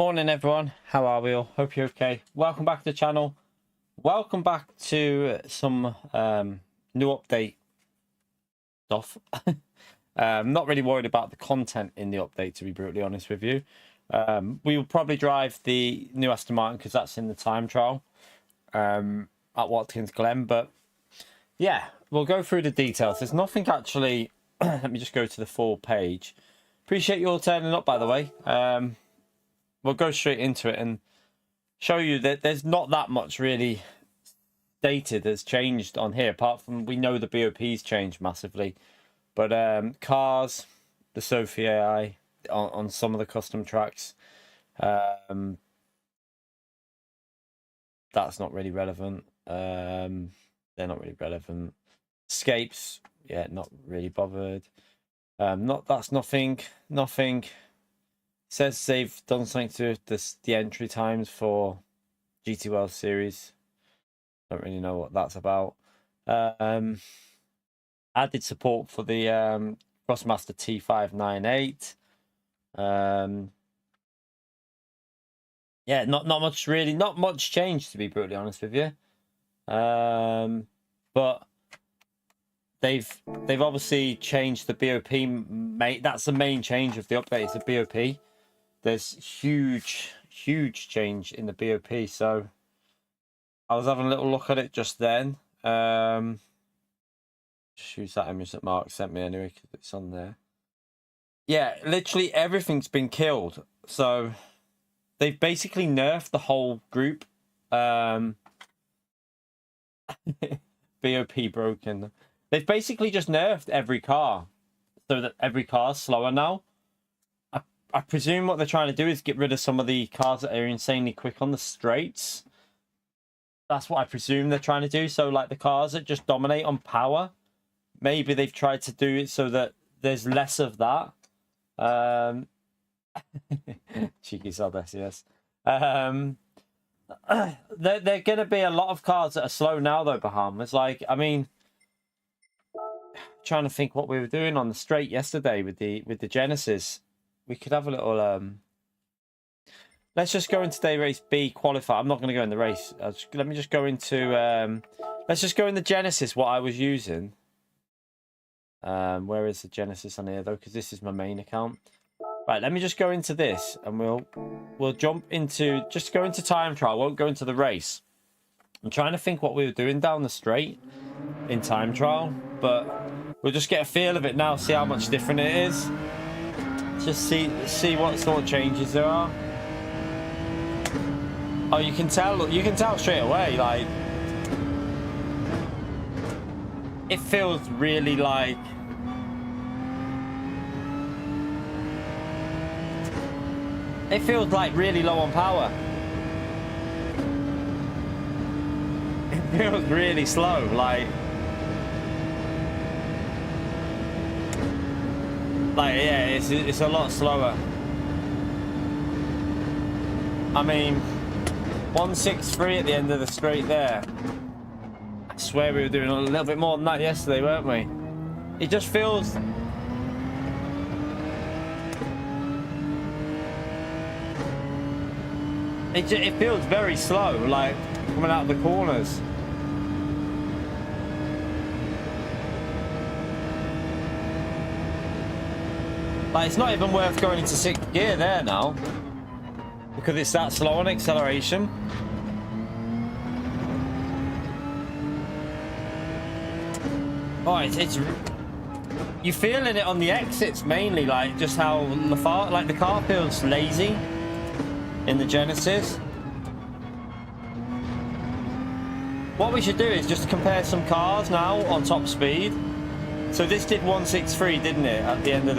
Morning everyone, how are we all? Hope you're okay. Welcome back to the channel. Welcome back to some new update stuff. I'm not really worried about the content in the update, to be brutally honest with you. We will probably drive the new Aston Martin because that's in the time trial at Watkins Glen. But yeah, we'll go through the details. There's nothing actually. Let me just go to the full page. Appreciate you all turning up, by the way. We'll go straight into it and show you that there's not that much really stated has changed on here, apart from we know the BOP's changed massively. But cars, the Sophie AI on some of the custom tracks, that's not really relevant. They're not really relevant. Escapes, yeah, not really bothered. That's nothing. Says they've done something to the entry times for GT World Series. Don't really know what that's about. Added support for the Crossmaster T598. Yeah, not much change, to be brutally honest with you. But they've obviously changed the BOP. That's the main change of the update. It's the BOP. There's huge change in the BOP. So I was having a little look at it just then. Just use that image that Mark sent me anyway because it's on there. Yeah, literally everything's been killed. So they've basically nerfed the whole group. BOP broken. They've basically just nerfed every car so that every car's slower now. I presume what they're trying to do is get rid of some of the cars that are insanely quick on the straights. That's what I presume they're trying to do. So like the cars that just dominate on power, maybe they've tried to do it so that there's less of that. Cheeky sod SES. There going to be a lot of cars that are slow now though, Bahamas. Like, I mean, trying to think what we were doing on the straight yesterday with the Genesis. We could have a little let's just go into day race B qualify. I'm not going to go in the race. Let me just go into let's just go in the Genesis, what I was using. Where is the Genesis on here though, because this is my main account. Right, let me just go into this and we'll jump into, just go into time trial. I won't go into the race. I'm trying to think what we were doing down the straight in time trial, but we'll just get a feel of it now, see how much different it is. Just see what sort of changes there are. Oh, you can tell straight away, like it feels really like really low on power. It feels really slow, like yeah, it's a lot slower. I mean, 163 at the end of the straight there. I swear we were doing a little bit more than that yesterday, weren't we? It just feels... It feels very slow, like coming out of the corners. Like, it's not even worth going into 6th gear there now, because it's that slow on acceleration. Oh, it's you're feeling it on the exits mainly, like just how the car feels lazy in the Genesis. What we should do is just compare some cars now on top speed. So this did 163, didn't it, at the end of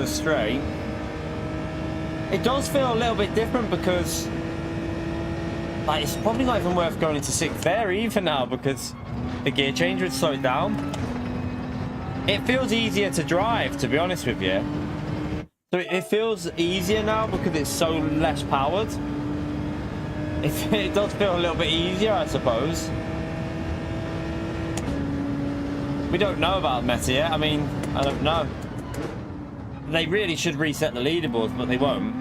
the straight? It does feel a little bit different because, like, it's probably not even worth going into 6th there even now because the gear change would slow it down. It feels easier to drive, to be honest with you. So it feels easier now because it's so less powered. It does feel a little bit easier, I suppose. We don't know about meta yet. I mean, I don't know. They really should reset the leaderboards, but they won't.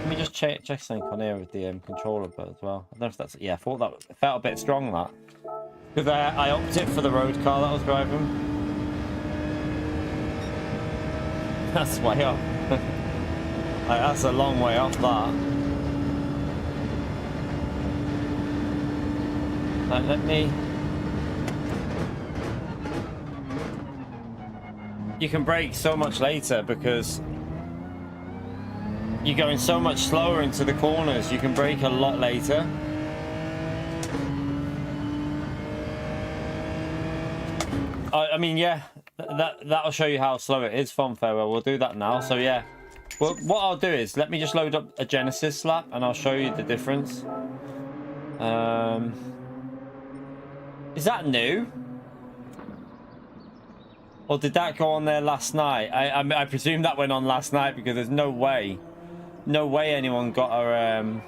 Let me just check something on here with the controller but as well. I don't know if that's... Yeah, I thought that it felt a bit strong, that. Because I opted for the road car that I was driving. That's way off. Like, that's a long way off that. Like, let me... You can brake so much later because you're going so much slower into the corners. You can brake a lot later. I mean, yeah, that'll show you how slow it is from Farewell. We'll do that now. So yeah, well, what I'll do is let me just load up a Genesis slap and I'll show you the difference. Is that new? Or did that go on there last night? I presume that went on last night because there's no way anyone got a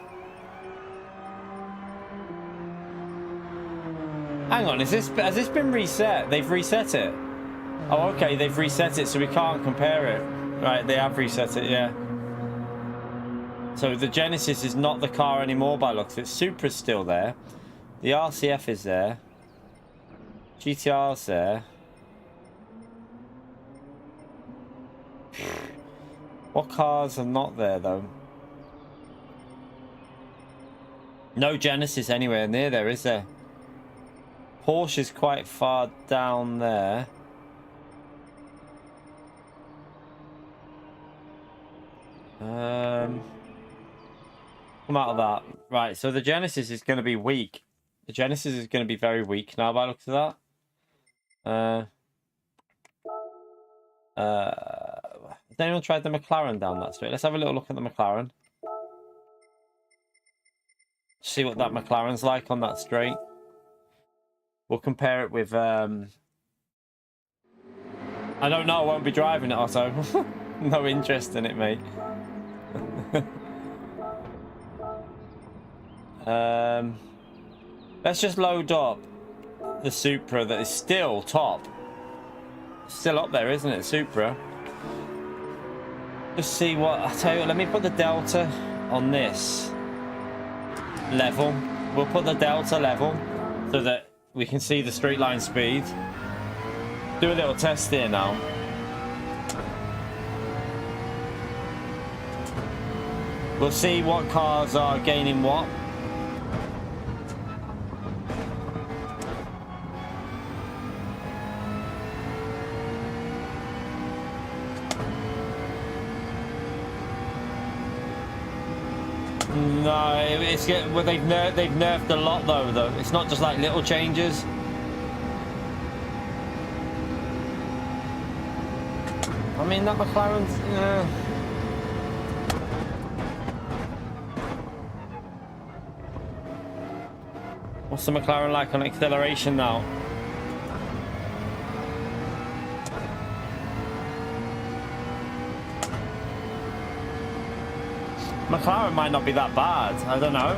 Hang on, has this been reset? They've reset it. Oh, okay, they've reset it, so we can't compare it. Right, they have reset it, yeah. So the Genesis is not the car anymore by looks. It's Supra's still there. The RCF is there. GTR's there. What cars are not there though? No Genesis anywhere near there, is there? Porsche is quite far down there. Come out of that. Right, so the Genesis is going to be weak. The Genesis is going to be very weak now by the looks of that. Has anyone tried the McLaren down that street? Let's have a little look at the McLaren. See what that McLaren's like on that straight. We'll compare it with... I don't know, I won't be driving it, Otto. No interest in it, mate. Let's just load up the Supra that is still top. Still up there, isn't it, Supra? Just see what... I'll tell you what, let me put the Delta on this level. We'll put the Delta level so that we can see the straight line speed. Do a little test here now. We'll see what cars are gaining what. No, it's well, they've nerfed a lot though. It's not just like little changes. I mean, that McLaren's... What's the McLaren like on acceleration now? McLaren might not be that bad. I don't know.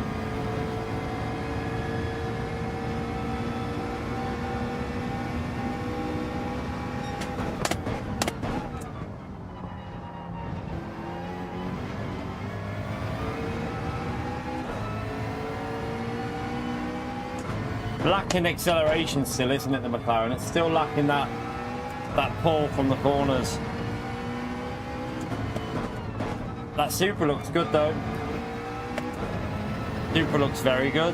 Lacking acceleration still, isn't it, the McLaren? It's still lacking that pull from the corners. That Supra looks good though. Supra looks very good.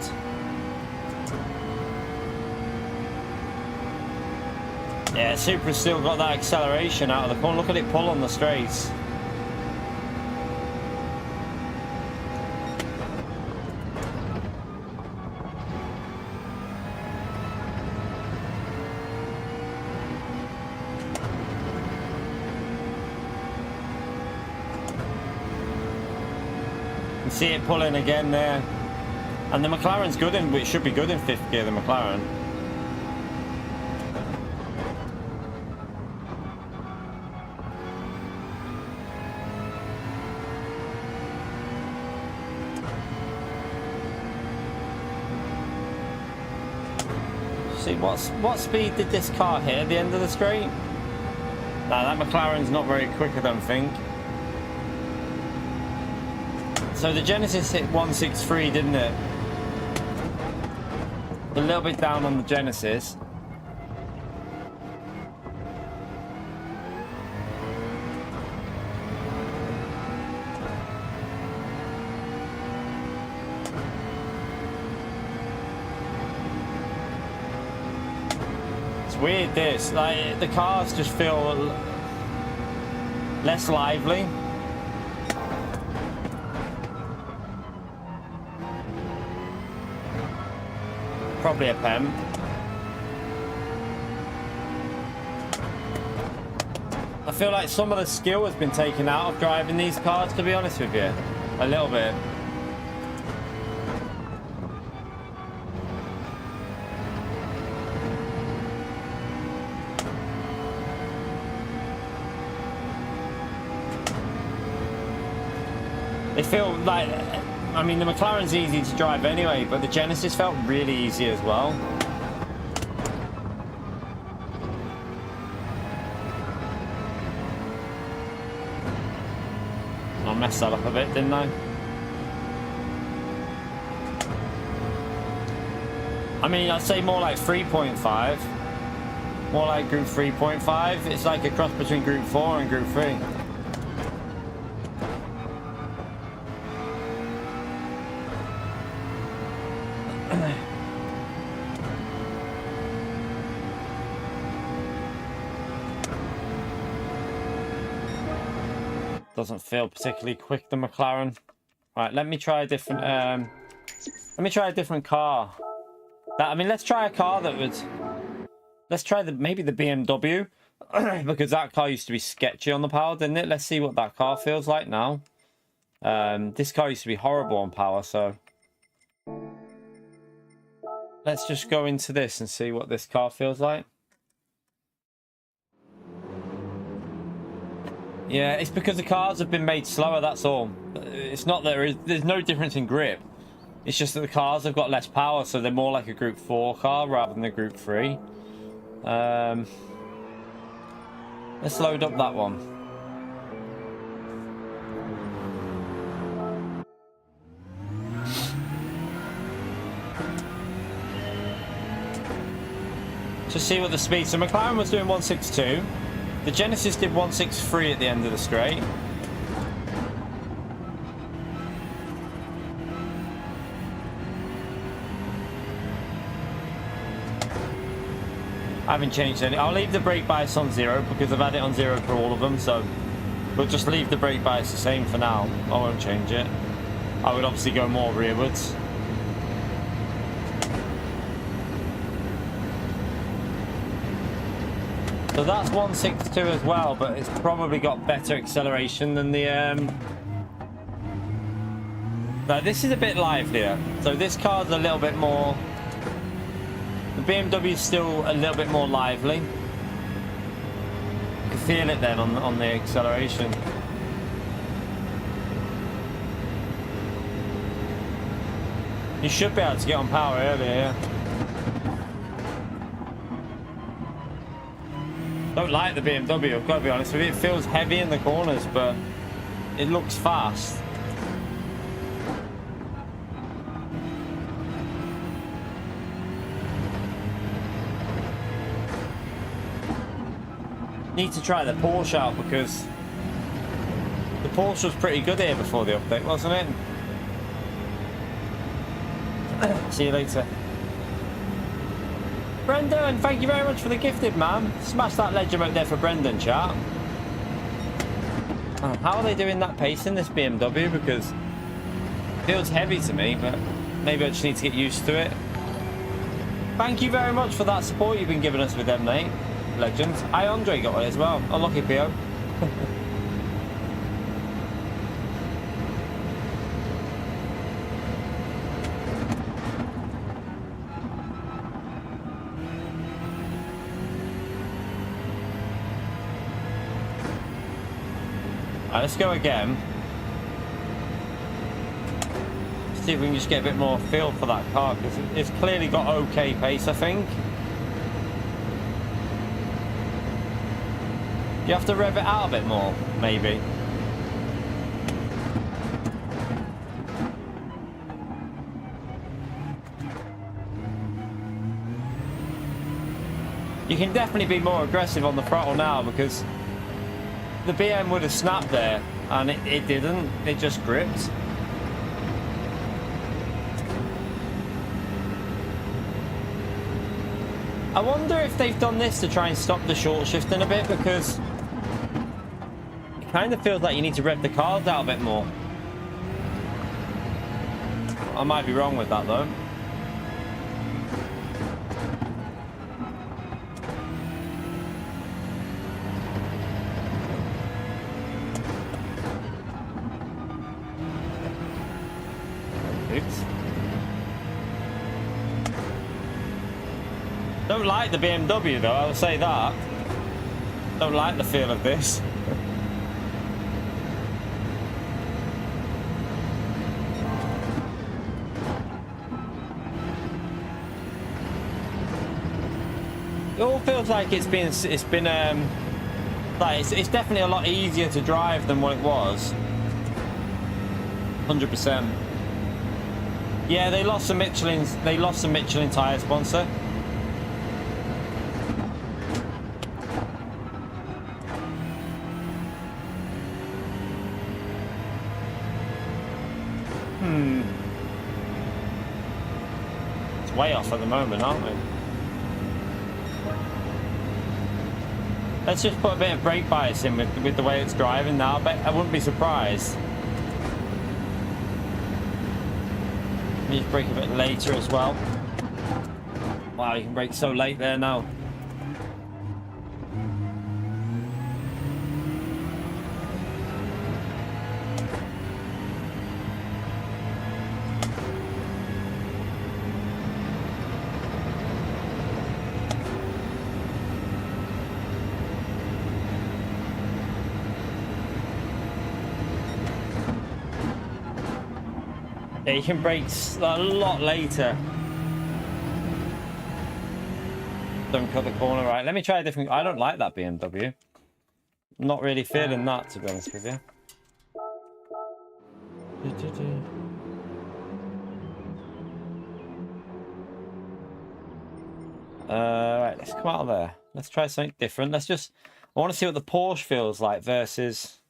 Yeah, Supra's still got that acceleration out of the corner. Look at it pull on the straights. See it pulling again there, and the McLaren's good in, it should be good in 5th gear, the McLaren. See what speed did this car hit at the end of the straight? Nah, that McLaren's not very quick, I don't think. So the Genesis hit 163, didn't it? A little bit down on the Genesis. It's weird this, like the cars just feel less lively. Probably a PEM. I feel like some of the skill has been taken out of driving these cars, to be honest with you. A little bit. They feel like, I mean, the McLaren's easy to drive anyway, but the Genesis felt really easy as well. I messed that up a bit, didn't I? I mean, I'd say more like 3.5. More like Group 3.5. It's like a cross between Group 4 and Group 3. Doesn't feel particularly quick, the McLaren. Right, let me try a different car. I mean, let's try a car that would, let's try maybe the BMW because that car used to be sketchy on the power, didn't it? Let's see what that car feels like now. This car used to be horrible on power, so let's just go into this and see what this car feels like. Yeah, it's because the cars have been made slower, that's all. It's not that there's no difference in grip. It's just that the cars have got less power, so they're more like a Group 4 car rather than a Group 3. Let's load up that one. Just see what the speed. So McLaren was doing 162. The Genesis did 163 at the end of the straight. I haven't changed any. I'll leave the brake bias on 0 because I've had it on 0 for all of them, so we'll just leave the brake bias the same for now. I won't change it. I would obviously go more rearwards. So that's 162 as well, but it's probably got better acceleration than the no, this is a bit livelier. So this car's a little bit more, the BMW is still a little bit more lively. You can feel it then on the acceleration. You should be able to get on power earlier, yeah. Don't like the BMW, I've got to be honest with you. It feels heavy in the corners, but it looks fast. Need to try the Porsche out because the Porsche was pretty good here before the update, wasn't it? See you later. Brendan, thank you very much for the gifted, man. Smash that legend out there for Brendan, chat. Oh, how are they doing that pace in this BMW? Because it feels heavy to me, but maybe I just need to get used to it. Thank you very much for that support you've been giving us with them, mate. Legends. I Andre got it as well. Unlucky PO. Let's go again. See if we can just get a bit more feel for that car, because it's clearly got okay pace, I think. You have to rev it out a bit more, maybe. You can definitely be more aggressive on the throttle now because the BM would have snapped there and it didn't. It just gripped. I wonder if they've done this to try and stop the short shifting a bit, because it kind of feels like you need to rev the cars out a bit more. I might be wrong with that though. Oops. Don't like the BMW though, I will say that. Don't like the feel of this. It all feels like it's been like it's definitely a lot easier to drive than what it was. 100%. Yeah, they lost some Michelin tire sponsor. It's way off at the moment, aren't we? Let's just put a bit of brake bias in with the way it's driving now. But I wouldn't be surprised. You just brake a bit later as well. Wow, you can brake so late there now. Yeah, you can brake a lot later. Don't cut the corner right. Let me try a different. I don't like that BMW. I'm not really feeling that, to be honest with you. Right, let's come out of there. Let's try something different. Let's just. I want to see what the Porsche feels like versus.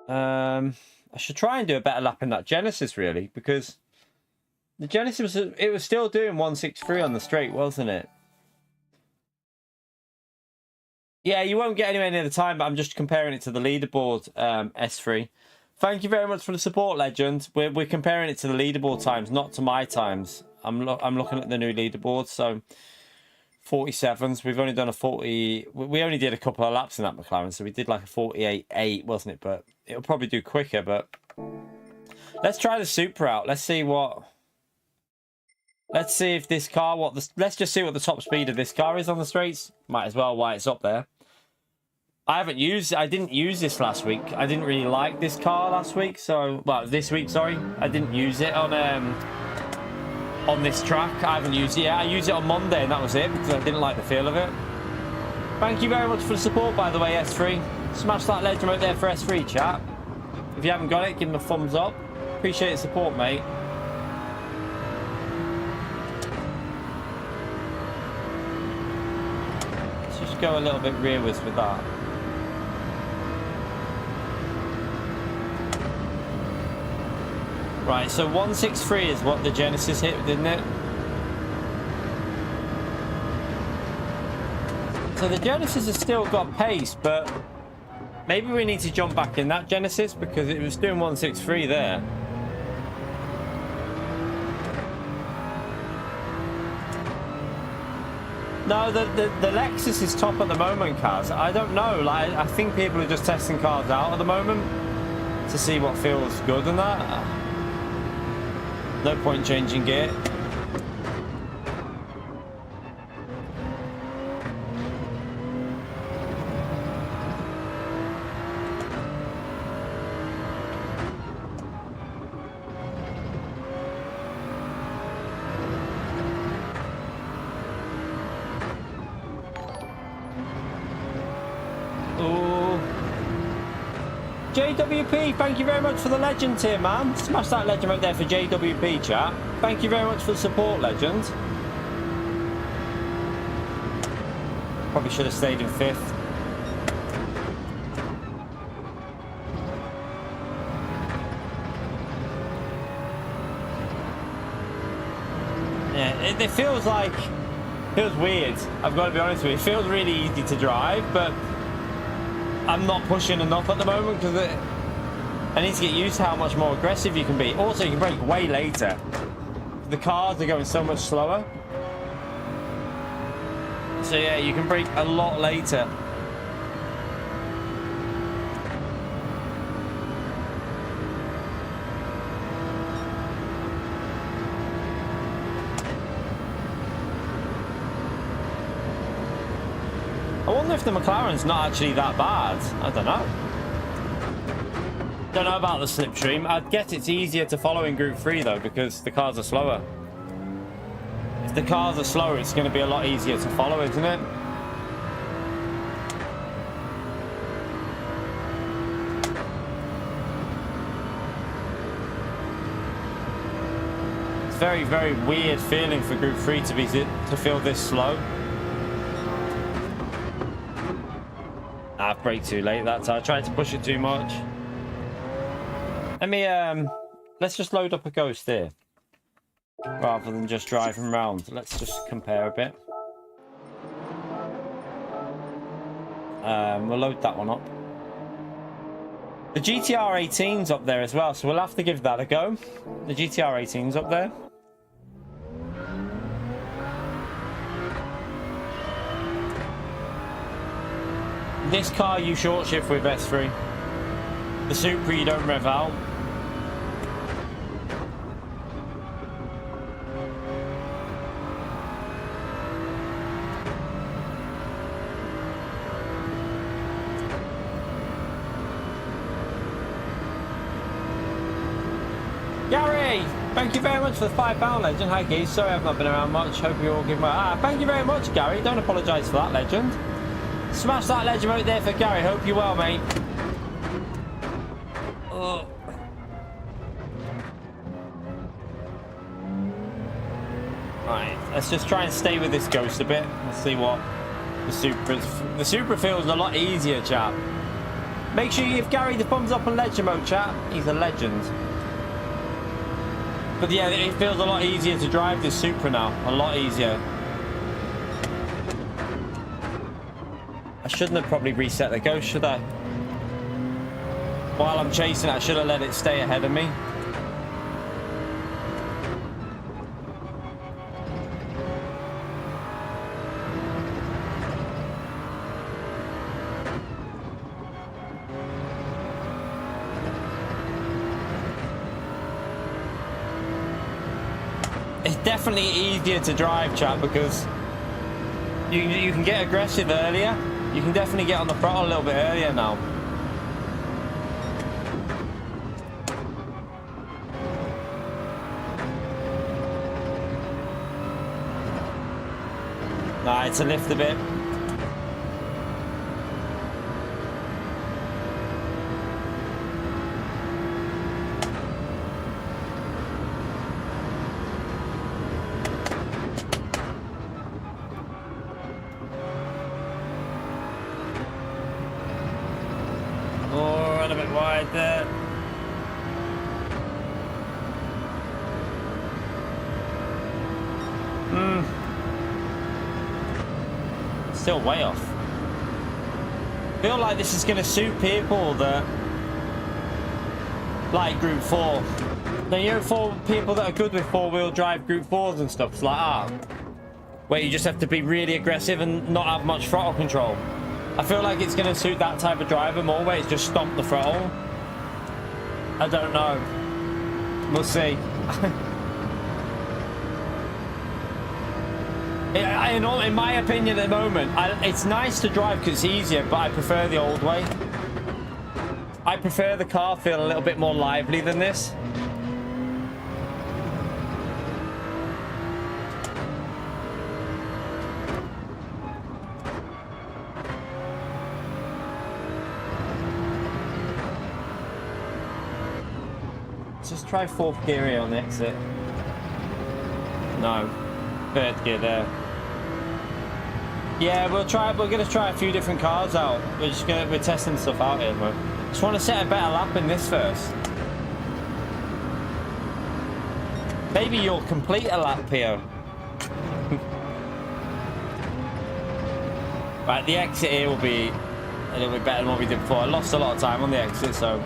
I should try and do a better lap in that Genesis, really, because the Genesis was still doing 163 on the straight, wasn't it? Yeah, you won't get anywhere near the time, but I'm just comparing it to the leaderboard, S3. Thank you very much for the support, legend. We're comparing it to the leaderboard times, not to my times. I'm looking at the new leaderboard, so 47s. We've only done a 40. We only did a couple of laps in that McLaren, so we did like a 48.8, wasn't it? But it'll probably do quicker. But let's try the Supra out. Let's see what. Let's see if this car. Let's just see what the top speed of this car is on the straights. Might as well while it's up there. I didn't use this last week. I didn't really like this car last week. So, well, this week, sorry. I didn't use it on this track. I haven't used it yet. I used it on Monday and that was it because I didn't like the feel of it. Thank you very much for the support, by the way, S3. Smash that legend right there for S3, chat. If you haven't got it, give them a thumbs up. Appreciate the support, mate. Let's just go a little bit rearwards with that. Right, so 163 is what the Genesis hit, didn't it? So the Genesis has still got pace, but maybe we need to jump back in that Genesis because it was doing 163 there. No, the Lexus is top at the moment, Kaz. I don't know. Like, I think people are just testing cars out at the moment to see what feels good and that. No point changing gear. JWP, thank you very much for the legend here, man. Smash that legend right there for JWP, chat. Thank you very much for the support, legend. Probably should have stayed in 5th. Yeah, it feels weird. I've got to be honest with you. It feels really easy to drive, but I'm not pushing enough at the moment because I need to get used to how much more aggressive you can be. Also, you can brake way later. The cars are going so much slower. So yeah, you can brake a lot later. I wonder if the McLaren's not actually that bad. I don't know. Don't know about the slipstream. I'd guess it's easier to follow in Group 3 though, because the cars are slower. If the cars are slower, it's going to be a lot easier to follow, isn't it? It's very, very weird feeling for Group 3 to feel this slow. I've braked too late that time. I tried to push it too much. Let me let's just load up a Ghost here rather than just driving around. Let's just compare a bit. We'll load that one up. The GTR 18's up there as well, so we'll have to give that a go. The GTR 18's up there. This car you short shift with S3. The Supra you don't rev out. Gary, thank you very much for the £5 legend. Hi Keith, sorry I've not been around much. Hope you all give my thank you very much, Gary. Don't apologise for that, legend. Smash that legend out there for Gary. Hope you're well, mate. Oh. Right, let's just try and stay with this Ghost a bit. Let's see what the Supra feels a lot easier, chap. Make sure you give Gary the thumbs up on legend mode, chap. He's a legend. But yeah, it feels a lot easier to drive this Supra now. A lot easier. I shouldn't have probably reset the Ghost, should I? While I'm chasing it, I should have let it stay ahead of me. It's definitely easier to drive, chat, because you can get aggressive earlier. You can definitely get on the throttle a little bit earlier now. Nah, it's a lift a bit. There. Still way off. I feel like this is going to suit people that like Group 4. Now, you know, for people that are good with four-wheel drive Group 4s and stuff like that, where you just have to be really aggressive and not have much throttle control. I feel like it's going to suit that type of driver more, where it's just stomp the throttle. I don't know. We'll see. In my opinion at the moment, it's nice to drive because it's easier, but I prefer the old way. I prefer the car feel a little bit more lively than this. Just try 4th gear here on the exit. No. 3rd gear there. Yeah, we're gonna try a few different cars out. We're testing stuff out here, bro. Just want to set a better lap in this first. Maybe you'll complete a lap here. Right, the exit here will be a little bit better than what we did before. I lost a lot of time on the exit, so.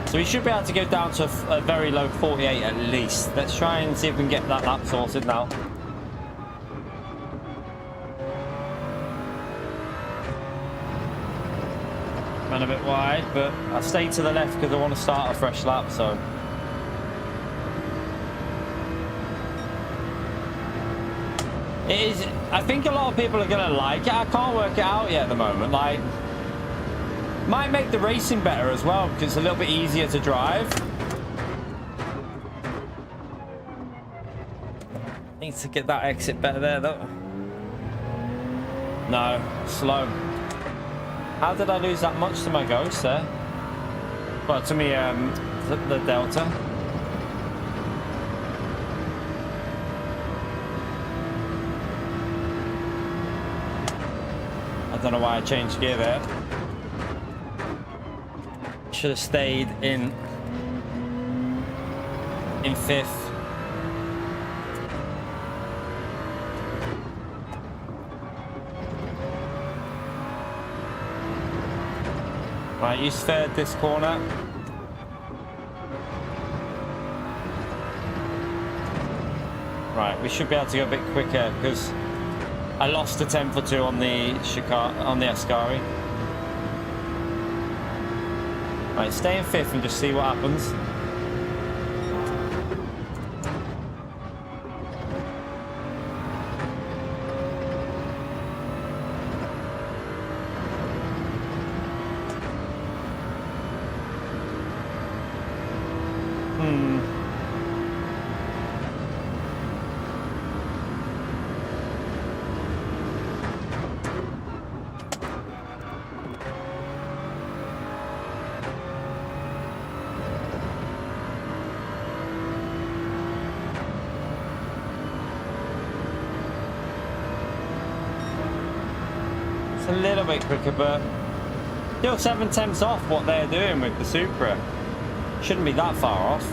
So we should be able to go down to a very low 48 at least. Let's try and see if we can get that lap sorted now. Ran a bit wide, but I stayed to the left because I want to start a fresh lap, so. It is, I think a lot of people are going to like it. I can't work it out yet at the moment. Like, might make the racing better as well because it's a little bit easier to drive. Need to get that exit better there though. No, slow. How did I lose that much to my Ghost there? Well, to me, the Delta. I don't know why I changed gear there. Should have stayed in fifth. Right, use third this corner. Right, we should be able to go a bit quicker because I lost a tenth or two on the Ascari. Right, stay in fifth and just see what happens. A little bit quicker, but still 7/10 off what they're doing with the Supra. Shouldn't be that far off.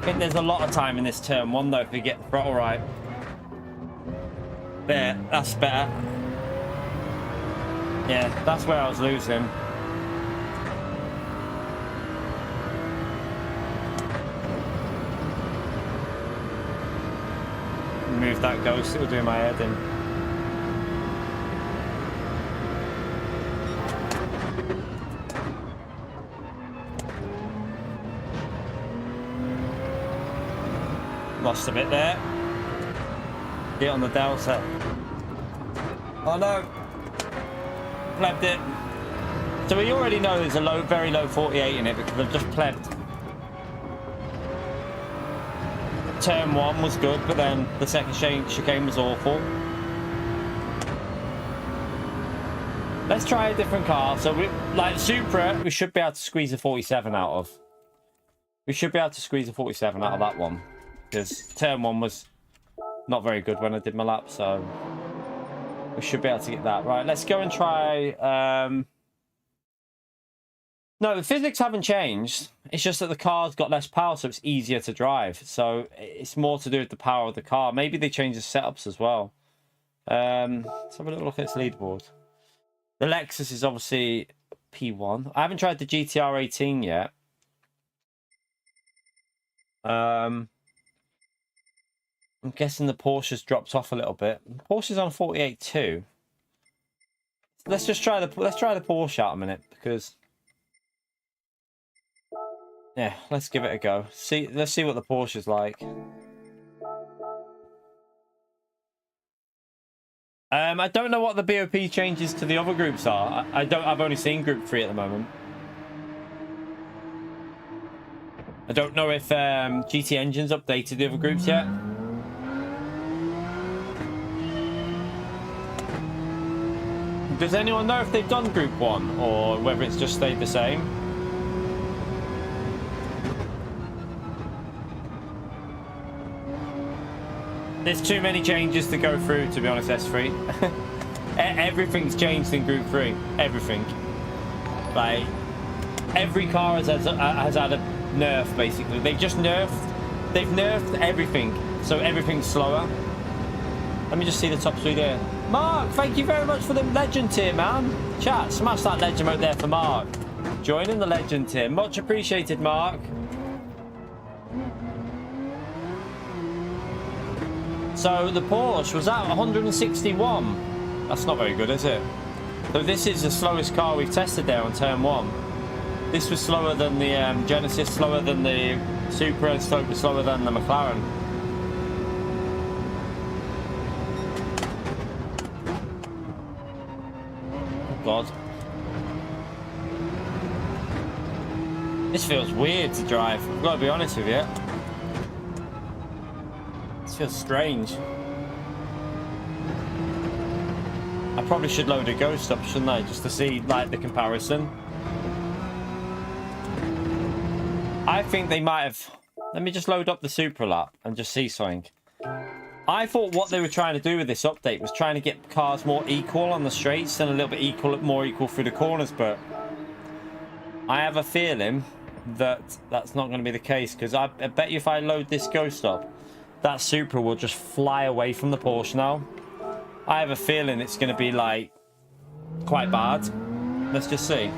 I think there's a lot of time in this turn one though if we get the throttle right. There, that's better. Yeah, that's where I was losing. Move that Ghost, it'll do my head in. Lost a bit there. Get on the Delta. Oh no! Plebbed it. So we already know there's a very low 48 in it because I've just plebbed. Turn one was good, but then the second chicane was awful. Let's try a different car. So we, like Supra, we should be able to squeeze a 47 out of. We should be able to squeeze a 47 out of that one. Because turn one was not very good when I did my lap, so we should be able to get that. Right, let's go and try... No, the physics haven't changed. It's just that the car's got less power, so it's easier to drive. So it's more to do with the power of the car. Maybe they change the setups as well. Let's have a little look at its leaderboard. The Lexus is obviously P1. I haven't tried the GTR 18 yet. I'm guessing the Porsche's dropped off a little bit. Porsche's on 48 too. Let's try the Porsche out a minute because... Yeah, let's give it a go. Let's see what the Porsche's like. I don't know what the BOP changes to the other groups are. I've only seen Group 3 at the moment. I don't know if GT Engine's updated the other groups yet. Does anyone know if they've done Group 1 or whether it's just stayed the same? There's too many changes to go through, to be honest, S3. Everything's changed in Group 3. Everything. Like, every car has had a nerf, basically. They've nerfed everything. So everything's slower. Let me just see the top speed here. Mark, thank you very much for the legend tier, man. Chat, smash that legend out there for Mark. Joining the legend tier. Much appreciated, Mark. So the Porsche was at 161. That's not very good, is it? So this is the slowest car we've tested there on turn 1. This was slower than the Genesis, slower than the Supra, slower than the McLaren. Oh God. This feels weird to drive. I've got to be honest with you. This feels strange. I probably should load a Ghost up, shouldn't I? Just to see, like, the comparison. I think they might have... Let me just load up the Supra lap and just see something. I thought what they were trying to do with this update was trying to get cars more equal on the straights and a little bit more equal through the corners, but I have a feeling that that's not going to be the case, because I bet you if I load this Ghost up, that Supra will just fly away from the Porsche now. I have a feeling it's going to be, like, quite bad. Let's just see.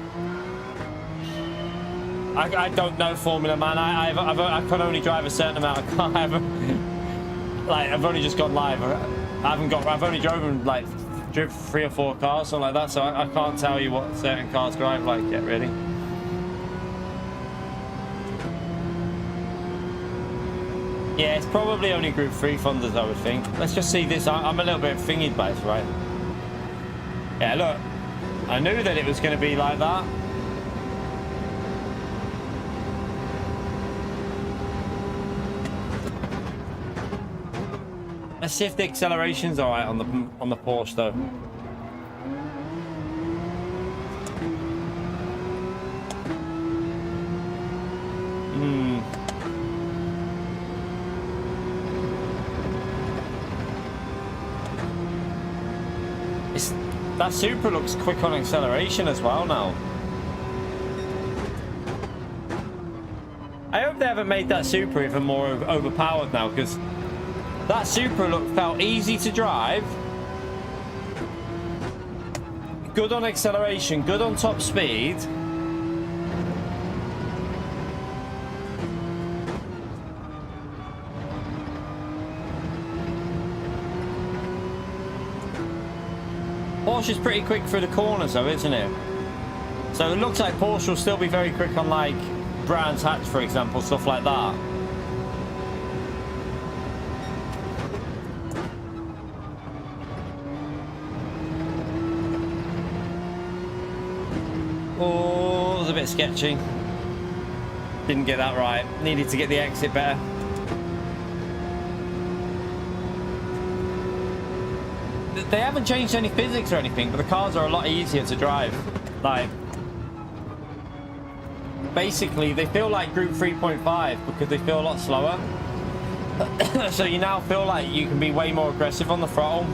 I don't know Formula, man. I can only drive a certain amount of cars. I've only just gone live. I've only driven, like, 3 or 4 cars, something like that, so I can't tell you what certain cars drive like yet, really. Yeah, it's probably only Group 3 funders, I would think. Let's just see this. I'm a little bit thingied by this, right? Yeah, look. I knew that it was going to be like that. Let's see if the acceleration's alright on the Porsche, though. That Supra looks quick on acceleration as well now. I hope they haven't made that Supra even more overpowered now, because that Supra felt easy to drive. Good on acceleration, good on top speed. Porsche's pretty quick through the corners though, isn't it? So it looks like Porsche will still be very quick on, like, Brands Hatch, for example, stuff like that. Oh, it was a bit sketchy. Didn't get that right. Needed to get the exit better. They haven't changed any physics or anything, but the cars are a lot easier to drive. Like, basically, they feel like Group 3.5 because they feel a lot slower. So you now feel like you can be way more aggressive on the throttle.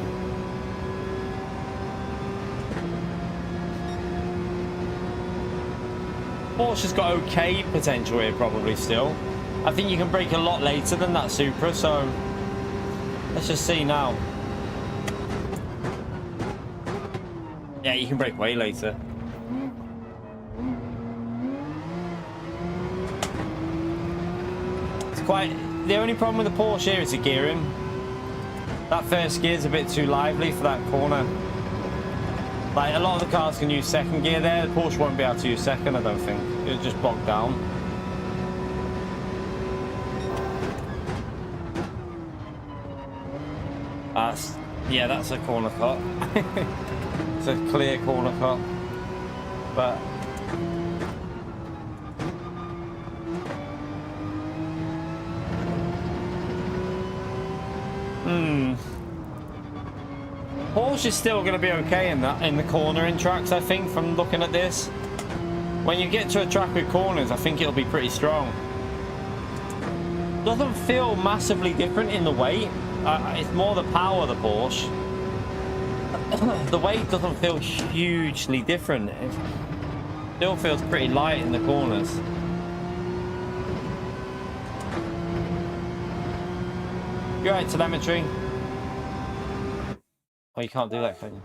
Porsche's got okay potential here, probably still. I think you can brake a lot later than that Supra, so let's just see now. Yeah, you can brake way later. It's quite... The only problem with the Porsche here is the gearing. That first gear is a bit too lively for that corner. Like, a lot of the cars can use second gear there. The Porsche won't be able to use second, I don't think. It'll just bog down. Yeah, that's a corner cut. It's a clear corner cut. But Porsche is still going to be okay in the cornering tracks, I think, from looking at this. When you get to a track with corners, I think it'll be pretty strong. Doesn't feel massively different in the weight. It's more the power of the Porsche. The weight doesn't feel hugely different. It still feels pretty light in the corners. You're right, telemetry. Oh, you can't do that, can you?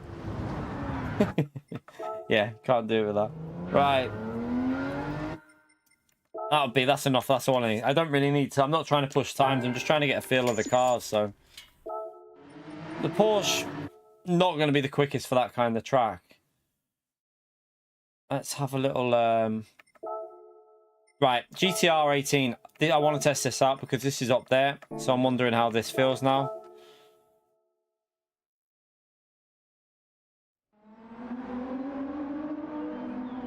Yeah, can't do it with that. Right. That's enough. That's all I need. I don't really need to. I'm not trying to push times. I'm just trying to get a feel of the cars. So the Porsche, not going to be the quickest for that kind of track. Let's have a little right, GTR 18. I want to test this out because this is up there, so I'm wondering how this feels now.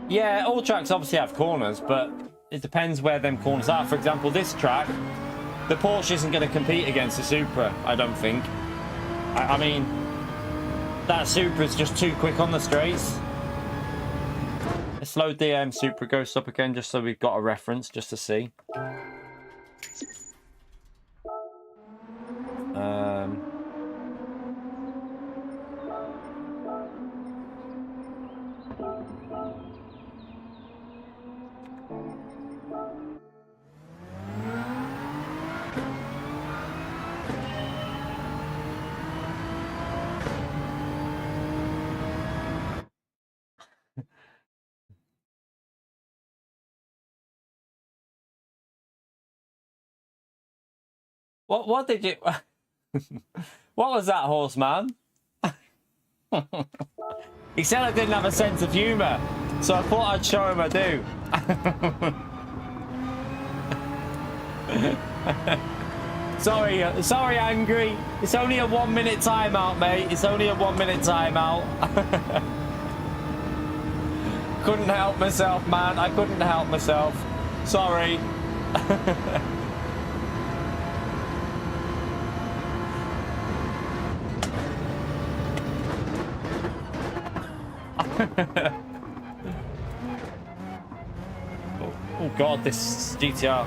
Yeah, all tracks obviously have corners, but it depends where them corners are. For example, this track, the Porsche isn't going to compete against the Supra, I don't think. I mean, that Supra is just too quick on the straights. Let's load the Supra Ghost up again, just so we've got a reference, just to see. What did you... What was that, horseman? He said I didn't have a sense of humour, so I thought I'd show him I do. Sorry, Angry. It's only a 1 minute timeout, mate. It's only a 1 minute timeout. Couldn't help myself, man. I couldn't help myself. Sorry. Oh god, this GTR.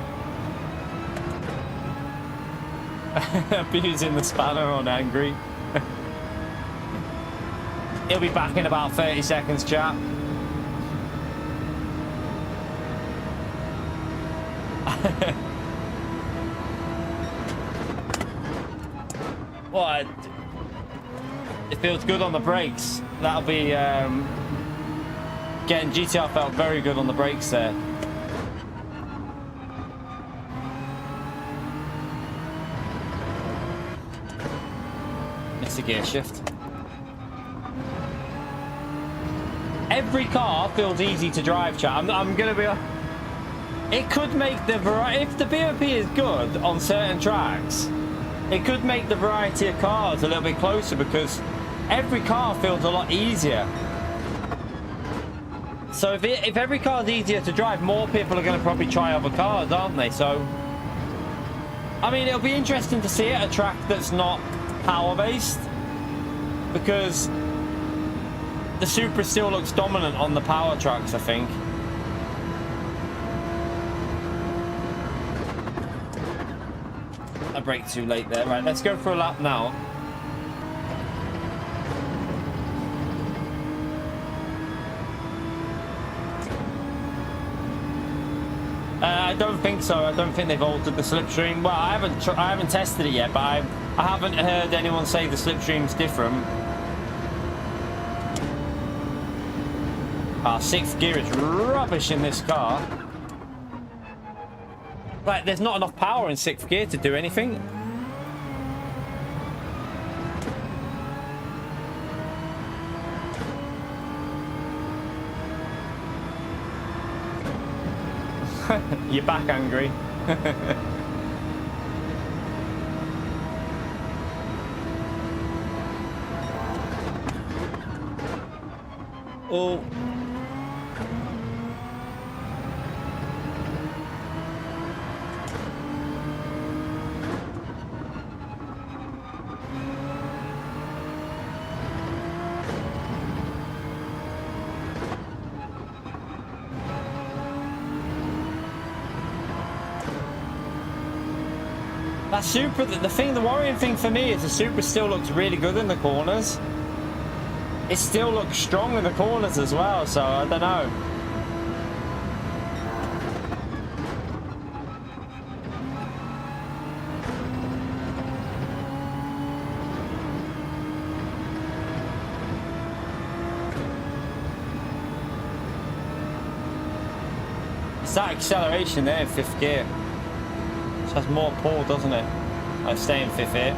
Abusing the spanner on Angry. He'll be back in about 30 seconds, chat. What? It feels good on the brakes. That'll be getting GTR felt very good on the brakes there. Missed a gear shift. Every car feels easy to drive, chat. I'm gonna be. It could make the variety. If the BOP is good on certain tracks, it could make the variety of cars a little bit closer because every car feels a lot easier. So if every car is easier to drive, more people are going to probably try other cars, aren't they? So, I mean, it'll be interesting to see it at a track that's not power-based, because the Supra still looks dominant on the power tracks, I think. I braked too late there. Right, let's go for a lap now. I don't think so. I don't think they've altered the slipstream. Well, I haven't tested it yet, but I haven't heard anyone say the slipstream's different. Sixth gear is rubbish in this car. Like, there's not enough power in sixth gear to do anything. You're back, Angry. Oh. That Supra, the worrying thing for me is the Supra still looks really good in the corners. It still looks strong in the corners as well, so I don't know. It's that acceleration there in 5th gear. It has more pull, doesn't it? Like stay in 5th gear.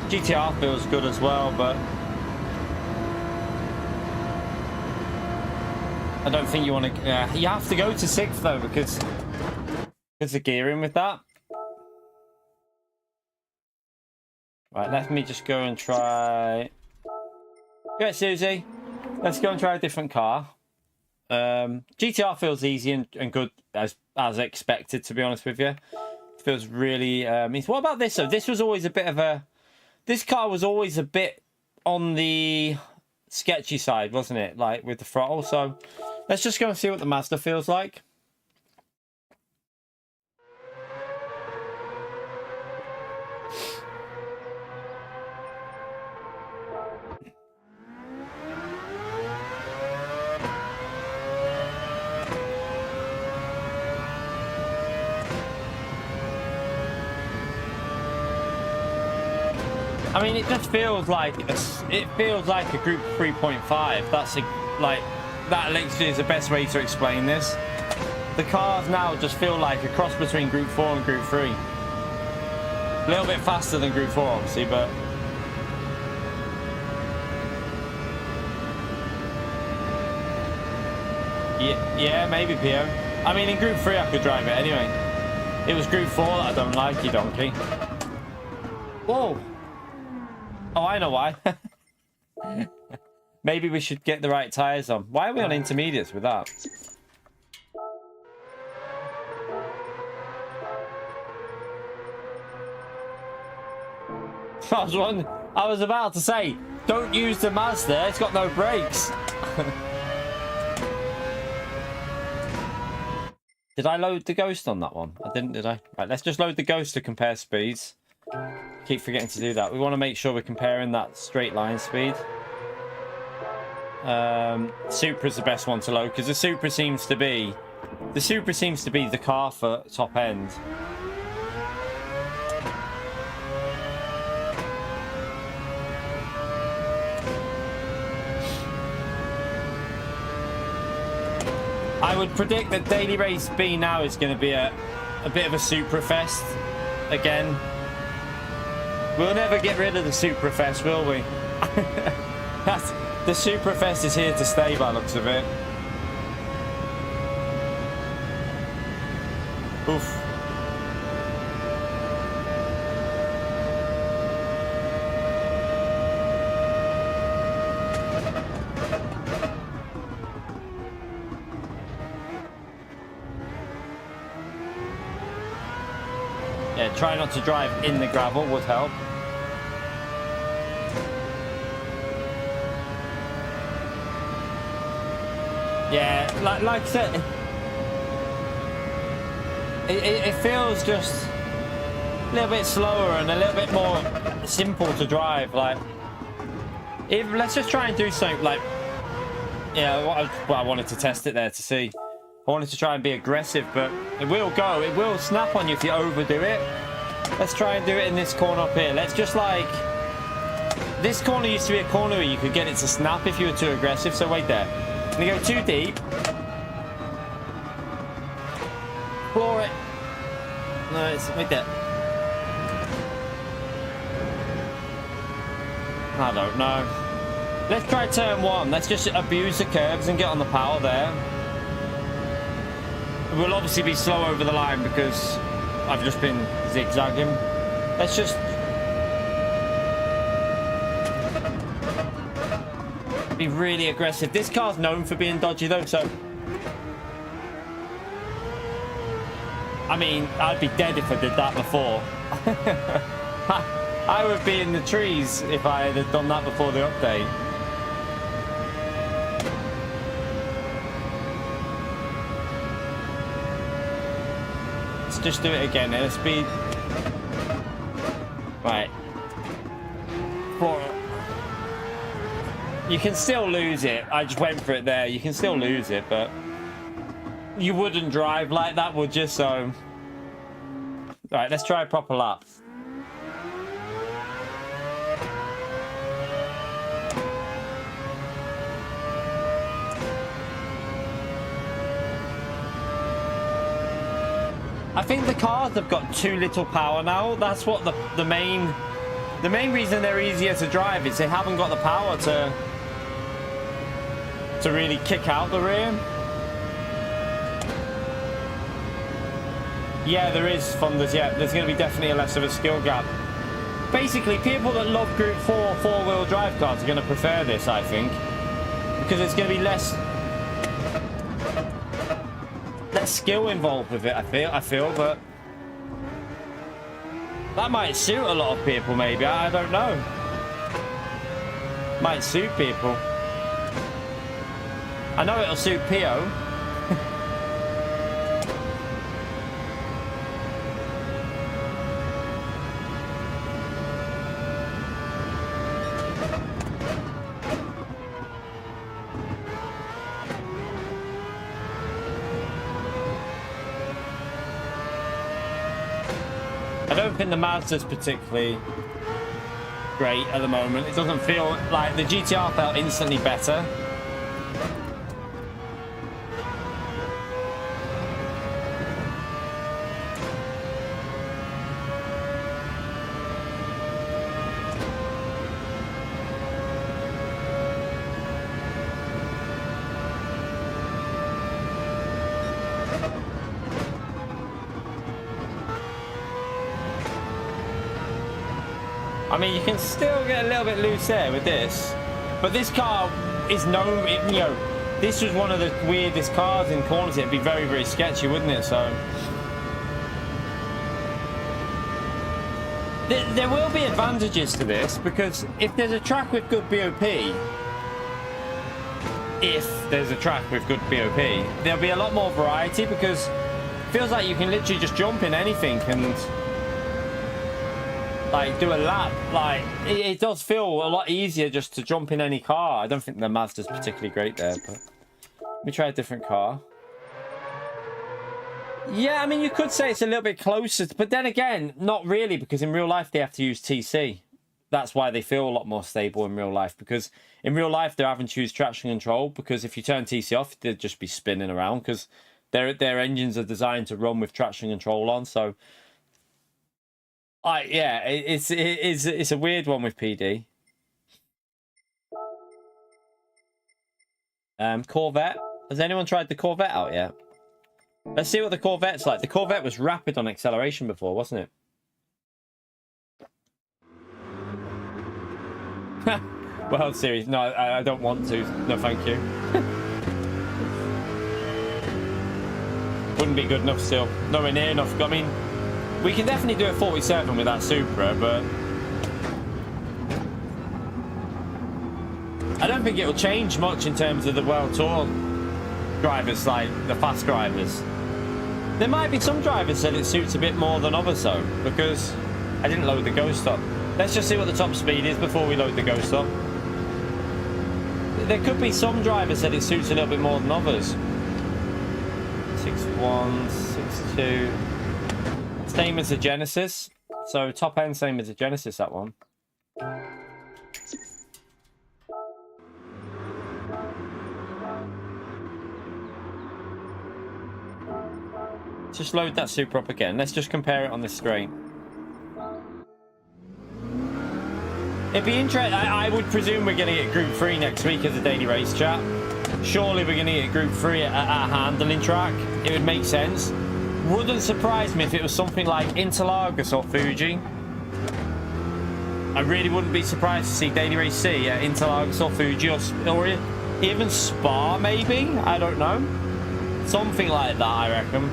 GTR feels good as well, but I don't think you want to. You have to go to 6th though because of gearing with that. Right, let me just go and try. Go ahead, Susie. Let's go and try a different car. GTR feels easy and good as expected. To be honest with you, feels really. What about this though? This was always a bit of a. This car was always a bit on the sketchy side, wasn't it? Like with the throttle. So let's just go and see what the Mazda feels like. I mean, it just feels like it feels like a Group 3.5. That's like that literally is the best way to explain this. The cars now just feel like a cross between Group 4 and Group 3. A little bit faster than Group 4, obviously, but yeah, maybe PO. I mean, in Group 3 I could drive it anyway. It was Group 4 that I don't like, you donkey. Whoa. Oh, I know why. Maybe we should get the right tyres on. Why are we on intermediates with that? I was about to say, don't use the Mazda, it's got no brakes. Did I load the Ghost on that one? I didn't, did I? Right, let's just load the Ghost to compare speeds. Keep forgetting to do that. We want to make sure we're comparing that straight line speed. Supra's the best one to load because the Supra seems to be the car for top end. I would predict that Daily Race B now is going to be a bit of a Supra fest again. We'll never get rid of the Supra Fest, will we? The Supra Fest is here to stay by the looks of it. Oof. Yeah, try not to drive in the gravel would help. Yeah, like I said, it feels just a little bit slower and a little bit more simple to drive. Like, let's just try and do something like, yeah, well, I wanted to test it there to see. I wanted to try and be aggressive, but it will go. It will snap on you if you overdo it. Let's try and do it in this corner up here. Let's just like, this corner used to be a corner where you could get it to snap if you were too aggressive. So wait there. I'm gonna go too deep. Floor it. No, it's right there. I don't know. Let's try turn 1. Let's just abuse the curves and get on the power there. We'll obviously be slow over the line because I've just been zigzagging. Let's just be really aggressive. This car's known for being dodgy though, so I mean, I'd be dead if I did that before. I would be in the trees if I had done that before the update. Let's just do it again. Let's speed. Right. You can still lose it. I just went for it there. You can still lose it, but you wouldn't drive like that, would you? So, right, let's try a proper lap. I think the cars have got too little power now. That's what the main reason they're easier to drive is they haven't got the power to really kick out the rear. Yeah, there is funders. Yeah, there's going to be definitely less of a skill gap. Basically, people that love Group 4 four-wheel drive cars are going to prefer this, I think, because it's going to be less skill involved with it. I feel, but that might suit a lot of people. Maybe, I don't know. Might suit people. I know it'll suit Pio. I don't think the Mazda's particularly great at the moment. It doesn't feel like the GTR felt instantly better. I mean, you can still get a little bit loose there with this, but this car is known, you know, this was one of the weirdest cars in corners. It'd be very, very sketchy, wouldn't it? So there will be advantages to this, because if there's a track with good BOP, there'll be a lot more variety, because it feels like you can literally just jump in anything and like do a lap. Like it does feel a lot easier just to jump in any car. I don't think the Mazda's particularly great there, but let me try a different car. Yeah, I mean, you could say it's a little bit closer, but then again, not really, because in real life they have to use TC. That's why they feel a lot more stable in real life, because in real life they're having to use traction control, because if you turn TC off, they'd just be spinning around, because their engines are designed to run with traction control on. So yeah, it's a weird one with PD. Corvette. Has anyone tried the Corvette out yet? Let's see what the Corvette's like. The Corvette was rapid on acceleration before, wasn't it? Well, series. No, I don't want to. No, thank you. Wouldn't be good enough still. Nowhere near enough. I mean, we can definitely do a 47 with that Supra, but I don't think it will change much in terms of the World Tour drivers, like the fast drivers. There might be some drivers that it suits a bit more than others, though, because I didn't load the Ghost up. Let's just see what the top speed is before we load the Ghost up. There could be some drivers that it suits a little bit more than others. 6.1, 6.2. Same as the Genesis. So top end, same as the Genesis, that one. Just load that Supra up again. Let's just compare it on this screen. It'd be interesting. I would presume we're going to get Group 3 next week as a daily race chat. Surely we're going to get Group 3 at a handling track. It would make sense. Wouldn't surprise me if it was something like Interlagos or Fuji. I really wouldn't be surprised to see Daily Race C at Interlagos or Fuji, or even Spa, maybe? I don't know. Something like that, I reckon.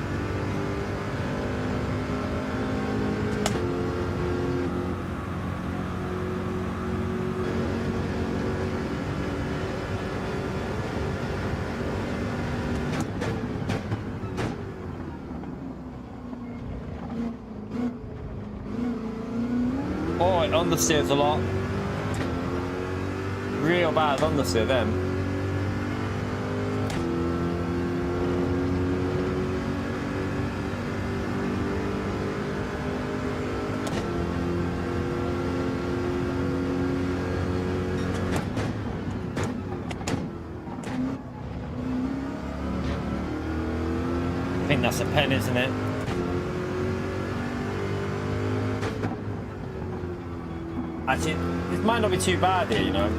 understeers a lot. Real bad understeer them. I think that's a pen, isn't it? Actually, it might not be too bad here, you know.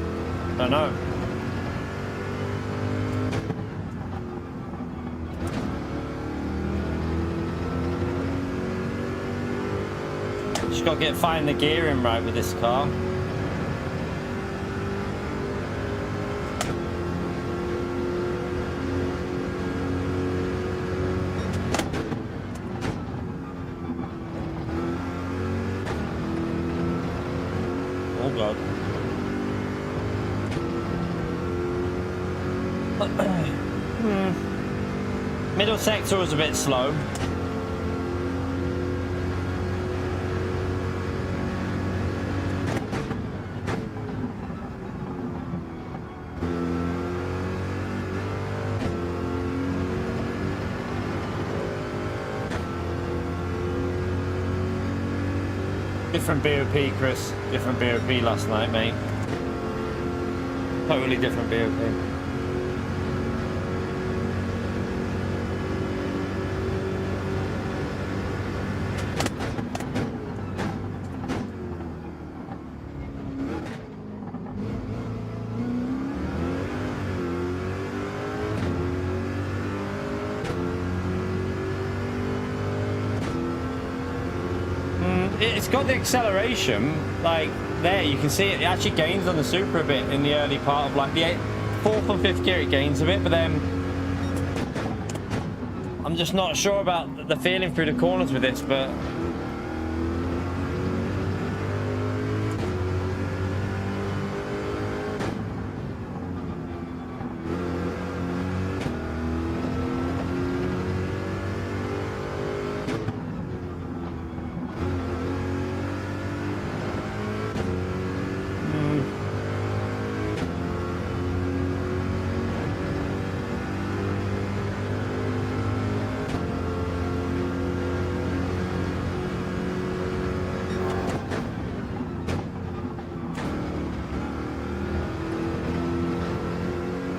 I don't know. Just got to find the gearing right with this car. Oh God. Middle sector was a bit slow. Different BOP, Chris. Different BOP last night, mate. Totally different BOP. It's got the acceleration, like there, you can see it actually gains on the Super a bit in the early part of like the 4th and 5th gear, it gains a bit, but then I'm just not sure about the feeling through the corners with this, but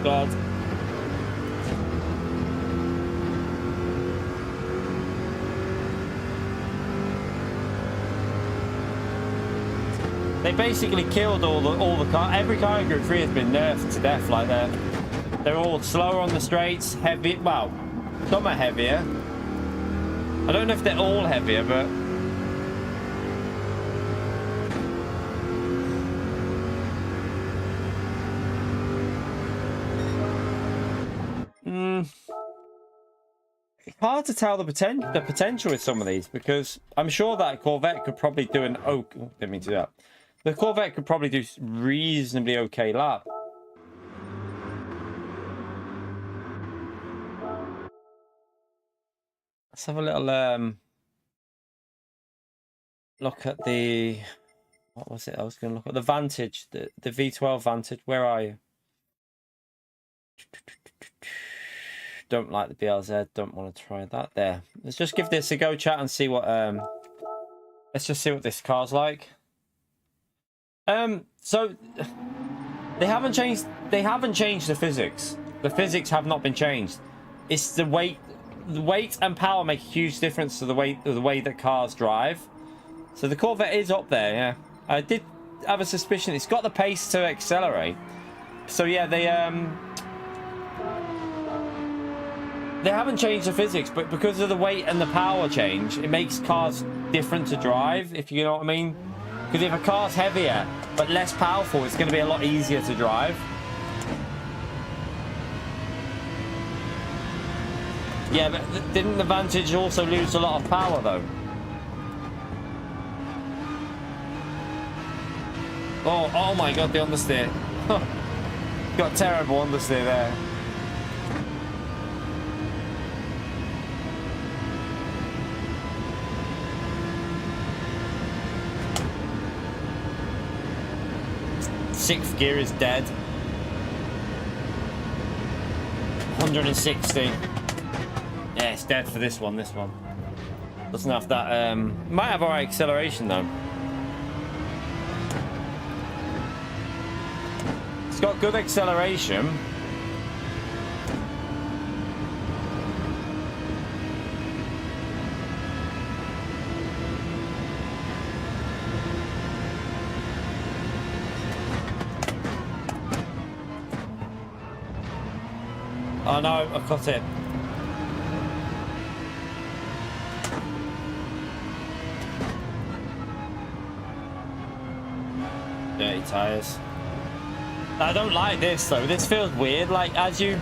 God. They basically killed all the car. Every car in Group 3 has been nerfed to death. Like they're all slower on the straights, heavy. Well, some are heavier. I don't know if they're all heavier, but it's hard to tell the potential with some of these, because I'm sure that Corvette could probably do an didn't mean to do that. The Corvette could probably do reasonably okay lap. Let's have a little look at the, what was it? I was going to look at the Vantage, the V12 Vantage. Where are you? Don't like the BRZ. Don't want to try that. There. Let's just give this a go, chat, and see what let's just see what this car's like. So they haven't changed the physics. The physics have not been changed. It's the weight and power make a huge difference to the way that cars drive. So the Corvette is up there, yeah. I did have a suspicion it's got the pace to accelerate. So yeah, they haven't changed the physics, but because of the weight and the power change, it makes cars different to drive, if you know what I mean. Because if a car's heavier but less powerful, it's going to be a lot easier to drive. Yeah, but didn't the Vantage also lose a lot of power, though? Oh my God, the understeer. Got terrible understeer there. Sixth gear is dead. 160. Yeah, it's dead for this one. Doesn't have that. Might have alright acceleration though. It's got good acceleration. Oh no, I cut it. Dirty tires. I don't like this though. This feels weird. Like as you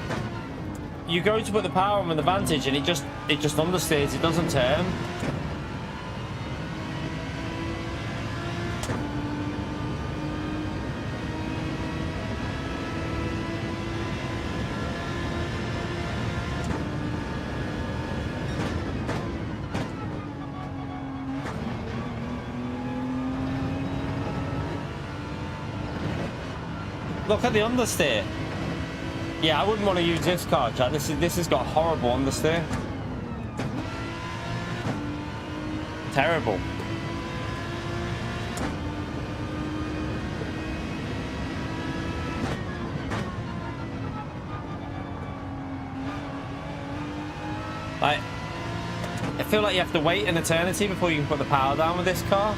go to put the power on with the Vantage, and it just understeers. It doesn't turn. Look at the understeer. Yeah, I wouldn't want to use this car, chat. This has got horrible understeer. Terrible. Like, I feel like you have to wait an eternity before you can put the power down with this car.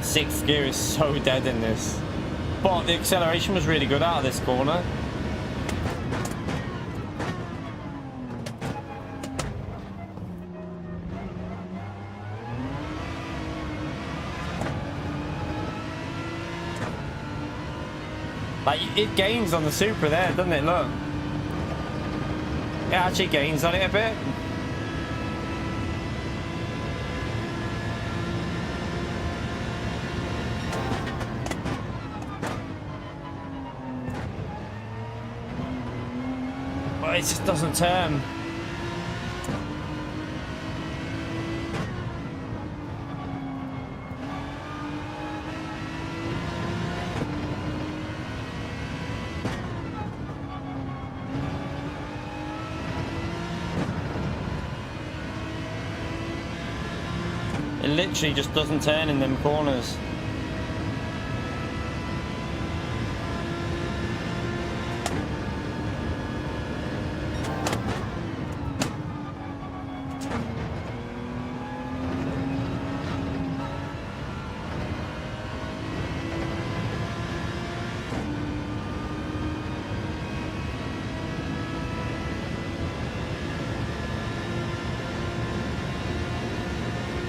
Sixth gear is so dead in this, but the acceleration was really good out of this corner. Like it gains on the Supra there, doesn't it? Look, it actually gains on it a bit. It just doesn't turn. It literally just doesn't turn in them corners.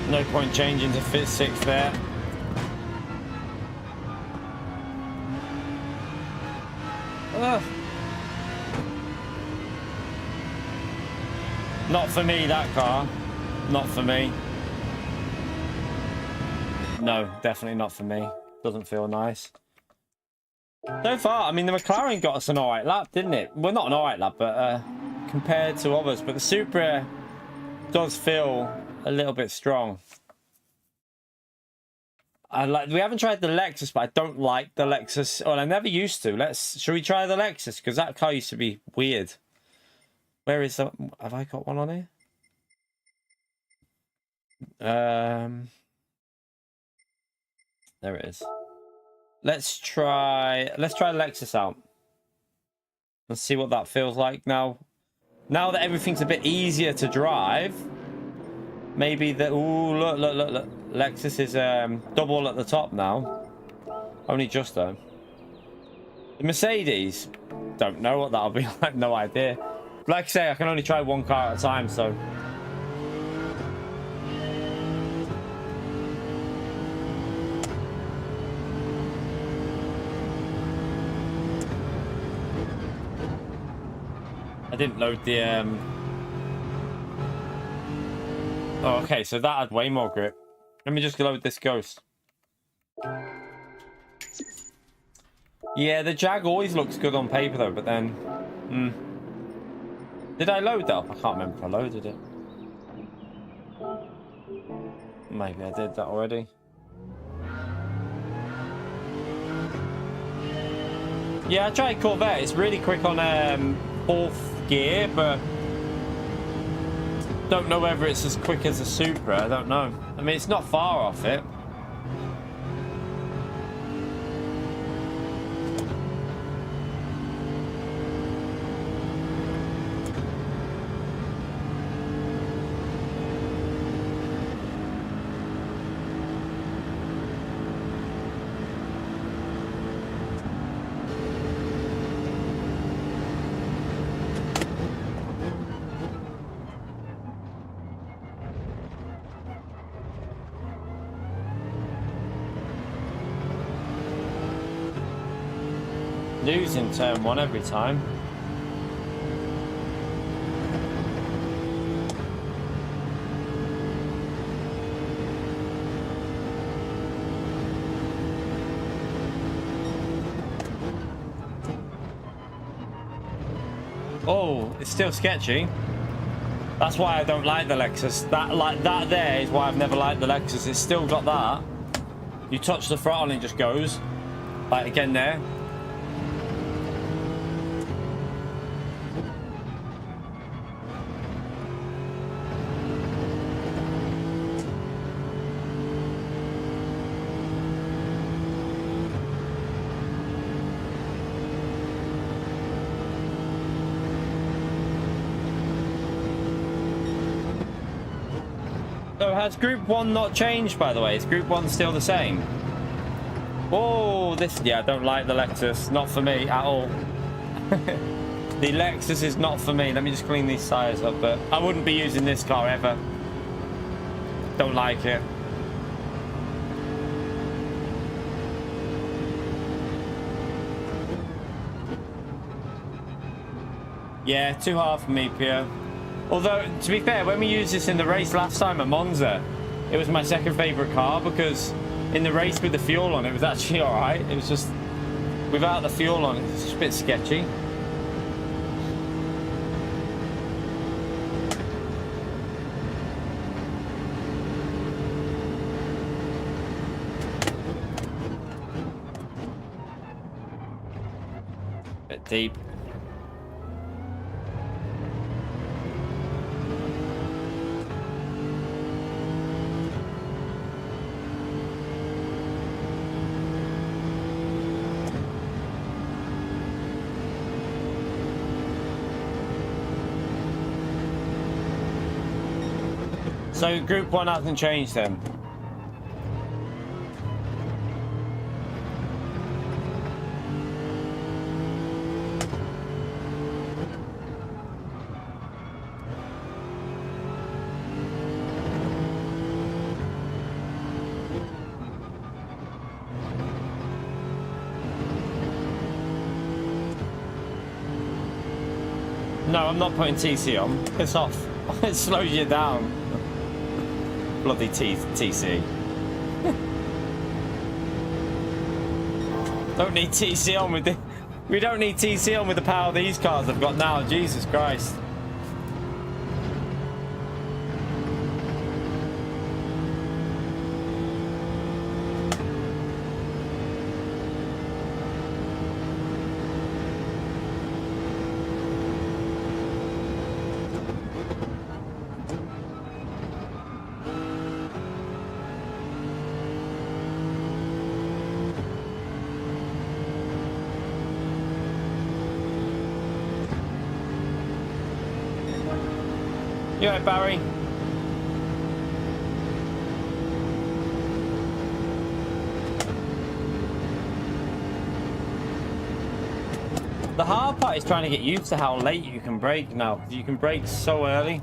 No point changing to fit sixth there. Ugh. Not for me, that car. Not for me. No, definitely not for me. Doesn't feel nice. So far, I mean, the McLaren got us an alright lap, didn't it? Well, not an alright lap, but compared to others. But the Supra does feel a little bit strong. We haven't tried the Lexus, but I don't like the Lexus. Well, I never used to. Should we try the Lexus? Because that car used to be weird. Where is that? Have I got one on here? There it is. Let's try Lexus out. Let's see what that feels like now. Now that everything's a bit easier to drive. Maybe the look. Lexus is double at the top now. Only just though. The Mercedes, don't know what that'll be like. No idea. Like I say, I can only try one car at a time, so. I didn't load the Oh, okay, so that had way more grip. Let me just load this Ghost. Yeah, the Jag always looks good on paper though, but then Did I load that up? I can't remember if I loaded it. Maybe I did that already. Yeah, I tried Corvette. It's really quick on 4th gear, but don't know whether it's as quick as a Supra. I don't know. I mean, it's not far off it. Losing turn 1 every time. Oh, it's still sketchy. That's why I don't like the Lexus. That there is why I've never liked the Lexus. It's still got that. You touch the throttle and it just goes. Like again there. So has Group 1 not changed, by the way? Is Group 1 still the same? Oh, this... Yeah, I don't like the Lexus. Not for me at all. The Lexus is not for me. Let me just clean these tires up, but I wouldn't be using this car ever. Don't like it. Yeah, too hard for me, Pierre. Although, to be fair, when we used this in the race last time at Monza, it was my second favourite car because in the race with the fuel on, it was actually alright. It was just, without the fuel on, it's just a bit sketchy. Bit deep. So Group 1 hasn't changed then? No, I'm not putting TC on. Piss off. It slows you down. Bloody TC. Don't need TC on with the... We don't need TC on with the power these cars have got now. Jesus Christ. You alright, Barry? The hard part is trying to get used to how late you can brake now. You can brake so early.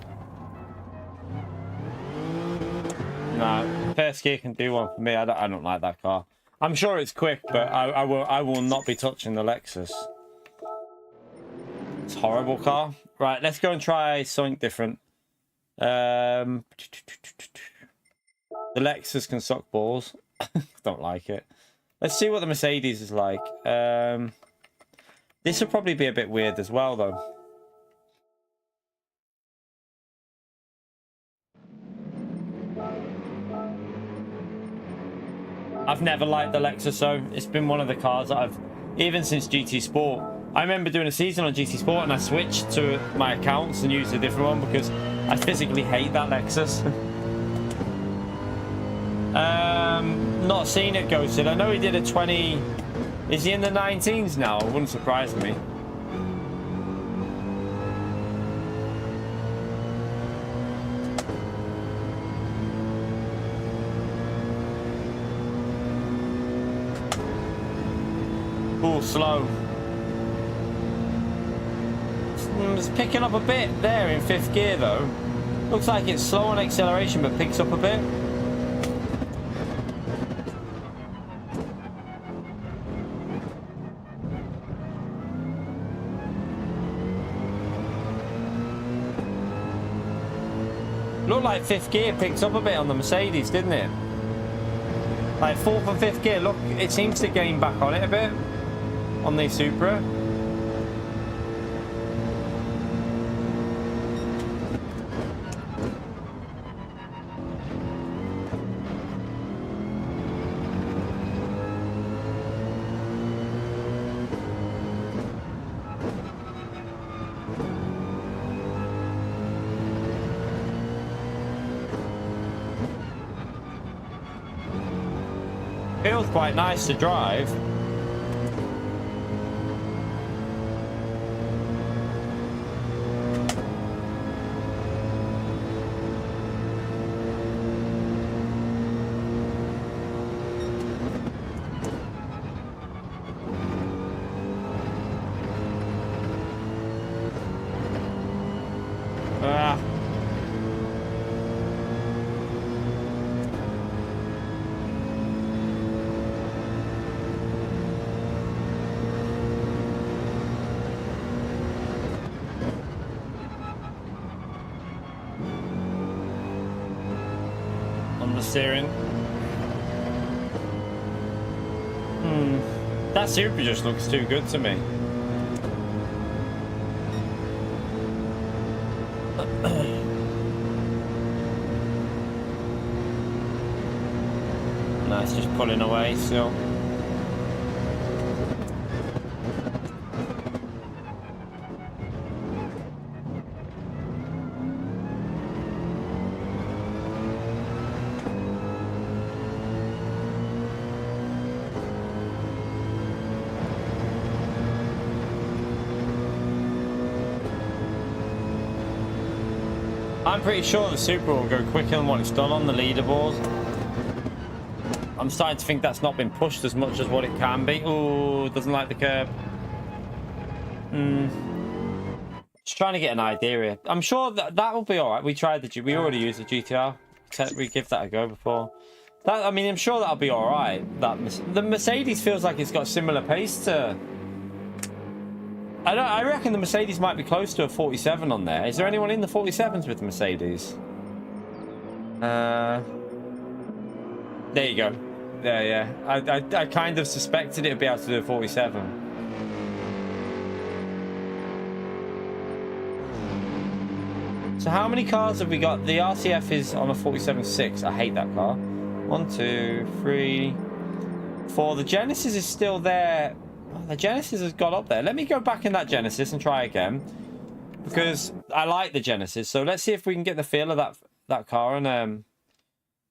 No, first gear can do one for me. I don't like that car. I'm sure it's quick, but I will not be touching the Lexus. It's a horrible car. Right, let's go and try something different. The Lexus can suck balls. Don't like it. Let's see what the Mercedes is like. This will probably be a bit weird as well, though. I've never liked the Lexus though. It's been one of the cars that I've, even since GT Sport. I remember doing a season on GT Sport and I switched to my accounts and used a different one because I physically hate that Lexus. Not seen it ghosted. I know he did a 20. Is he in the 19s now? It wouldn't surprise me. Oh, slow. It's picking up a bit there in 5th gear though. Looks like it's slow on acceleration but picks up a bit. Looked like 5th gear picked up a bit on the Mercedes, didn't it? Like 4th and 5th gear, look, it seems to gain back on it a bit on the Supra. Feels quite nice to drive. Steering. That Supra just looks too good to me. No, it's just pulling away still. I'm pretty sure the Supra will go quicker than what it's done on the leaderboard. I'm starting to think that's not been pushed as much as what it can be. Oh, doesn't like the curb. Just trying to get an idea here. I'm sure that will be all right. We already used the GTR. We give that a go before. I mean, I'm sure that'll be all right. The Mercedes feels like it's got a similar pace to. I reckon the Mercedes might be close to a 47 on there. Is there anyone in the 47s with the Mercedes? There you go. Yeah. I kind of suspected it would be able to do a 47. So how many cars have we got? The RCF is on a 47.6. I hate that car. 1, 2, 3, 4. The Genesis is still there. The Genesis has got up there. Let me go back in that Genesis and try again, because I like the Genesis. So let's see if we can get the feel of that car and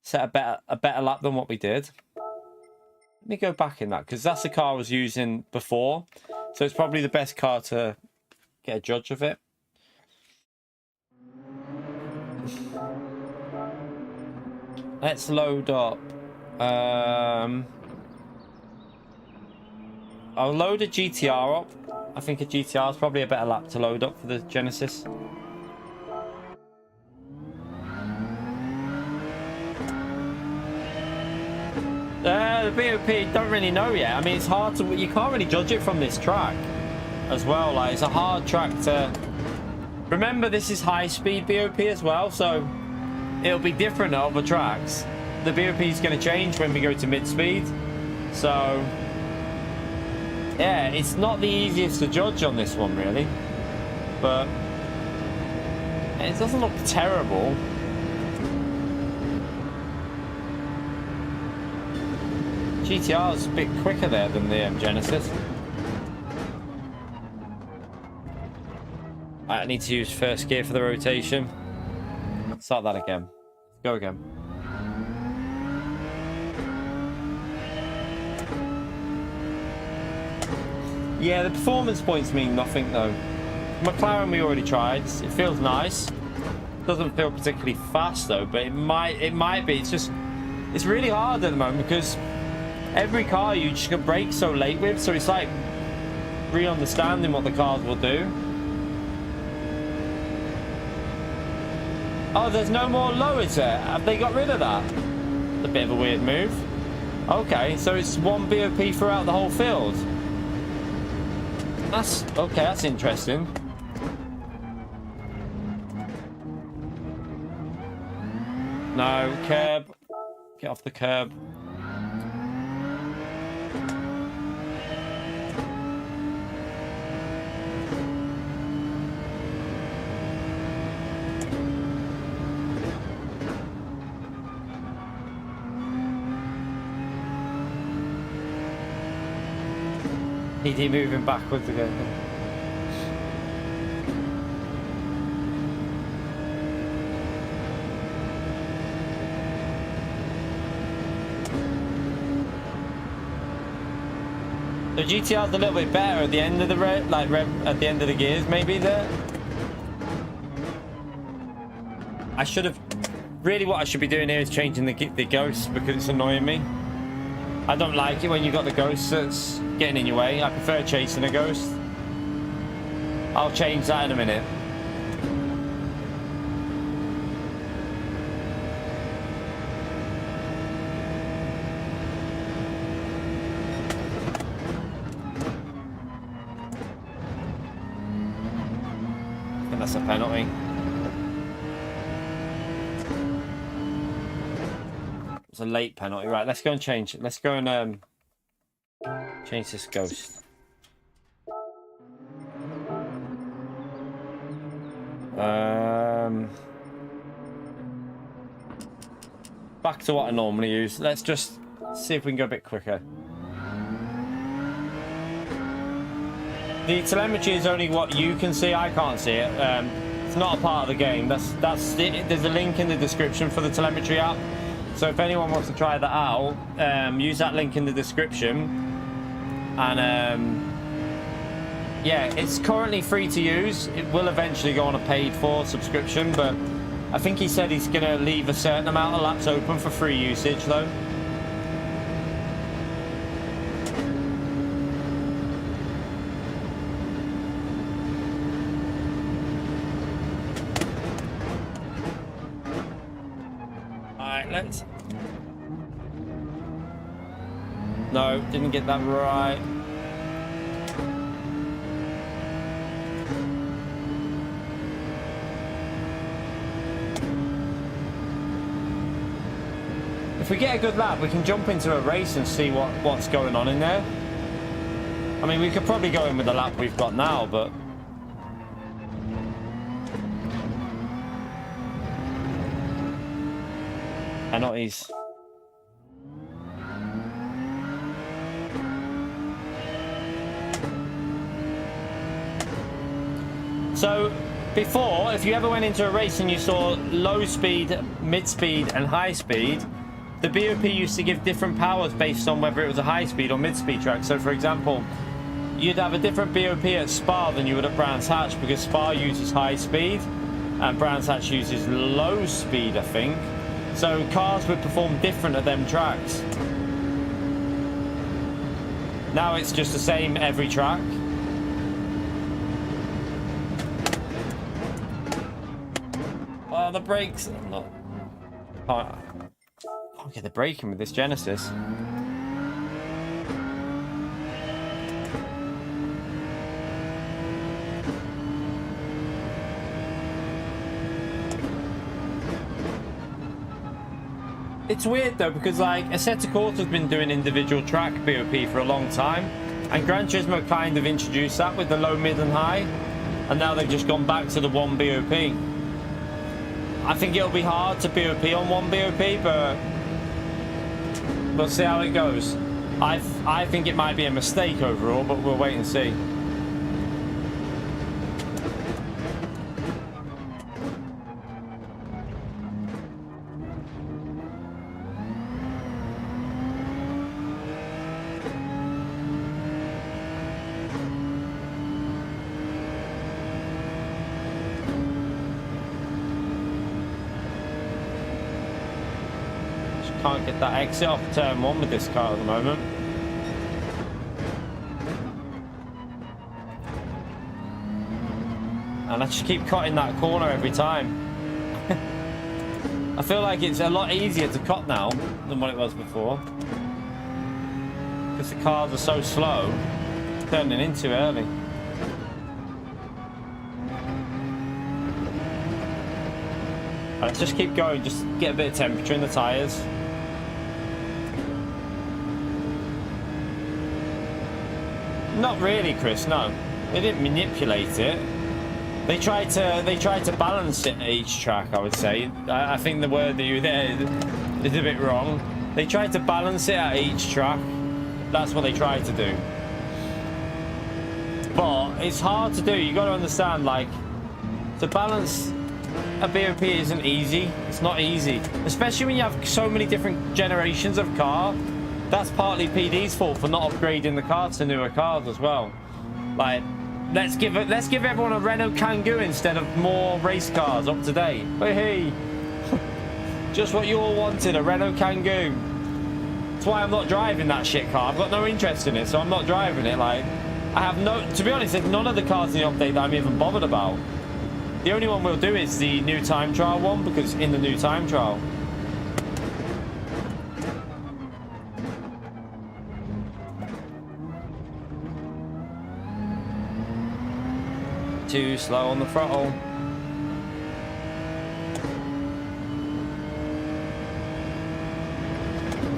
set a better lap than what we did. Let me go back in that, because that's the car I was using before, so it's probably the best car to get a judge of it. Let's load up. I'll load a GTR up. I think a GTR is probably a better lap to load up for the Genesis. The BOP, don't really know yet. I mean, it's hard to. You can't really judge it from this track as well. Like, it's a hard track to. Remember, this is high-speed BOP as well, so it'll be different at other tracks. The BOP is going to change when we go to mid-speed, so. Yeah, it's not the easiest to judge on this one, really. But it doesn't look terrible. GTR is a bit quicker there than the Genesis. I need to use first gear for the rotation. Start that again. Go again. Yeah, the performance points mean nothing though. McLaren we already tried. It feels nice. Doesn't feel particularly fast though, but it might be. It's really hard at the moment because every car you just get brake so late with, so it's like re-understanding what the cars will do. Oh, there's no more low, is there? Have they got rid of that? It's a bit of a weird move. Okay, so it's one BOP throughout the whole field. That's okay, that's interesting. No, curb. Get off the curb. PD moving backwards again. The GTR's a little bit better at the end of the at the end of the gears, maybe there. I should have really what I should be doing here is changing the ghost because it's annoying me. I don't like it when you got the ghost that's getting in your way. I prefer chasing a ghost. I'll change that in a minute. I think that's a penalty. It's a late penalty. Right, let's go and change it. Let's go and change this ghost. Back to what I normally use. Let's just see if we can go a bit quicker. The telemetry is only what you can see. I can't see it. It's not a part of the game. There's a link in the description for the telemetry app. So if anyone wants to try that out, use that link in the description. And yeah, it's currently free to use. It will eventually go on a paid for subscription, but I think he said he's gonna leave a certain amount of laps open for free usage though. Let's... No, didn't get that right. If we get a good lap, we can jump into a race and see what's going on in there. I mean, we could probably go in with the lap we've got now, but... penalties. So before, if you ever went into a race and you saw low speed, mid speed and high speed, the BOP used to give different powers based on whether it was a high speed or mid speed track. So for example, you'd have a different BOP at Spa than you would at Brands Hatch because Spa uses high speed and Brands Hatch uses low speed, I think. So cars would perform different at them tracks. Now it's just the same every track. Oh, the brakes. Can't get the braking with this Genesis. It's weird though because like Assetto Corsa's been doing individual track BOP for a long time, and Gran Turismo kind of introduced that with the low, mid and high, and now they've just gone back to the one BOP. I think it'll be hard to BOP on one BOP, but we'll see how it goes. I think it might be a mistake overall, but we'll wait and see. Can't get that exit off turn 1 with this car at the moment. And I just keep cutting that corner every time. I feel like it's a lot easier to cut now than what it was before, because the cars are so slow, turning in too early. Let's just keep going, just get a bit of temperature in the tyres. Not really, Chris, no. They didn't manipulate it. They tried to balance it at each track, I would say. I think the word that you there is a bit wrong. They tried to balance it at each track. That's what they tried to do. But it's hard to do. You got to understand, like, to balance a BOP isn't easy. It's not easy, especially when you have so many different generations of car. That's partly PD's fault for not upgrading the cars to newer cars as well. Like, let's give everyone a Renault Kangoo instead of more race cars up to date. Hey, just what you all wanted, a Renault Kangoo. That's why I'm not driving that shit car. I've got no interest in it, so I'm not driving it. Like, I have no, to be honest, there's none of the cars in the update that I'm even bothered about. The only one we'll do is the new time trial one, because in the new time trial. Too slow on the throttle.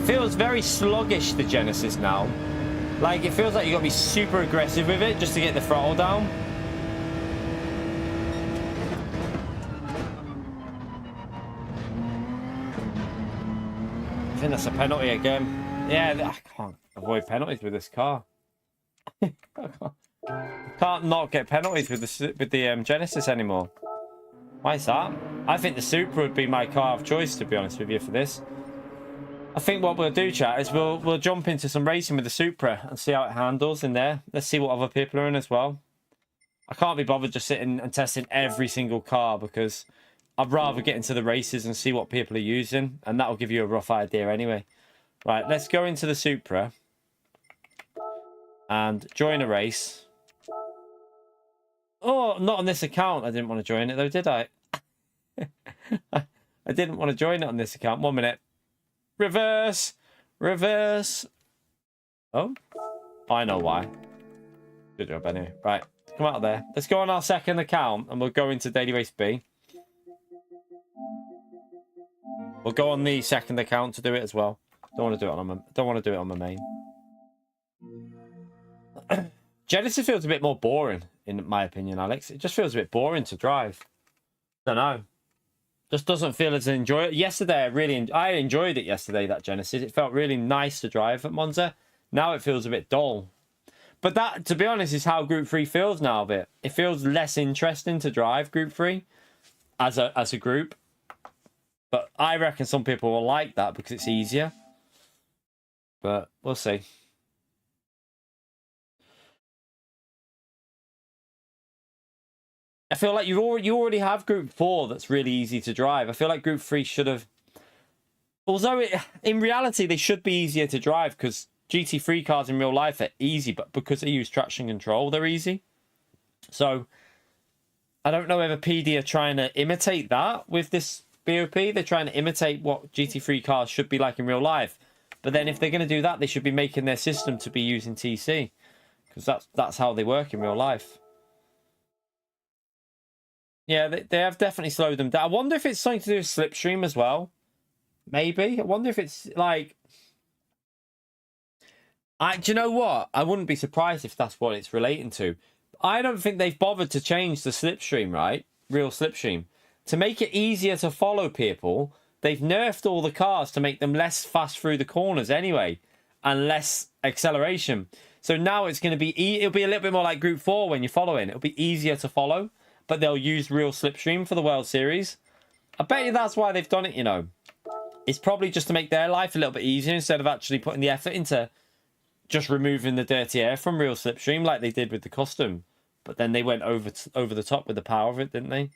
Feels very sluggish, the Genesis now. Like, it feels like you got to be super aggressive with it just to get the throttle down. I think that's a penalty again. Yeah, I can't avoid penalties with this car. Can't not get penalties with the Genesis anymore. Why is that? I think the Supra would be my car of choice, to be honest with you, for this. I think what we'll do, chat, is we'll jump into some racing with the Supra and see how it handles in there. Let's see what other people are in as well. I can't be bothered just sitting and testing every single car, because I'd rather get into the races and see what people are using, and that'll give you a rough idea anyway. Right, let's go into the Supra and join a race. Oh, not on this account. I didn't want to join it though, did I? I didn't want to join it on this account. 1 minute. Reverse. Reverse. Oh, I know why. Good job anyway. Right, come out of there. Let's go on our second account and we'll go into Daily Race B. We'll go on the second account to do it as well. Don't want to do it on my main. Genesis feels a bit more boring, in my opinion, Alex. It just feels a bit boring to drive. Don't know. Just doesn't feel as enjoyable. Yesterday, I enjoyed it yesterday, that Genesis. It felt really nice to drive at Monza. Now it feels a bit dull. But that, to be honest, is how Group 3 feels now a bit. It feels less interesting to drive Group 3 as a group. But I reckon some people will like that because it's easier. But we'll see. I feel like you already have Group 4 that's really easy to drive. I feel like Group 3 should have... Although in reality, they should be easier to drive because GT3 cars in real life are easy, but because they use traction control, they're easy. So, I don't know whether PD are trying to imitate that with this BOP. They're trying to imitate what GT3 cars should be like in real life. But then if they're going to do that, they should be making their system to be using TC. Because that's how they work in real life. Yeah, they have definitely slowed them down. I wonder if it's something to do with slipstream as well. Maybe. I wonder if it's like... do you know what? I wouldn't be surprised if that's what it's relating to. I don't think they've bothered to change the slipstream, right? Real slipstream. To make it easier to follow people, they've nerfed all the cars to make them less fast through the corners anyway. and less acceleration. So now it's going to be, it'll be a little bit more like Group 4 when you're following. It'll be easier to follow, but they'll use real slipstream for the World Series. I bet you that's why they've done it, you know. It's probably just to make their life a little bit easier instead of actually putting the effort into just removing the dirty air from real slipstream like they did with the custom. But then they went over the top with the power of it, didn't they?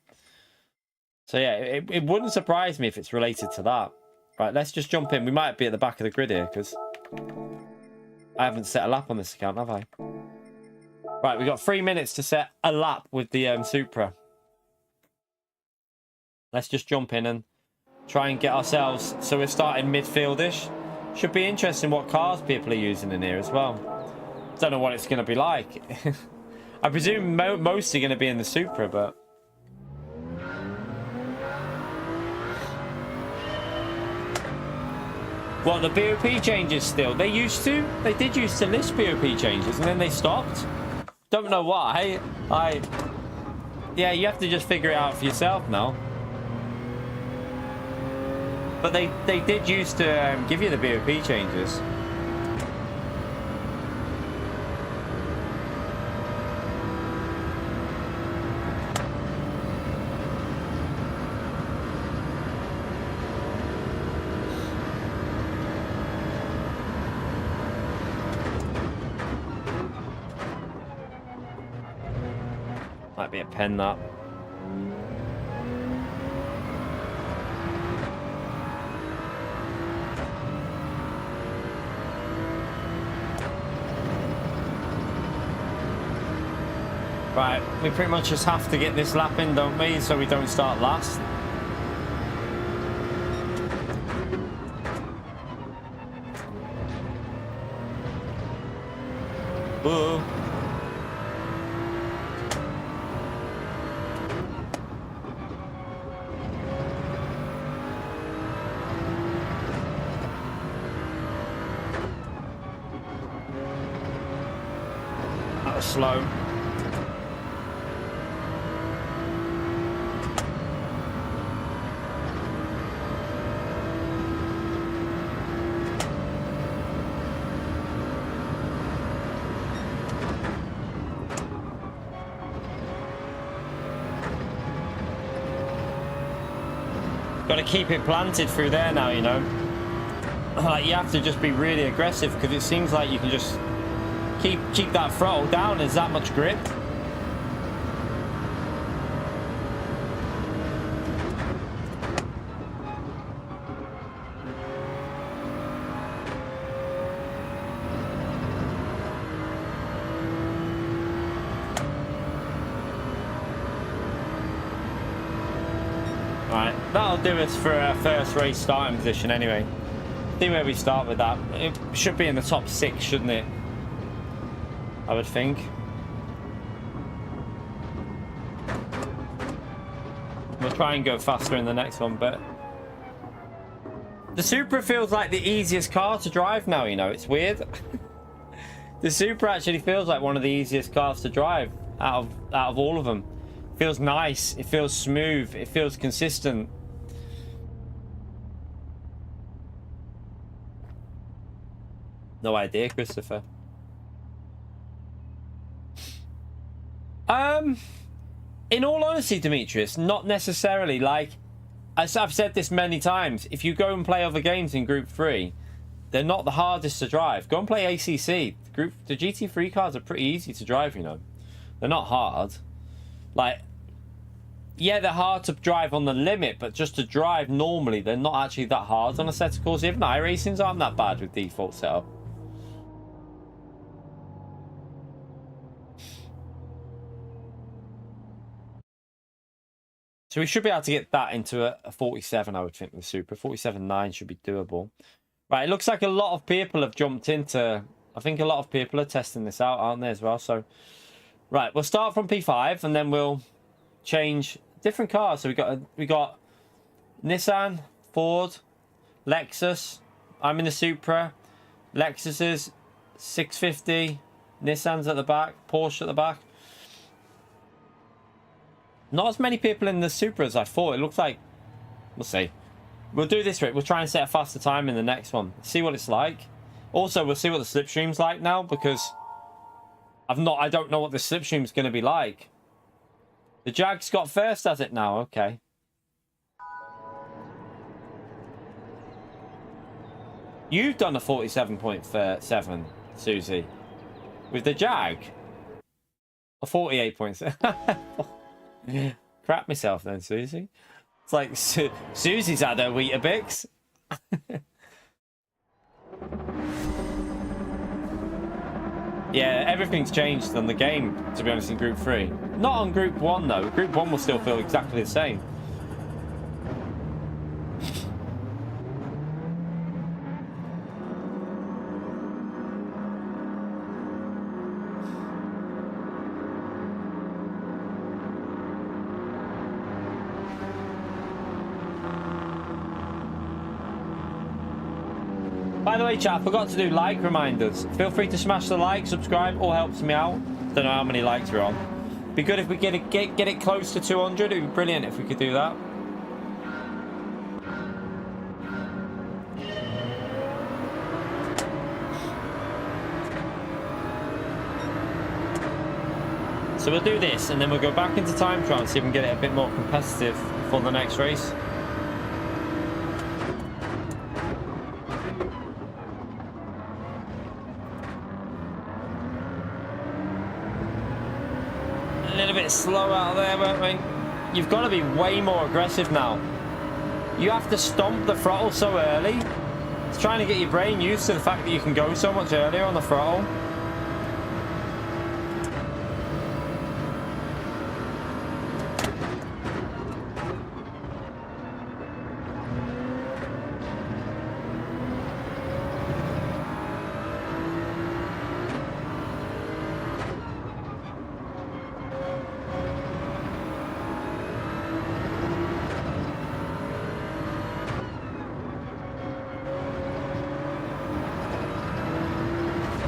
So yeah, it wouldn't surprise me if it's related to that. Right, let's just jump in. We might be at the back of the grid here because I haven't set a lap on this account, have I? Right, we've got 3 minutes to set a lap with the Supra. Let's just jump in and try and get ourselves... So we're starting midfield-ish. Should be interesting what cars people are using in here as well. Don't know what it's going to be like. I presume most are going to be in the Supra, but... What, the BOP changes still? They did used to list BOP changes and then they stopped. Don't know why. Yeah, you have to just figure it out for yourself now. But they did used to give you the BOP changes. Might be a pen that. Right, we pretty much just have to get this lap in, don't we? So we don't start last. Whoa. That was slow. Got to keep it planted through there now, you know. Like, you have to just be really aggressive because it seems like you can just keep that throttle down. There's that much grip. Right, that'll do us for our first race starting position anyway. See where we start with that. It should be in the top 6, shouldn't it? I would think. We'll try and go faster in the next one, but... The Supra feels like the easiest car to drive now, you know. It's weird. The Supra actually feels like one of the easiest cars to drive out of all of them. It feels nice. It feels smooth. It feels consistent. No idea, Christopher. In all honesty, Demetrius, not necessarily. Like, as I've said this many times, if you go and play other games in Group 3, they're not the hardest to drive. Go and play ACC. The GT3 cars are pretty easy to drive, you know. They're not hard. Like, yeah, they're hard to drive on the limit, but just to drive normally, they're not actually that hard on a set of course. Even iRacings aren't that bad with default setup. So we should be able to get that into a 47, I would think, with Supra. 47.9 should be doable. Right, it looks like a lot of people have jumped into... I think a lot of people are testing this out, aren't they, as well? So, right, we'll start from P5, and then we'll change different cars. So we got Nissan, Ford, Lexus. I'm in the Supra. Lexus's 650. Nissan's at the back. Porsche at the back. Not as many people in the Supra as I thought. It looks like... We'll see. We'll do this, Rick. We'll try and set a faster time in the next one. See what it's like. Also, we'll see what the slipstream's like now, because I don't know what the slipstream's going to be like. The Jag's got first, has it now? Okay. You've done a 47.7, Susie. With the Jag. A 48.7. Crap myself then, Susie. It's like Susie's had her Weetabix. Yeah, everything's changed on the game, to be honest, in Group 3. Not on Group 1, though. Group 1 will still feel exactly the same. By the way, chat, I forgot to do like reminders. Feel free to smash the like, subscribe, all helps me out. Don't know how many likes we're on. Be good if we get it close to 200. It'd be brilliant if we could do that. So we'll do this, and then we'll go back into time trial and see if we can get it a bit more competitive for the next race. Slow out there, won't we? You've got to be way more aggressive now. You have to stomp the throttle so early. It's trying to get your brain used to the fact that you can go so much earlier on the throttle.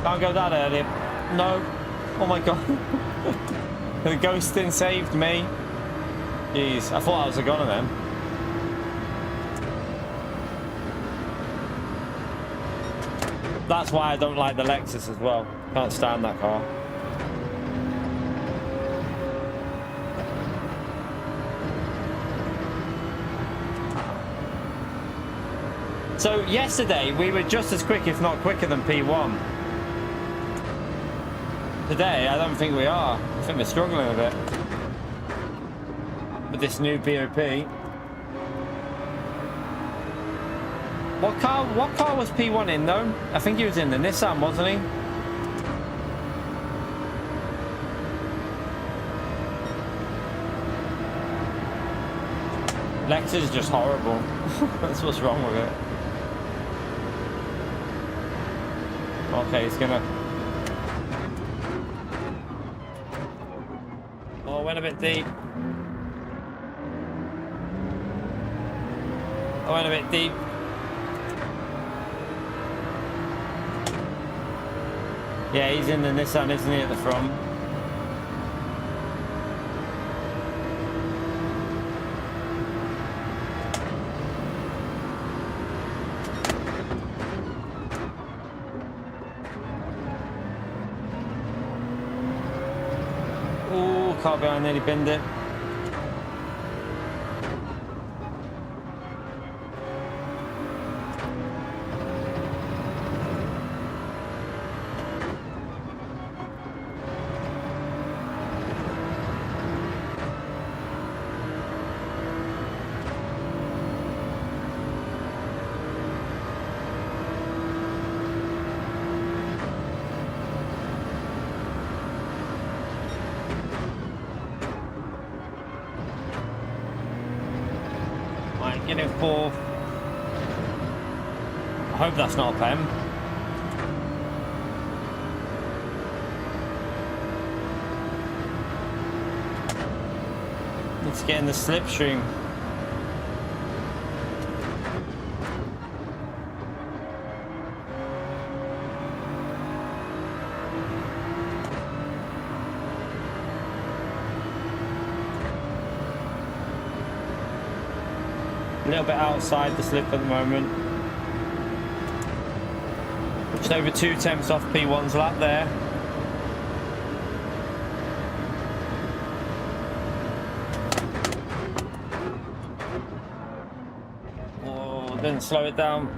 Can't go that early. No. Oh my god. The ghosting saved me. Jeez, I thought I was a goner then. That's why I don't like the Lexus as well. Can't stand that car. So yesterday we were just as quick, if not quicker, than P1. Today, I don't think we are. I think we're struggling a bit with this new BOP. What car was P1 in though? I think he was in the Nissan, wasn't he? Lexus is just horrible. That's what's wrong with it. Okay, it's gonna. Oh, went a bit deep. I went a bit deep. Yeah, he's in the Nissan, isn't he, at the front? Ooh, car behind nearly binned it. Get it for. I hope that's not a PEM. Let's get in the slipstream. A little bit outside the slip at the moment. We'll Just over 2 tenths off P1's lap there. Oh, didn't slow it down.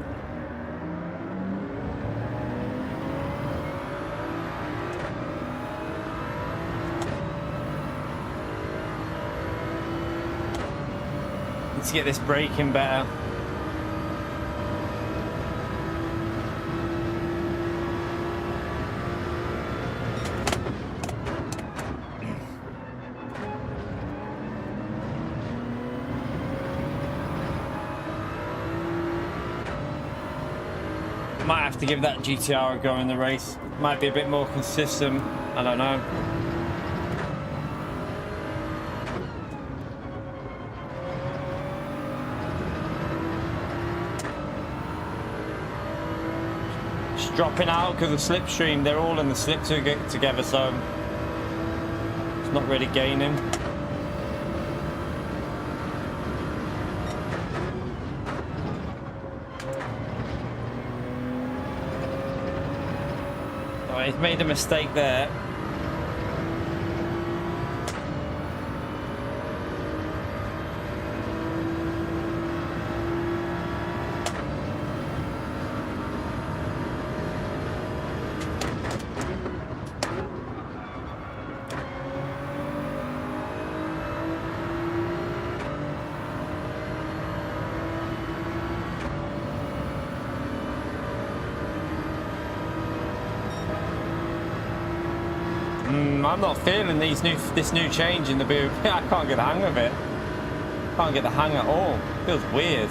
Need to get this braking better. Might have to give that GTR a go in the race. Might be a bit more consistent. I don't know. Just dropping out because of slipstream. They're all in the slip to get together, so it's not really gaining. He's made a mistake there. I'm not feeling this new change in the BOP. I can't get the hang of it. Can't get the hang at all. Feels weird.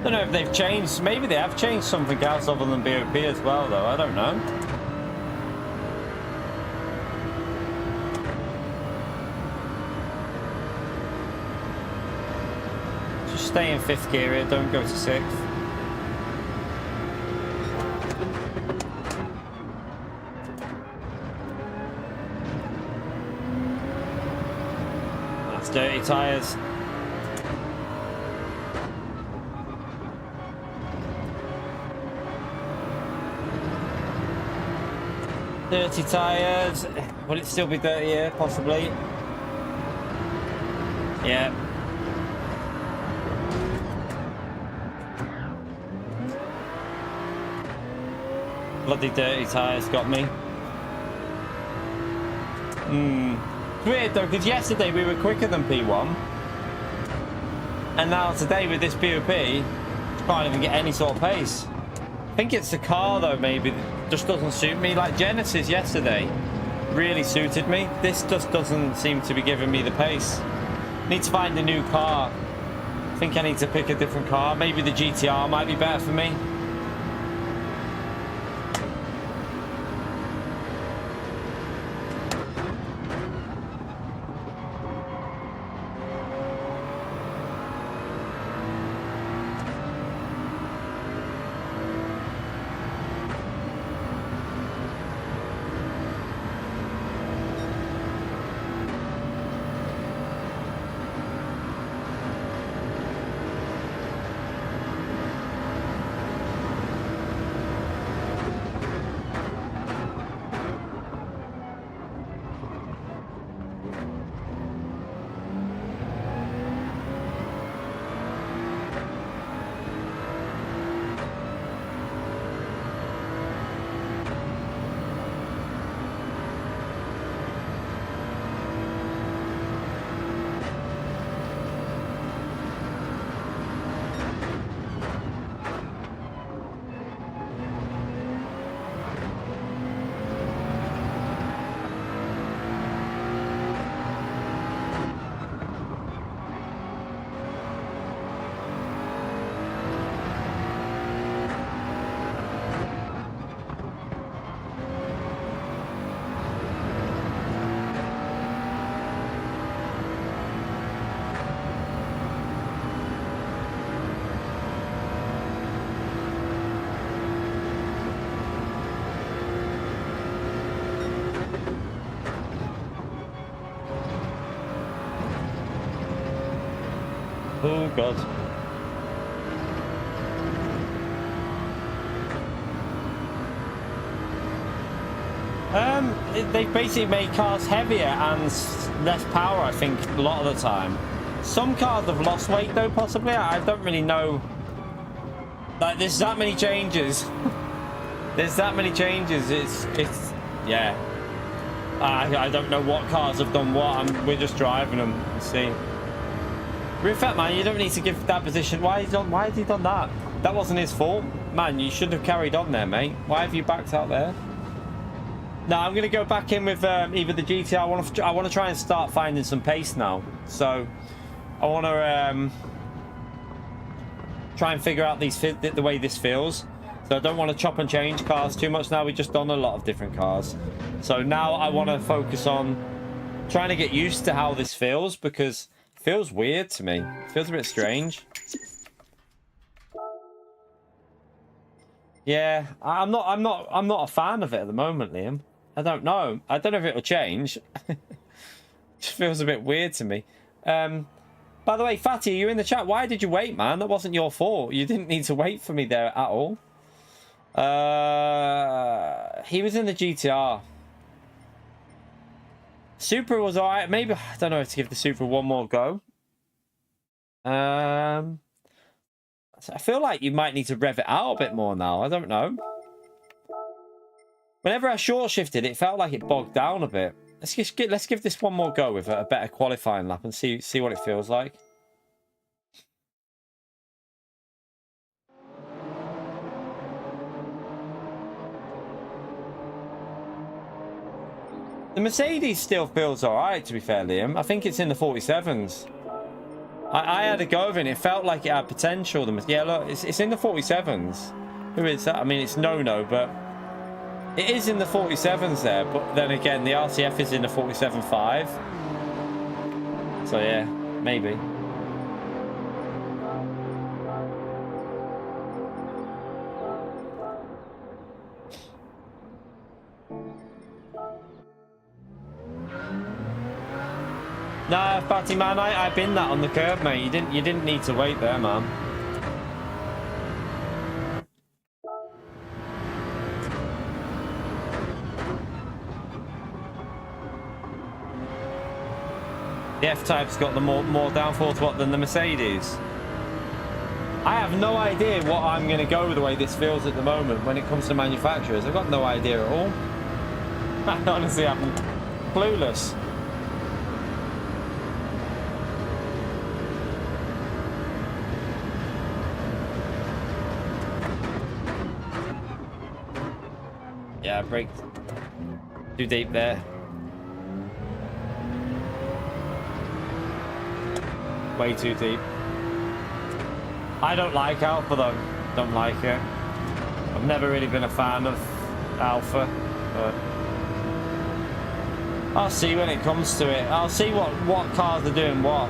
Don't know if they've changed. Maybe they have changed something else other than BOP as well, though. I don't know. Stay in 5th gear here, don't go to 6th. That's dirty tyres. Dirty tyres. Will it still be dirty here? Possibly. Yeah. Bloody dirty tyres got me. It's weird though, because yesterday we were quicker than P1. And now today with this BOP, can't even get any sort of pace. I think it's the car though, maybe, that just doesn't suit me. Like Genesis yesterday really suited me. This just doesn't seem to be giving me the pace. Need to find a new car. I think I need to pick a different car. Maybe the GTR might be better for me. Oh god. They basically made cars heavier and less power, I think, a lot of the time. Some cars have lost weight though, possibly. I don't really know. Like, there's that many changes. There's that many changes. It's yeah. I don't know what cars have done what. We're just driving them and see. Real fat man, you don't need to give that position. Why has he done that? That wasn't his fault, man. You should have carried on there, mate. Why have you backed out there? No, I'm gonna go back in with either the GTR. I want to try and start finding some pace now. So I want to try and figure out the way this feels. So I don't want to chop and change cars too much now. We've just done a lot of different cars. So now I want to focus on trying to get used to how this feels, because it feels weird to me. It feels a bit strange. Yeah, I'm not a fan of it at the moment, Liam. I don't know. I don't know if it'll change. It just feels a bit weird to me. By the way, Fatty, you in the chat? Why did you wait, man? That wasn't your fault. You didn't need to wait for me there at all. He was in the GTR. Supra was alright. Maybe, I don't know if to give the Supra one more go. I feel like you might need to rev it out a bit more now. I don't know. Whenever I short shifted, it felt like it bogged down a bit. Let's give this one more go with a better qualifying lap and see what it feels like. The Mercedes still feels alright, to be fair, Liam. I think it's in the 47s. I had a go of it and it felt like it had potential. Yeah, look, it's in the 47s. Who is that? I mean, it's no, but it is in the 47s there. But then again, the RCF is in the 47.5. So yeah, maybe. Nah, Fatty man, I binned that on the curb, mate. You didn't need to wait there, man. The F-Type's got the more downforce what than the Mercedes. I have no idea what I'm going to go with the way this feels at the moment when it comes to manufacturers. I've got no idea at all. I honestly am clueless. Yeah, braked too deep there. Way too deep. I don't like Alpha though. Don't like it. I've never really been a fan of Alpha, but I'll see when it comes to it. I'll see what cars are doing what.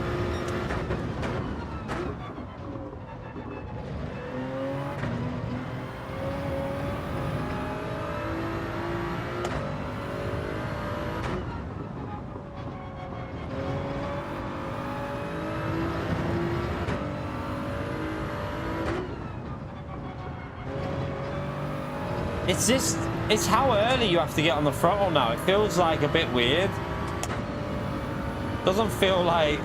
It's how early you have to get on the throttle now. It feels like a bit weird. Doesn't feel like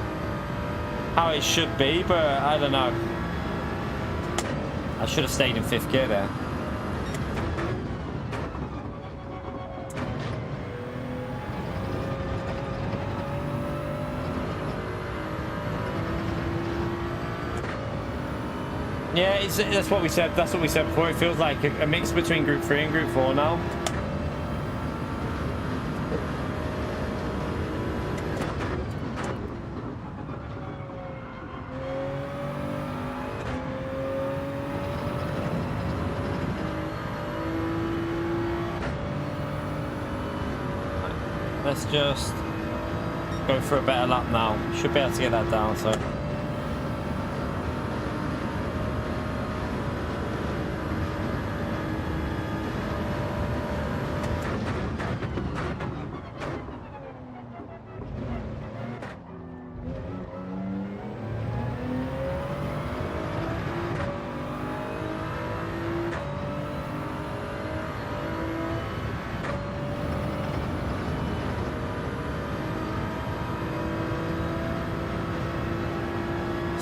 how it should be, but I don't know. I should have stayed in 5th gear there. Yeah, that's what we said. That's what we said before. It feels like a mix between Group 3 and Group 4 now. Let's just go for a better lap now. Should be able to get that down, so.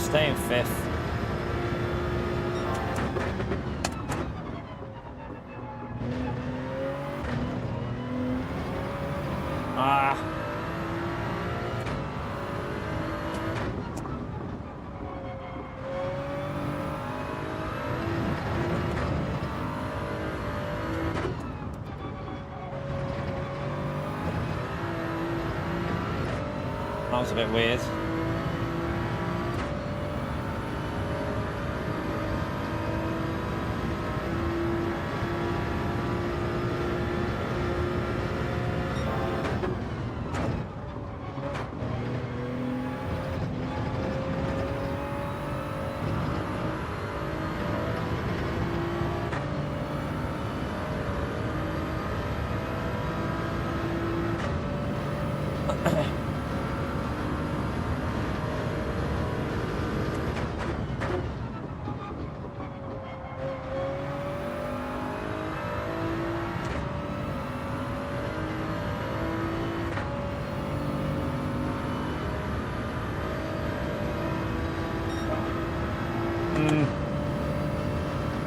stay in 5th. Ah. That was a bit weird.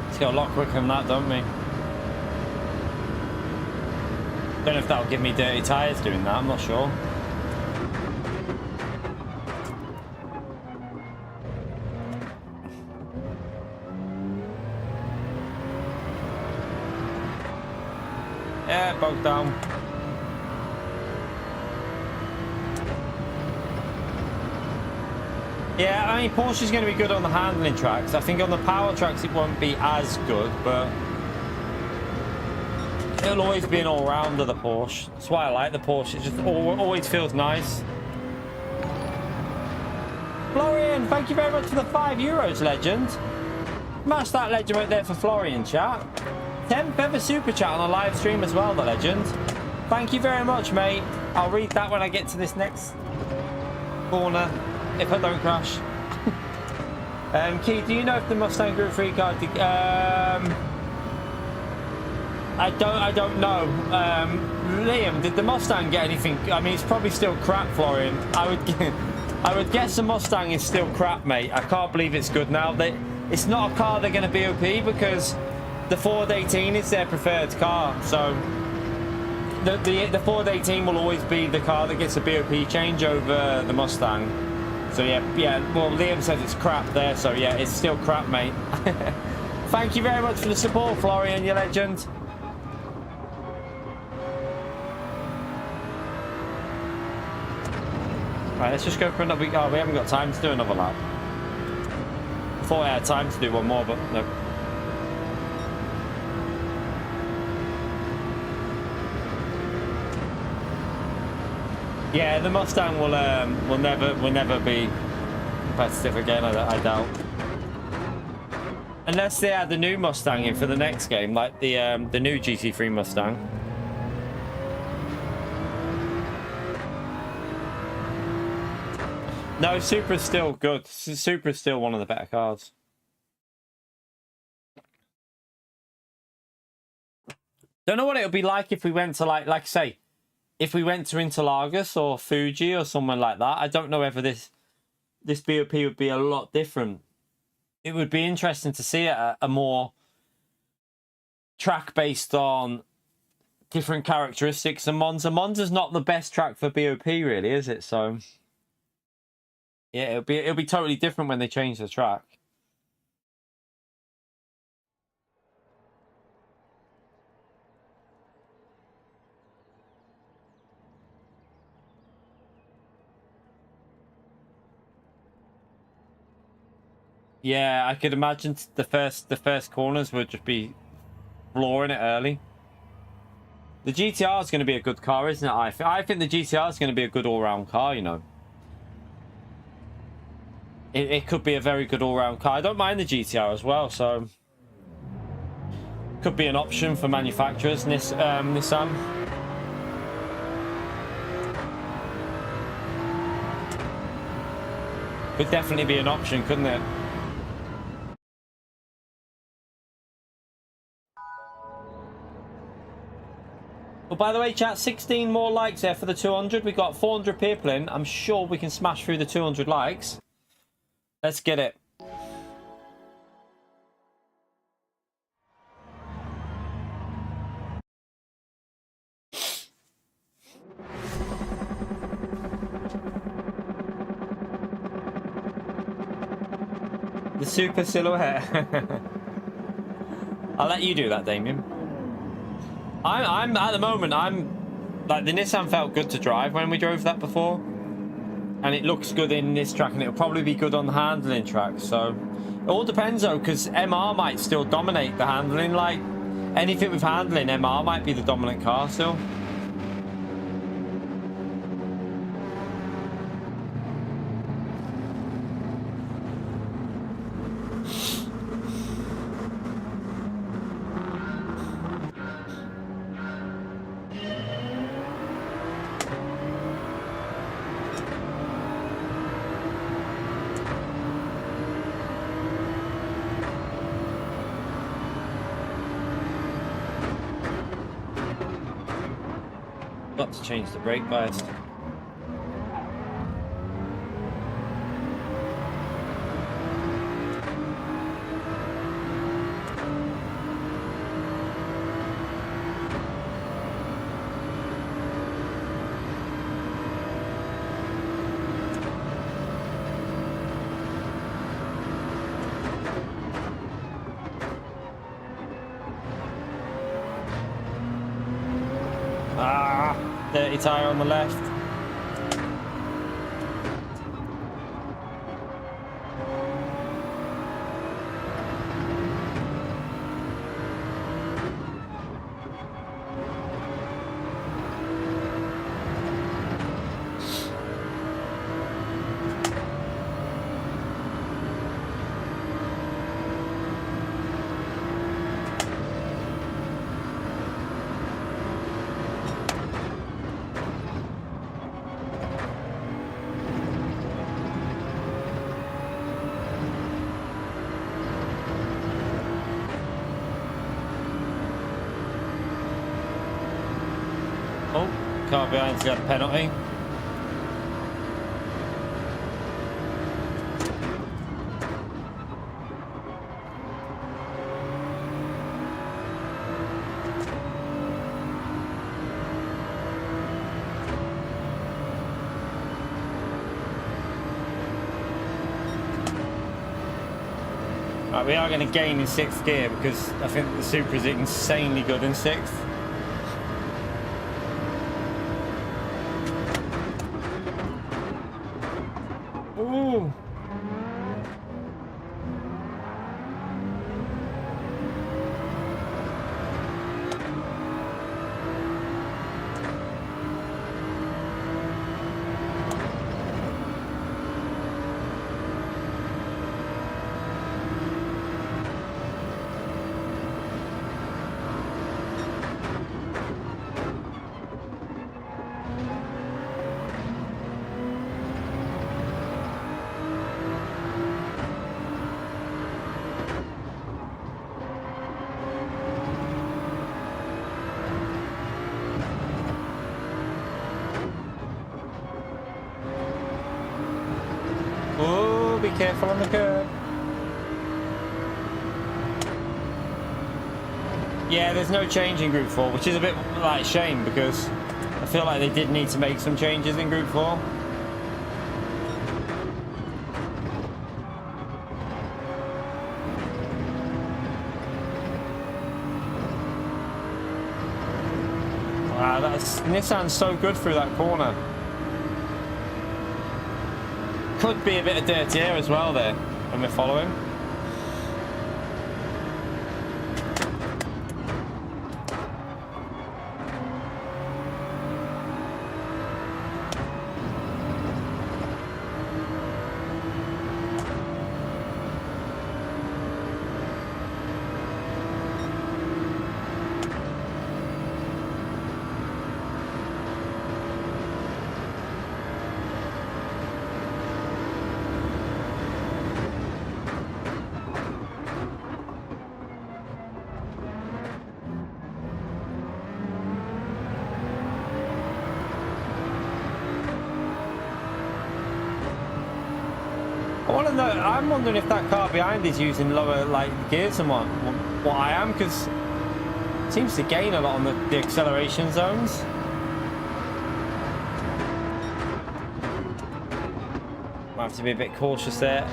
Let's go a lot quicker than that, don't we? Don't know if that'll give me dirty tyres doing that, I'm not sure. Yeah, bogged down. Yeah, I mean, Porsche's going to be good on the handling tracks. I think on the power tracks it won't be as good, but it'll always be an all-rounder, the Porsche. That's why I like the Porsche. It just always feels nice. Florian, thank you very much for the €5, legend. Smash that legend right there for Florian, chat. 10th ever super chat on a live stream as well, the legend. Thank you very much, mate. I'll read that when I get to this next corner. If I don't crash. Keith, do you know if the Mustang Group 3 car... I don't know. Liam, did the Mustang get anything? I mean, it's probably still crap, Florian. I would guess the Mustang is still crap, mate. I can't believe it's good now. It's not a car they're going to BOP because the Ford 18 is their preferred car. So the Ford 18 will always be the car that gets a BOP change over the Mustang. So yeah, well, Liam says it's crap there, so yeah, it's still crap, mate. Thank you very much for the support, Florian, you legend. Right, let's just go for another... Oh, we haven't got time to do another lap. I thought I had time to do one more, but no. Yeah, the Mustang will never be competitive again. I doubt, unless they add the new Mustang in for the next game, like the new GT3 Mustang. No, Supra's still good. Supra's still one of the better cars. Don't know what it would be like if we went to like say. If we went to Interlagos or Fuji or somewhere like that, I don't know whether this BOP would be a lot different. It would be interesting to see a more track based on different characteristics than Monza. Monza's not the best track for BOP, really, is it? So yeah, it'll be totally different when they change the track. Yeah, I could imagine the first corners would just be flooring it early. The GTR is going to be a good car, isn't it? I think the GTR is going to be a good all-round car, you know. It could be a very good all-round car. I don't mind the GTR as well, so could be an option for manufacturers. Nissan. Could definitely be an option, couldn't it? Well, by the way, chat, 16 more likes there for the 200. We got 400 people in. I'm sure we can smash through the 200 likes. Let's get it. The super silhouette. I'll let you do that, Damien. I'm at the moment, I'm like, the Nissan felt good to drive when we drove that before, and it looks good in this track, and it'll probably be good on the handling track. So it all depends though, because MR might still dominate the handling. Like anything with handling, MR might be the dominant car still. Got to change the brake bias. Dirty tyre on the left. Oh, car behind's got a penalty. Right, we are going to gain in 6th gear because I think the Supra is insanely good in 6th. Ooh. Oh, be careful on the curb. Yeah, there's no change in Group 4, which is a bit like a shame because I feel like they did need to make some changes in Group 4. Wow, Nissan's so good through that corner. Could be a bit of dirty air as well there when we're following. want to know. I'm wondering if that car behind is using lower like gears than what I am, because it seems to gain a lot on the acceleration zones. Might have to be a bit cautious there.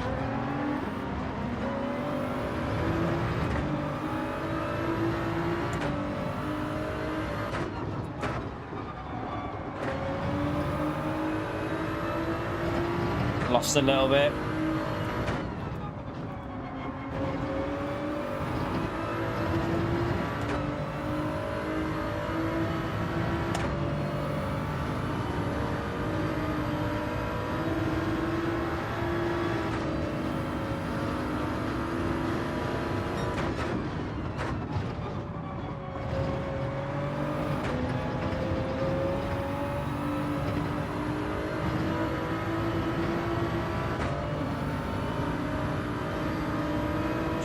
Lost a little bit.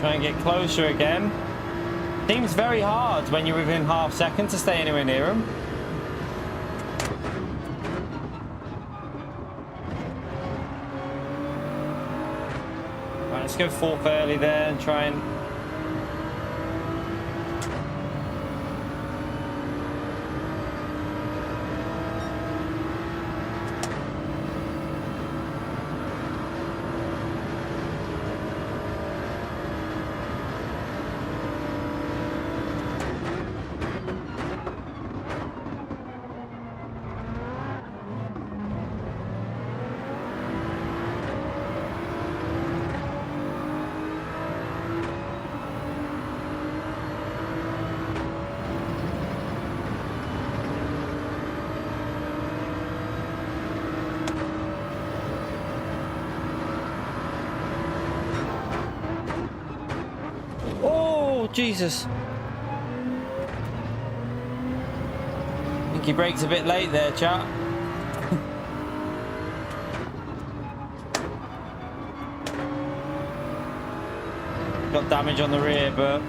Try and get closer again. Seems very hard when you're within half second to stay anywhere near them. Right, let's go fourth early there and try and... Jesus. I think he brakes a bit late there, chat. Got damage on the rear, but...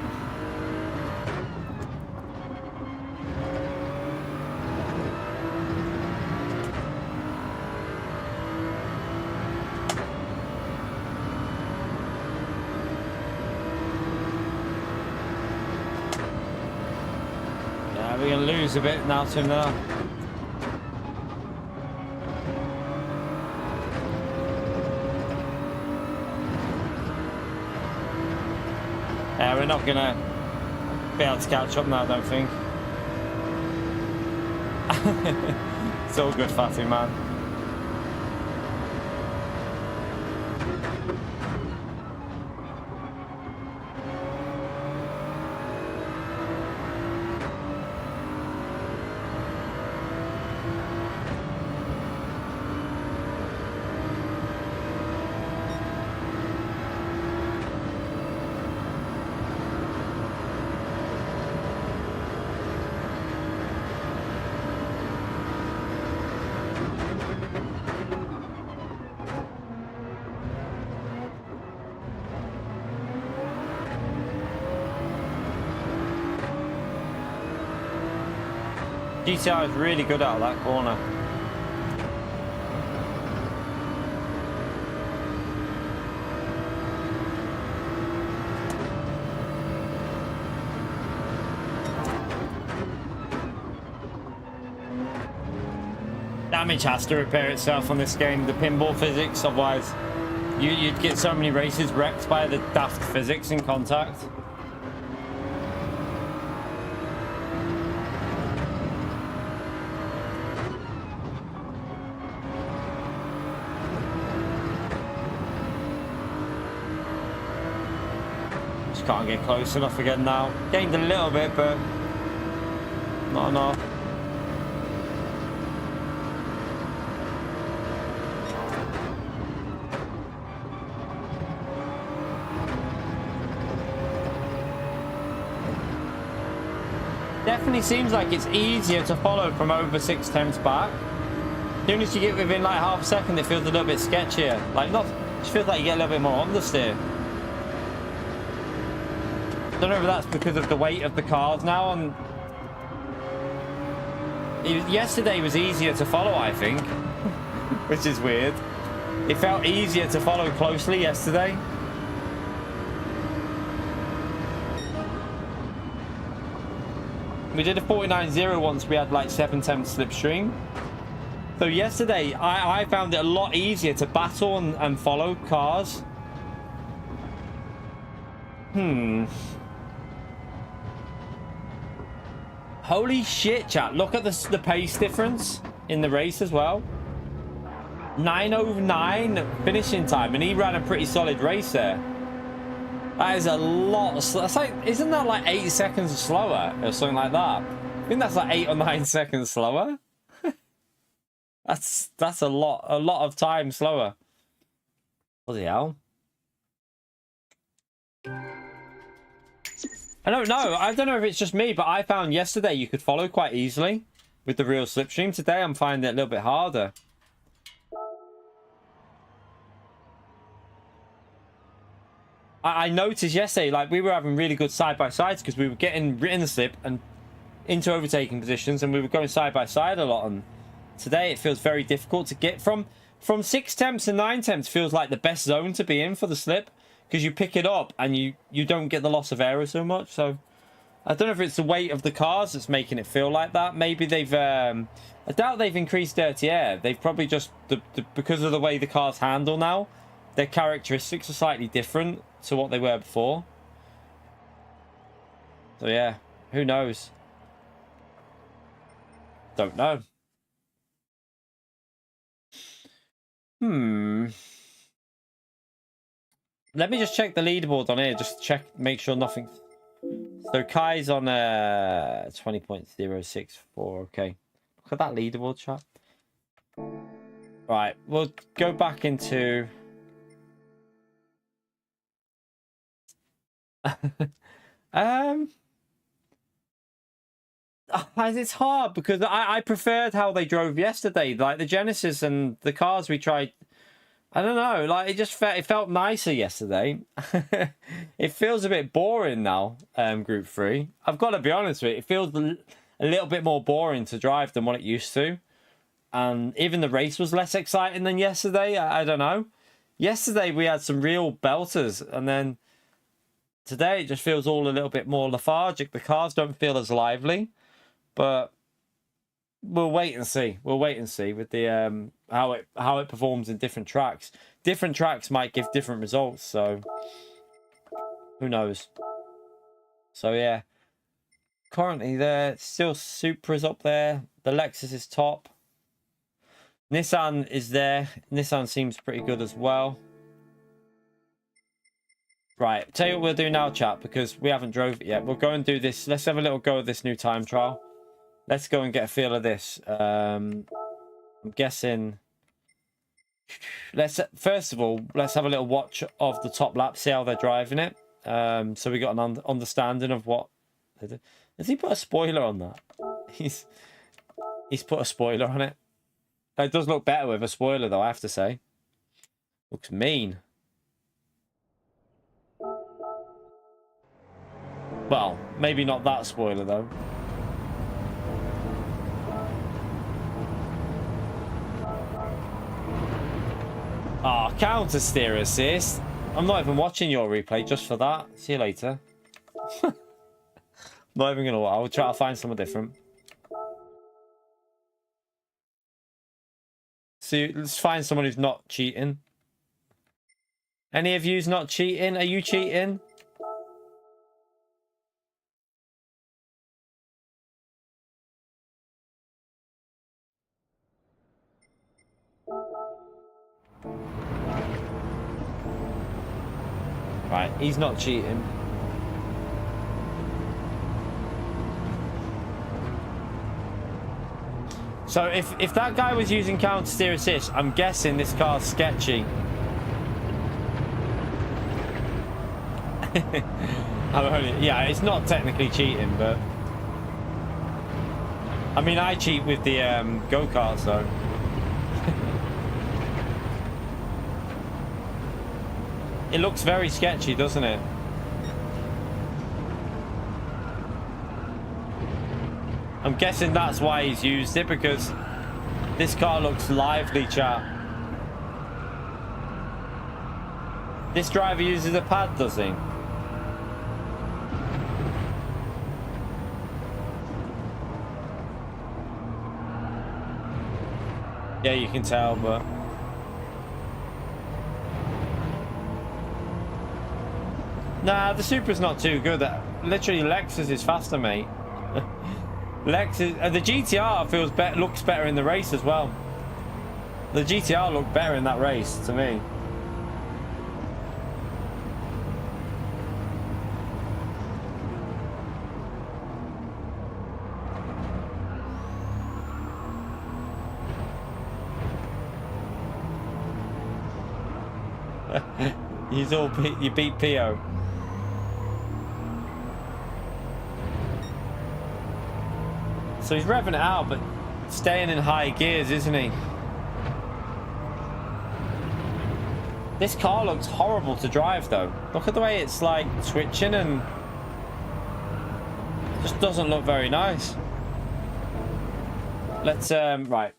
we're going to lose a bit now to him now. Yeah, we're not going to be able to catch up now, I don't think. It's all good, Fatty, man. GTR is really good out of that corner. Damage has to repair itself on this game, the pinball physics, otherwise you'd get so many races wrecked by the daft physics in contact. Can't get close enough again now. Gained a little bit, but not enough. Definitely seems like it's easier to follow from over 6 tenths back. As soon as you get within like half a second, it feels a little bit sketchier. Like not, it feels like you get a little bit more understeer. I don't know if that's because of the weight of the cars now, and yesterday was easier to follow, I think, which is weird. It felt easier to follow closely yesterday. We did a 49.0 once we had like 7/10 slipstream. So yesterday, I found it a lot easier to battle and follow cars. Holy shit, chat. Look at the pace difference in the race as well. 9:09 finishing time, and he ran a pretty solid race there. That is a lot. That's like, isn't that like 8 seconds slower or something like that? I think that's like 8 or 9 seconds slower. That's a lot of time slower. Bloody hell. I don't know. I don't know if it's just me, but I found yesterday you could follow quite easily with the real slipstream. Today I'm finding it a little bit harder. I noticed yesterday, like, we were having really good side-by-sides because we were getting in the slip and into overtaking positions, and we were going side-by-side a lot. And today it feels very difficult to get from 6 temps to 9 temps. Feels like the best zone to be in for the slip because you pick it up and you don't get the loss of error so much. So I don't know if it's the weight of the cars that's making it feel like that. Maybe they've I doubt they've increased dirty air. They've probably just because of the way the cars handle now, their characteristics are slightly different to what they were before. So yeah, who knows? Don't know. Let me just check the leaderboard on here. Just check, make sure nothing. So Kai's on 20.064. Okay, look at that leaderboard, chat. Right, we'll go back into. It's hard because I preferred how they drove yesterday, like the Genesis and the cars we tried. I don't know, like it felt nicer yesterday. It feels a bit boring now. Group 3, I've got to be honest with you, it feels a little bit more boring to drive than what it used to, and even the race was less exciting than yesterday. I don't know. Yesterday we had some real belters, and then today it just feels all a little bit more lethargic. The cars don't feel as lively, but we'll wait and see. We'll wait and see with the how it performs in different tracks. Different tracks might give different results, so who knows. So yeah, currently there still Supra's up there. The Lexus is top. Nissan is there. Nissan seems pretty good as well. Right, tell you what we'll do now, chat, because we haven't drove it yet. We'll go and do this. Let's have a little go of this new time trial. Let's go and get a feel of this. I'm guessing. First of all, let's have a little watch of the top lap, see how they're driving it. So we got an understanding of what. Has he put a spoiler on that? He's put a spoiler on it. It does look better with a spoiler, though, I have to say. Looks mean. Well, maybe not that spoiler, though. Ah, oh, counter steer assist. I'm not even watching your replay just for that. See you later. Not even gonna. I'll try to find someone different. So let's find someone who's not cheating. Any of you's not cheating? Are you cheating? Right, he's not cheating. So if that guy was using counter steer assist, I'm guessing this car's sketchy. Yeah, it's not technically cheating, but I mean, I cheat with the go-karts though. It looks very sketchy, doesn't it? I'm guessing that's why he's used it, because this car looks lively, chat. This driver uses a pad, does he? Yeah, you can tell, but... Nah, the Supra's not too good. Literally, Lexus is faster, mate. Lexus... the GTR feels better, looks better in the race as well. The GTR looked better in that race, to me. You beat Pio. So he's revving it out, but staying in high gears, isn't he? This car looks horrible to drive, though. Look at the way it's like switching, and it just doesn't look very nice. Let's right.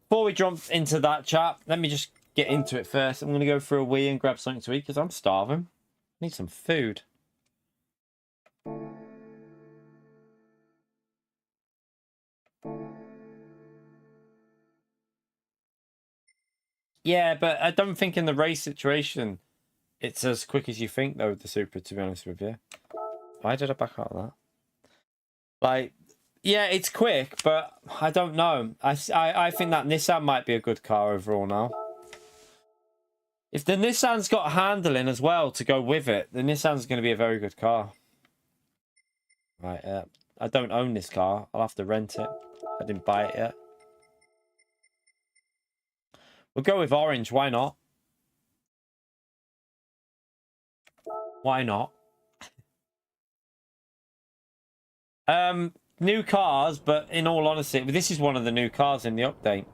Before we jump into that chat, let me just get into it first. I'm going to go for a wee and grab something to eat because I'm starving. I need some food. Yeah, but I don't think in the race situation it's as quick as you think, though, the Supra, to be honest with you. Why did I back out of that? Like, yeah, it's quick, but I don't know. I think that Nissan might be a good car overall now. If the Nissan's got handling as well to go with it, the Nissan's going to be a very good car. Right, I don't own this car. I'll have to rent it. I didn't buy it yet. We'll go with orange. Why not? Why not? New cars, but in all honesty, this is one of the new cars in the update.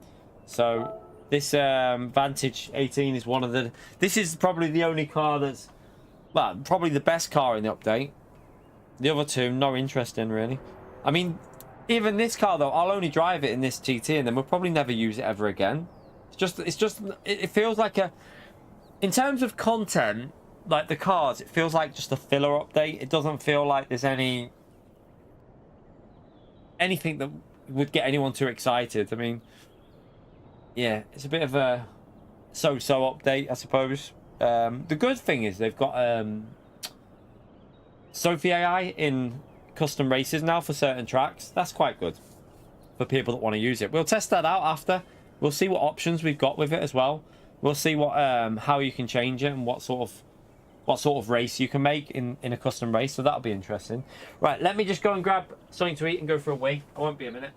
So this Vantage 18 is one of the... This is probably the only car that's... Well, probably the best car in the update. The other two, no interest in, really. I mean, even this car, though, I'll only drive it in this GT, and then we'll probably never use it ever again. It feels like a... In terms of content, like the cars, it feels like just a filler update. It doesn't feel like there's anything that would get anyone too excited. I mean, yeah, it's a bit of a so-so update, I suppose. The good thing is they've got Sophie AI in custom races now for certain tracks. That's quite good for people that want to use it. We'll test that out after. We'll see what options we've got with it as well. We'll see what how you can change it and what sort of race you can make in a custom race. So that'll be interesting. Right, let me just go and grab something to eat and go for a wee. I won't be a minute.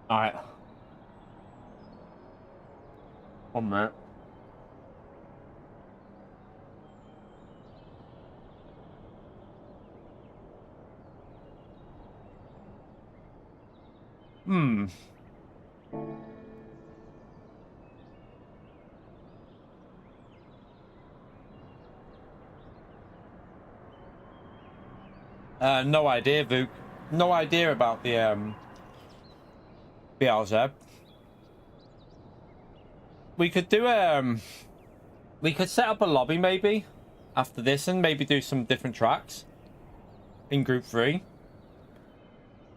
All right. 1 minute. No idea, Vuk. No idea about the BLZ. We could do we could set up a lobby maybe after this and maybe do some different tracks in group 3.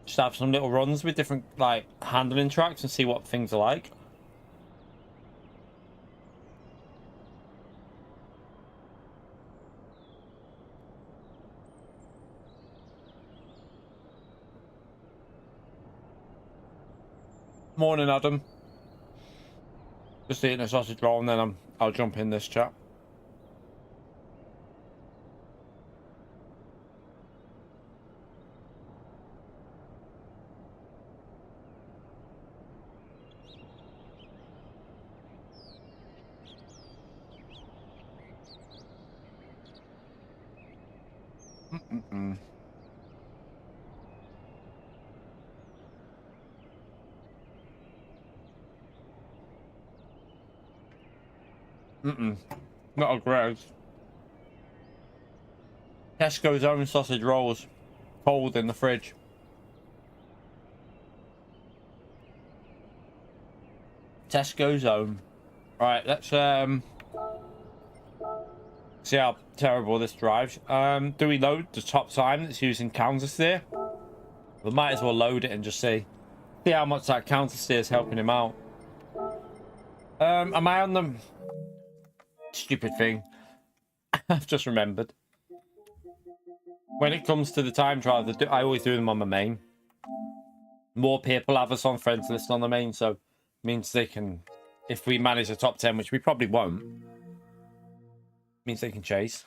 Just have some little runs with different like handling tracks and see what things are like. Morning, Adam. Just eating a sausage roll and then I'll jump in this chat. Not a great. Tesco's own sausage rolls, cold in the fridge. Tesco's own. Right, let's see how terrible this drives. Do we load the top time that's using counter steer? We might as well load it and just see how much that counter steer is helping him out. Am I on the stupid thing? I've just remembered. When it comes to the time trials, I always do them on the main. More people have us on friends list on the main, so means they can, if we manage the top 10, which we probably won't, means they can chase.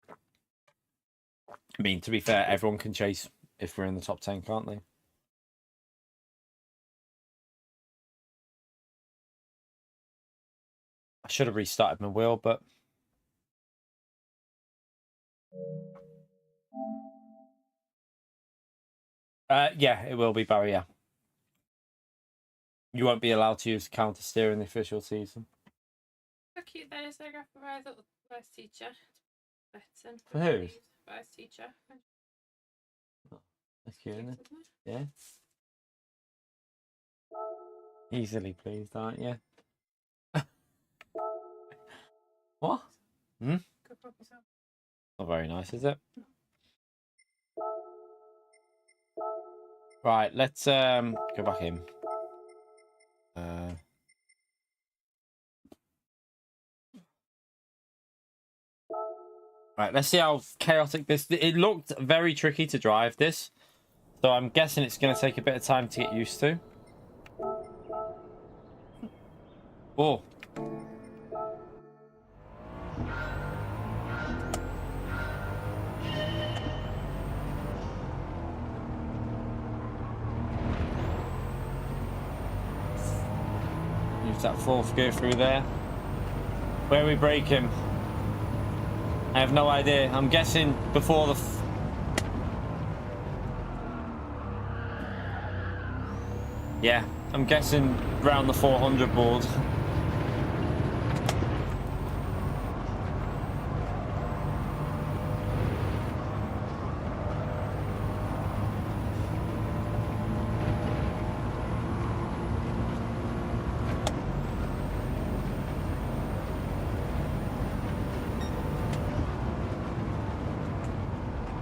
I mean, to be fair, everyone can chase if we're in the top 10, can't they? I should have restarted my wheel, but yeah, it will be Barry. Yeah, you won't be allowed to use counter steer in the official season. How cute that is! I got for my little vice teacher. For who? Vice teacher. Oh, that's cute, isn't it? Yeah. Easily pleased, aren't you? What? Hmm? Not very nice, is it? Right, let's go back in. Right, let's see how chaotic this. It looked very tricky to drive this, so I'm guessing it's going to take a bit of time to get used to. Oh. Use that 4th gear through there. Where are we braking? I have no idea. I'm guessing before the... Yeah, I'm guessing around the 400 board.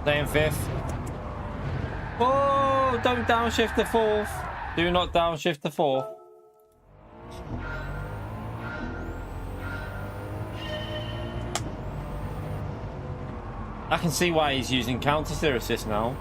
Stay in 5th. Oh, don't downshift the 4th. Do not downshift the 4th. I can see why he's using counter steer assist now.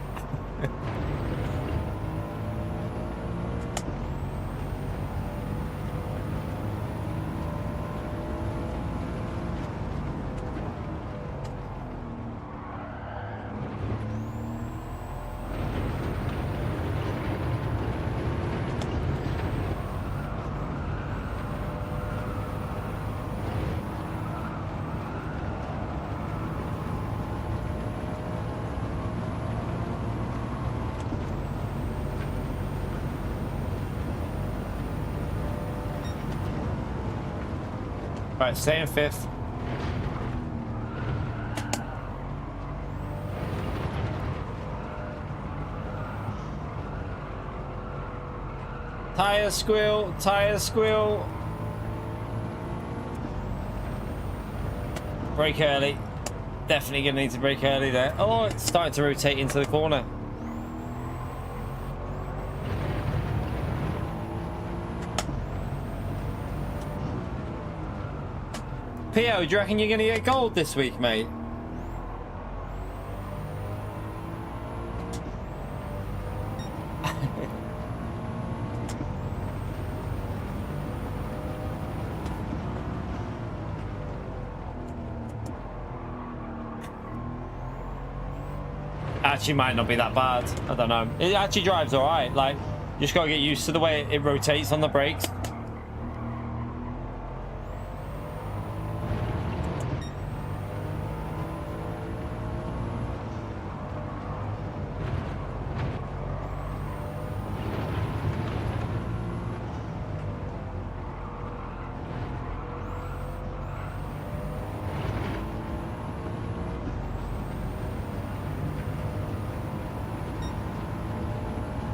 Right, stay in fifth. Tire squeal, tire squeal. Brake early. Definitely gonna need to brake early there. Oh, it's starting to rotate into the corner. Pio, do you reckon you're gonna get gold this week, mate? Actually might not be that bad. I don't know. It actually drives all right. Like, you just gotta get used to the way it rotates on the brakes.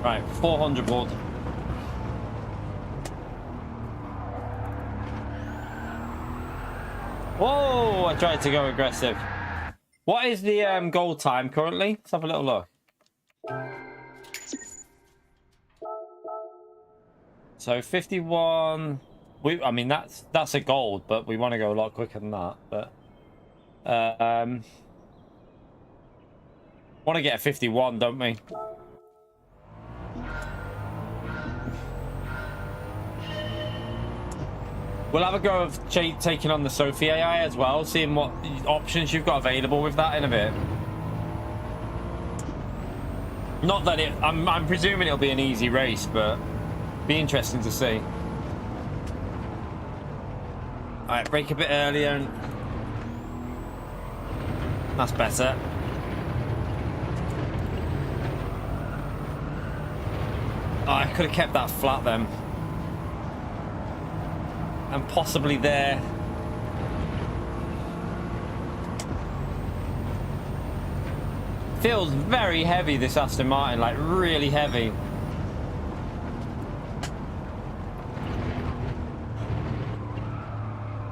Right, 400 board. Whoa, I tried to go aggressive. What is the goal time currently? Let's have a little look. So 51. I mean that's a gold, but we want to go a lot quicker than that. But want to get a 51, don't we? We'll have a go of taking on the Sophie AI as well, seeing what options you've got available with that in a bit. Not that I'm presuming it'll be an easy race, but be interesting to see. All right, brake a bit earlier. And that's better. Oh, I could have kept that flat then. And possibly there. Feels very heavy, this Aston Martin, like really heavy.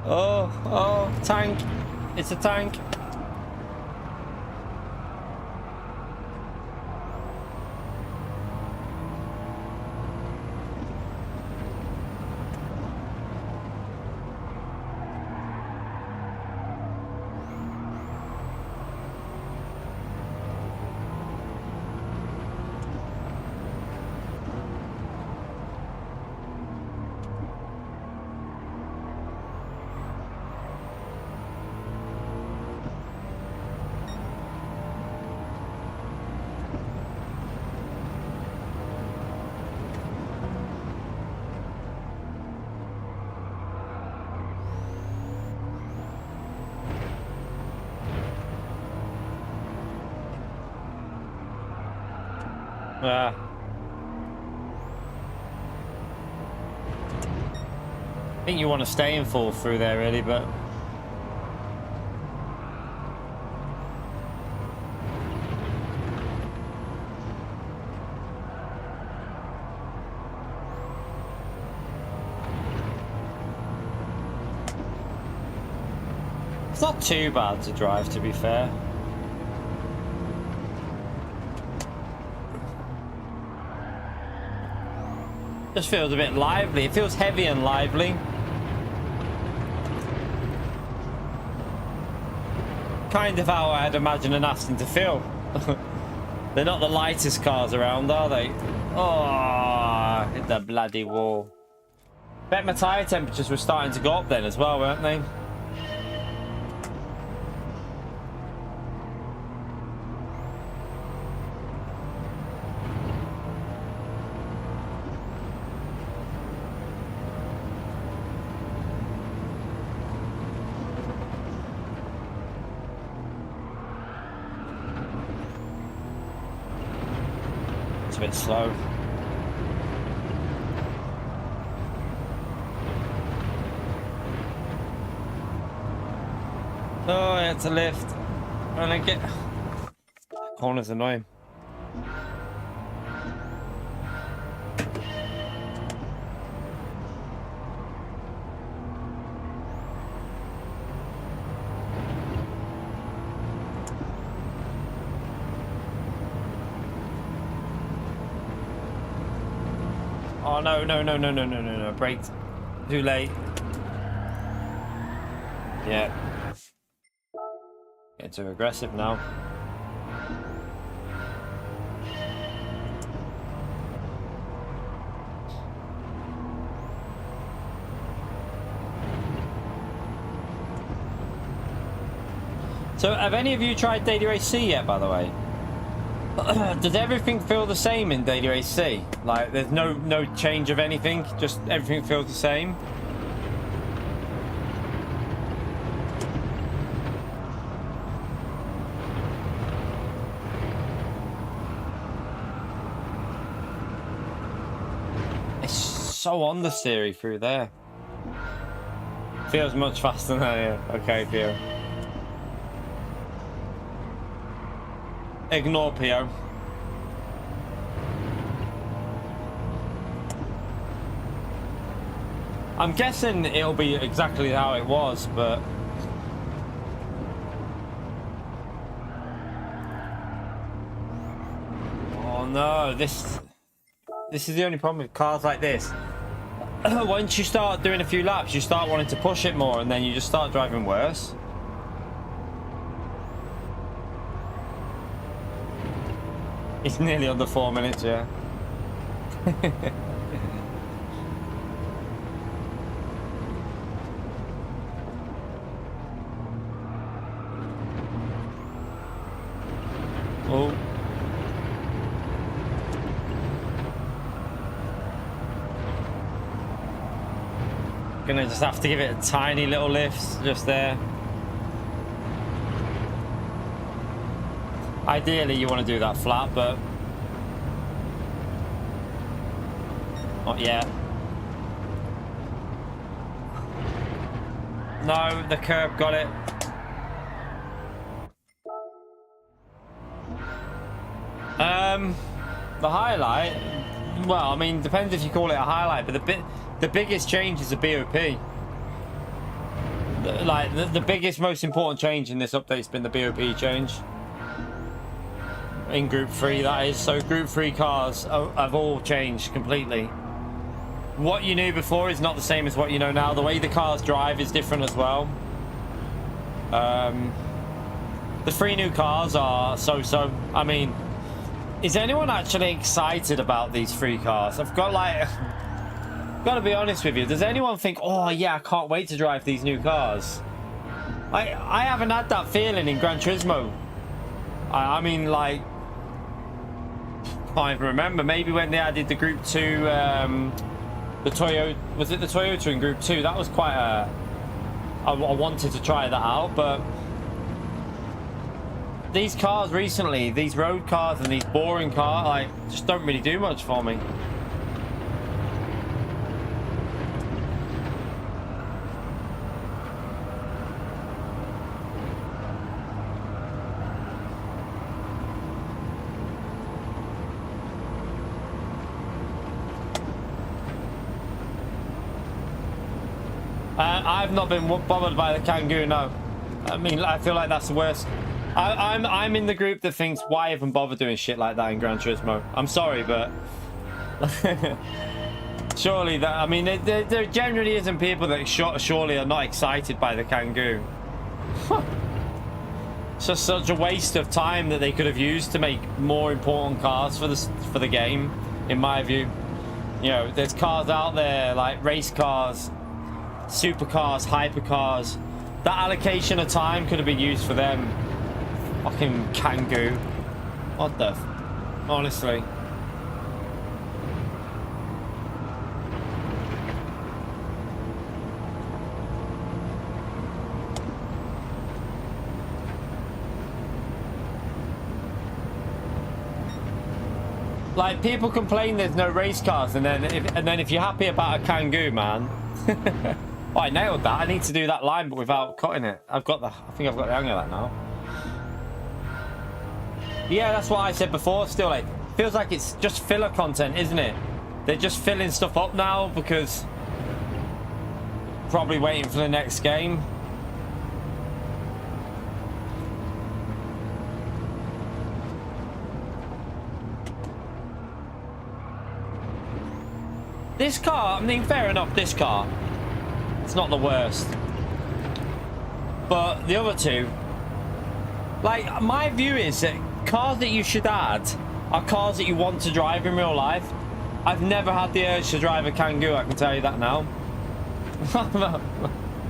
Oh, tank. It's a tank. I think you want to stay in full through there, really, but it's not too bad to drive, to be fair. Just feels a bit lively. It feels heavy and lively. Kind of how I'd imagine an Aston to feel. They're not the lightest cars around, are they? Oh, hit the bloody wall. Bet my tyre temperatures were starting to go up then as well, weren't they? A bit slow. Oh, it's a lift. And I get... Corner's annoying. Oh, no. Braked. Too late. Yeah. Getting too aggressive now. So, have any of you tried Daily Race C yet, by the way? Does everything feel the same in Daily Race C? Like, there's no change of anything, just everything feels the same? It's so on the Siri through there. Feels much faster than here. Okay, Theo. Ignore Pio. I'm guessing it'll be exactly how it was, but... Oh no, this is the only problem with cars like this. Once you start doing a few laps, you start wanting to push it more, and then you just start driving worse. It's nearly under 4 minutes, yeah. Oh. Gonna just have to give it a tiny little lift just there. Ideally, you want to do that flat, but not yet. No, the curb got it. The highlight. Well, I mean, depends if you call it a highlight, but the biggest change is the BOP. Like the biggest, most important change in this update has been the BOP change. In Group 3, that is. So Group 3 cars have all changed completely. What you knew before is not the same as what you know now. The way the cars drive is different as well. The 3 new cars are so-so. I mean, is anyone actually excited about these 3 cars? I've got to be honest with you. Does anyone think, oh yeah, I can't wait to drive these new cars? I haven't had that feeling in Gran Turismo. I mean, like, can't even remember. Maybe when they added the Group 2, the Toyota, was it the Toyota in Group 2? That was quite a... I wanted to try that out, but these cars recently, these road cars and these boring cars, like, just don't really do much for me. I've not been bothered by the Kangoo, no. I mean, I feel like that's the worst. I'm in the group that thinks, why even bother doing shit like that in Gran Turismo? I'm sorry, but surely that, I mean, there generally isn't people that surely are not excited by the Kangoo. It's just such a waste of time that they could have used to make more important cars for the game, in my view. You know, there's cars out there like race cars, supercars, hypercars. That allocation of time could have been used for them. Fucking Kangoo. What the honestly. Like, people complain there's no race cars, and then if you're happy about a Kangoo, man, Oh, I nailed that. I need to do that line, but without cutting it. I think I've got the hang of that now. Yeah, that's what I said before. Still, like, feels like it's just filler content, isn't it? They're just filling stuff up now because probably waiting for the next game. This car, I mean, fair enough, this car, it's not the worst. But the other two, like, my view is that cars that you should add are cars that you want to drive in real life. I've never had the urge to drive a Kangoo, I can tell you that now.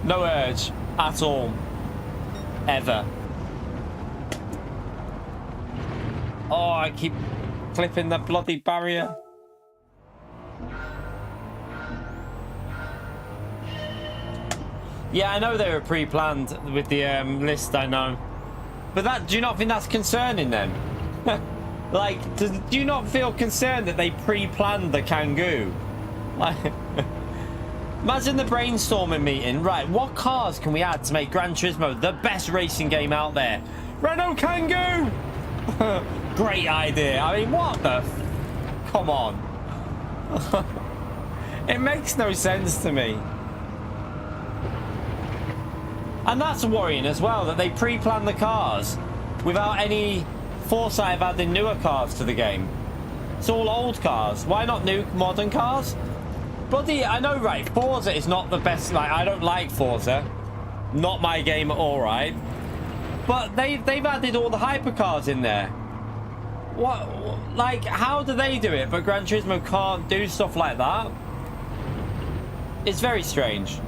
No urge at all. Ever. Oh, I keep clipping the bloody barrier. Yeah, I know they were pre-planned with the list, I know. But that, do you not think that's concerning then? Like, do you not feel concerned that they pre-planned the Kangoo? Like, imagine the brainstorming meeting. Right, what cars can we add to make Gran Turismo the best racing game out there? Renault Kangoo! Great idea. I mean, what the come on. It makes no sense to me. And that's worrying as well, that they pre-plan the cars without any foresight of adding newer cars to the game. It's all old cars. Why not new modern cars? Bloody, I know, right, Forza is not the best. Like, I don't like Forza. Not my game at all, right? But they've added all the hypercars in there. What, like, how do they do it, but Gran Turismo can't do stuff like that? It's very strange.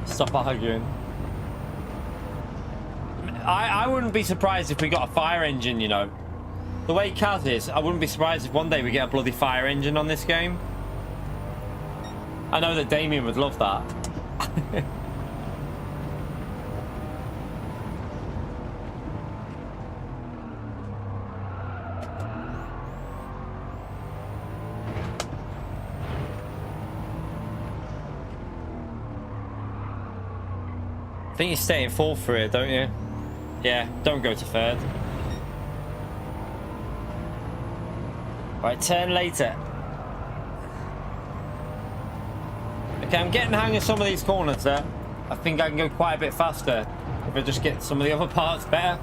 Stop arguing. I wouldn't be surprised if we got a fire engine, you know. The way Kaz is, I wouldn't be surprised if one day we get a bloody fire engine on this game. I know that Damien would love that. I think you stay in fourth for it, don't you? Yeah, don't go to third. Right, turn later. Okay, I'm getting the hang of some of these corners there. I think I can go quite a bit faster if I just get some of the other parts better.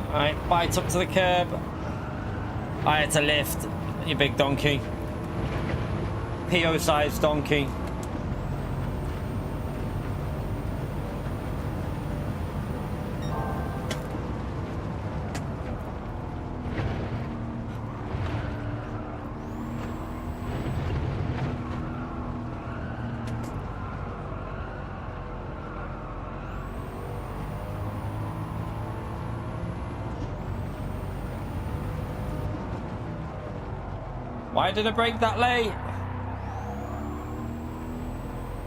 Alright, bite up to the curb. I had to lift, you big donkey. PO-sized donkey. Why did I break that late?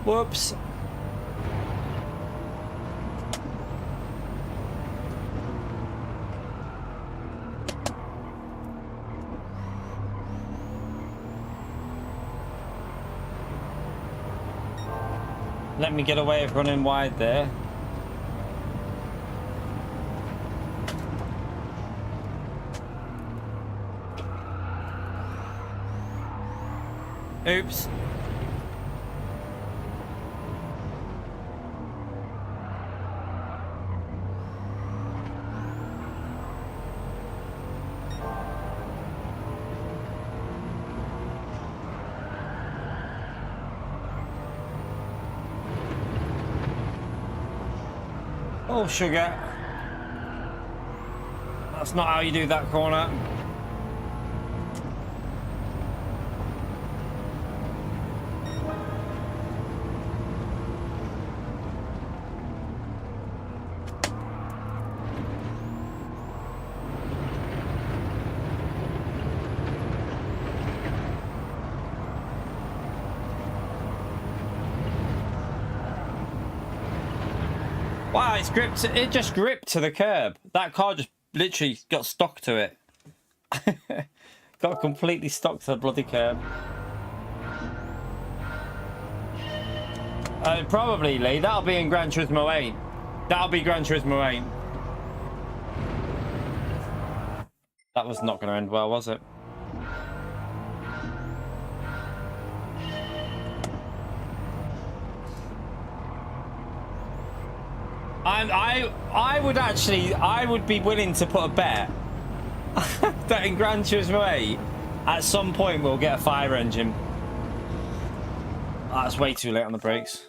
Whoops. Let me get away with running wide there. Oops. Oh, sugar. That's not how you do that corner. Wow, it's gripped. It just gripped to the curb. That car just literally got stuck to it. Got completely stuck to the bloody curb. Probably, Lee. That'll be in Gran Turismo 8. That'll be Gran Turismo 8. That was not going to end well, was it? I would be willing to put a bet that in Gran Turismo 8, at some point we'll get a fire engine. Oh, that's way too late on the brakes.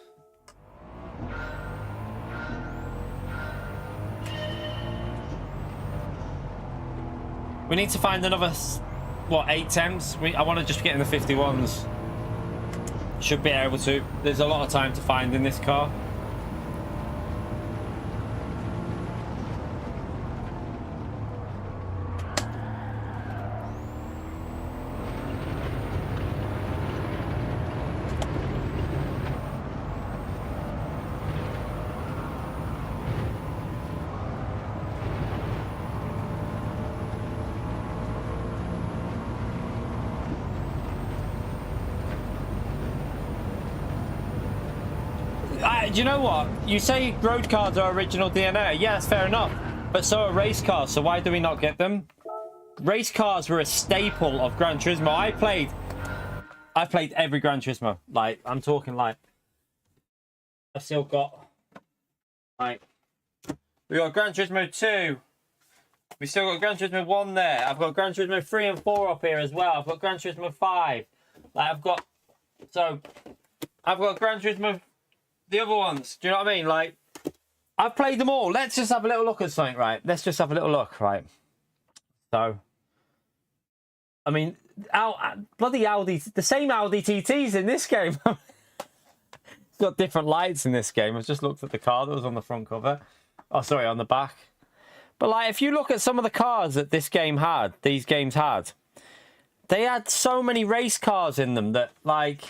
We need to find another, what, 810s? I want to just get in the 51s. Should be able to. There's a lot of time to find in this car. Do you know what? You say road cars are original DNA. Yeah, that's fair enough. But so are race cars, so why do we not get them? Race cars were a staple of Gran Turismo. I played every Gran Turismo. Like, I'm talking like, I still got, like, we got Gran Turismo 2. We still got Gran Turismo 1 there. I've got Gran Turismo 3 and 4 up here as well. I've got Gran Turismo 5. Like, I've got Gran Turismo, the other ones. Do you know what I mean? Like, I've played them all. Let's just have a little look at something, right? Let's just have a little look, right? So, I mean, bloody Audi, the same Audi TTs in this game. It's got different lights in this game. I've just looked at the car that was on the front cover. Oh, sorry, on the back. But, like, if you look at some of the cars that these games had, they had so many race cars in them that, like,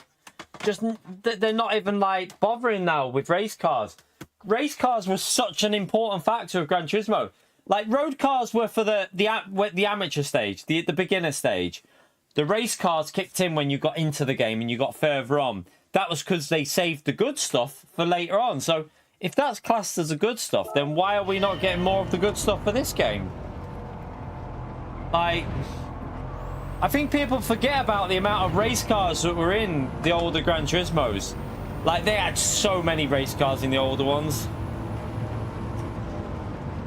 just they're not even, like, bothering now with race cars. Race cars was such an important factor of Gran Turismo. Like, road cars were for the amateur stage, the beginner stage. The race cars kicked in when you got into the game and you got further on. That was because they saved the good stuff for later on. So, if that's classed as the good stuff, then why are we not getting more of the good stuff for this game? Like, I think people forget about the amount of race cars that were in the older Gran Turismos. Like, they had so many race cars in the older ones.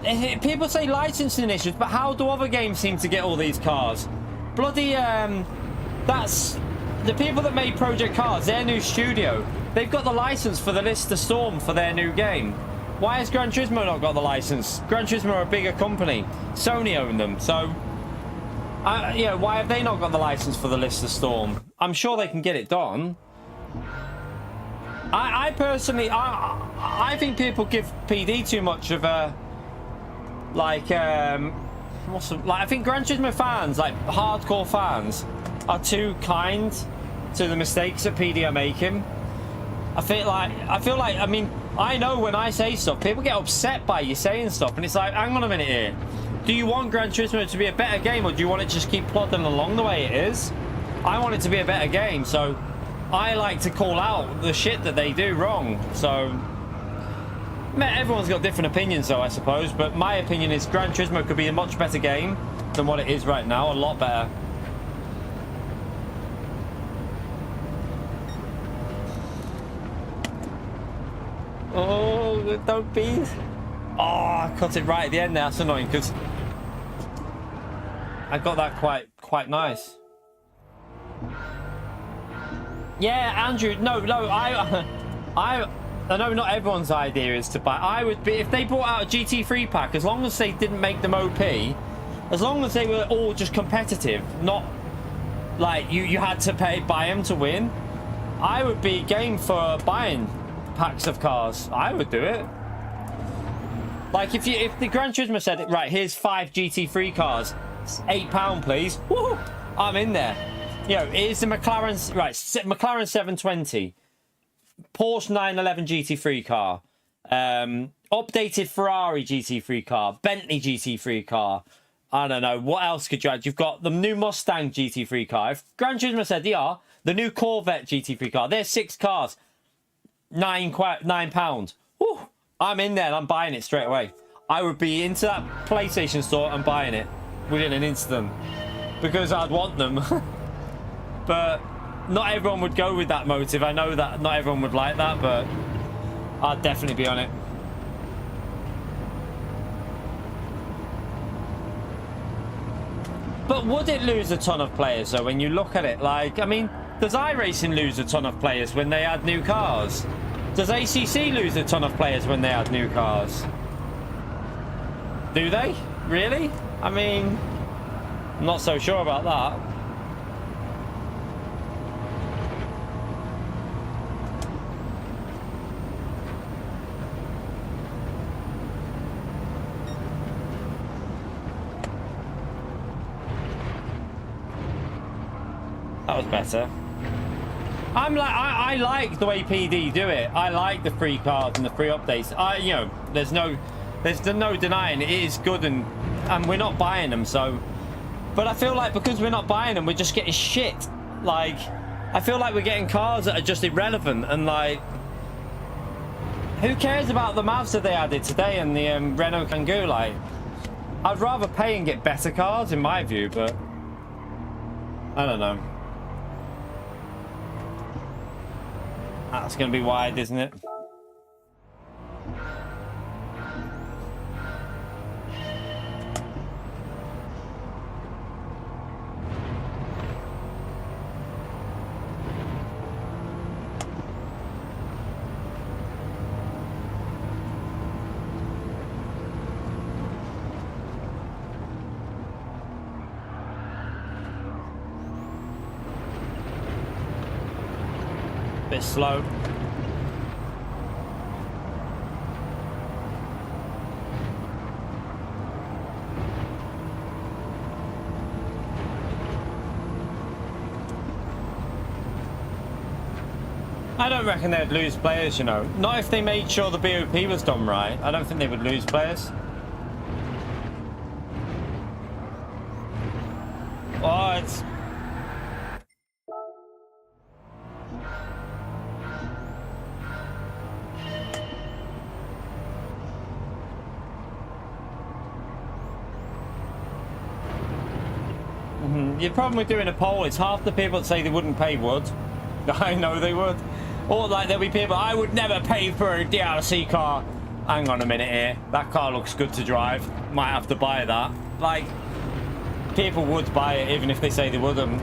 People say licensing issues, but how do other games seem to get all these cars? Bloody, that's the people that made Project Cars, their new studio. They've got the license for the Lister Storm for their new game. Why has Gran Turismo not got the license? Gran Turismo are a bigger company. Sony own them, so yeah, why have they not got the license for the Lister Storm? I'm sure they can get it done. I personally, I think people give PD too much of a, like, I think Gran Turismo fans, like hardcore fans, are too kind to the mistakes that PD are making. I feel like, I mean, I know when I say stuff, people get upset by you saying stuff, and it's like, hang on a minute here. Do you want Gran Turismo to be a better game, or do you want it to just keep plodding along the way it is? I want it to be a better game, so I like to call out the shit that they do wrong. So, everyone's got different opinions, though, I suppose, but my opinion is Gran Turismo could be a much better game than what it is right now, a lot better. Oh, don't be. Oh, I cut it right at the end there. That's annoying because I got that quite nice. Yeah, Andrew. No. I know not everyone's idea is to buy. I would be, if they brought out a GT3 pack, as long as they didn't make them OP, as long as they were all just competitive, not like you had to buy them to win, I would be game for buying packs of cars. I would do it. Like, if the Gran Turismo said, right, here's 5 GT3 cars, it's £8 please, woo, I'm in there. You know, here's the McLaren, right, McLaren 720, Porsche 911 GT3 car, updated Ferrari GT3 car, Bentley GT3 car. I don't know. What else could you add? You've got the new Mustang GT3 car. If Gran Turismo said, yeah, the new Corvette GT3 car. There's 6 cars. £9. Whew. I'm in there and I'm buying it straight away. I would be into that PlayStation store and buying it within an instant. Because I'd want them. But not everyone would go with that motive. I know that not everyone would like that, but I'd definitely be on it. But would it lose a ton of players, though, when you look at it? Like, I mean, does iRacing lose a ton of players when they add new cars? Does ACC lose a ton of players when they add new cars? Do they? Really? I mean, I'm not so sure about that. That was better. I like the way PD do it. I like the free cards and the free updates. You know, there's no denying it is good, and we're not buying them. So, but I feel like because we're not buying them, we're just getting shit. Like, I feel like we're getting cars that are just irrelevant, and like, who cares about the Mavs that they added today and the Renault Kangoo? Like, I'd rather pay and get better cars in my view, but I don't know. That's going to be wide, isn't it? Bit slow. I don't reckon they'd lose players, you know. Not if they made sure the BOP was done right. I don't think they would lose players. Oh, it's... The problem with doing a poll is half the people that say they wouldn't pay would. I know they would. Or like there'll be people, I would never pay for a DLC car. Hang on a minute here. That car looks good to drive. Might have to buy that. Like, people would buy it even if they say they wouldn't.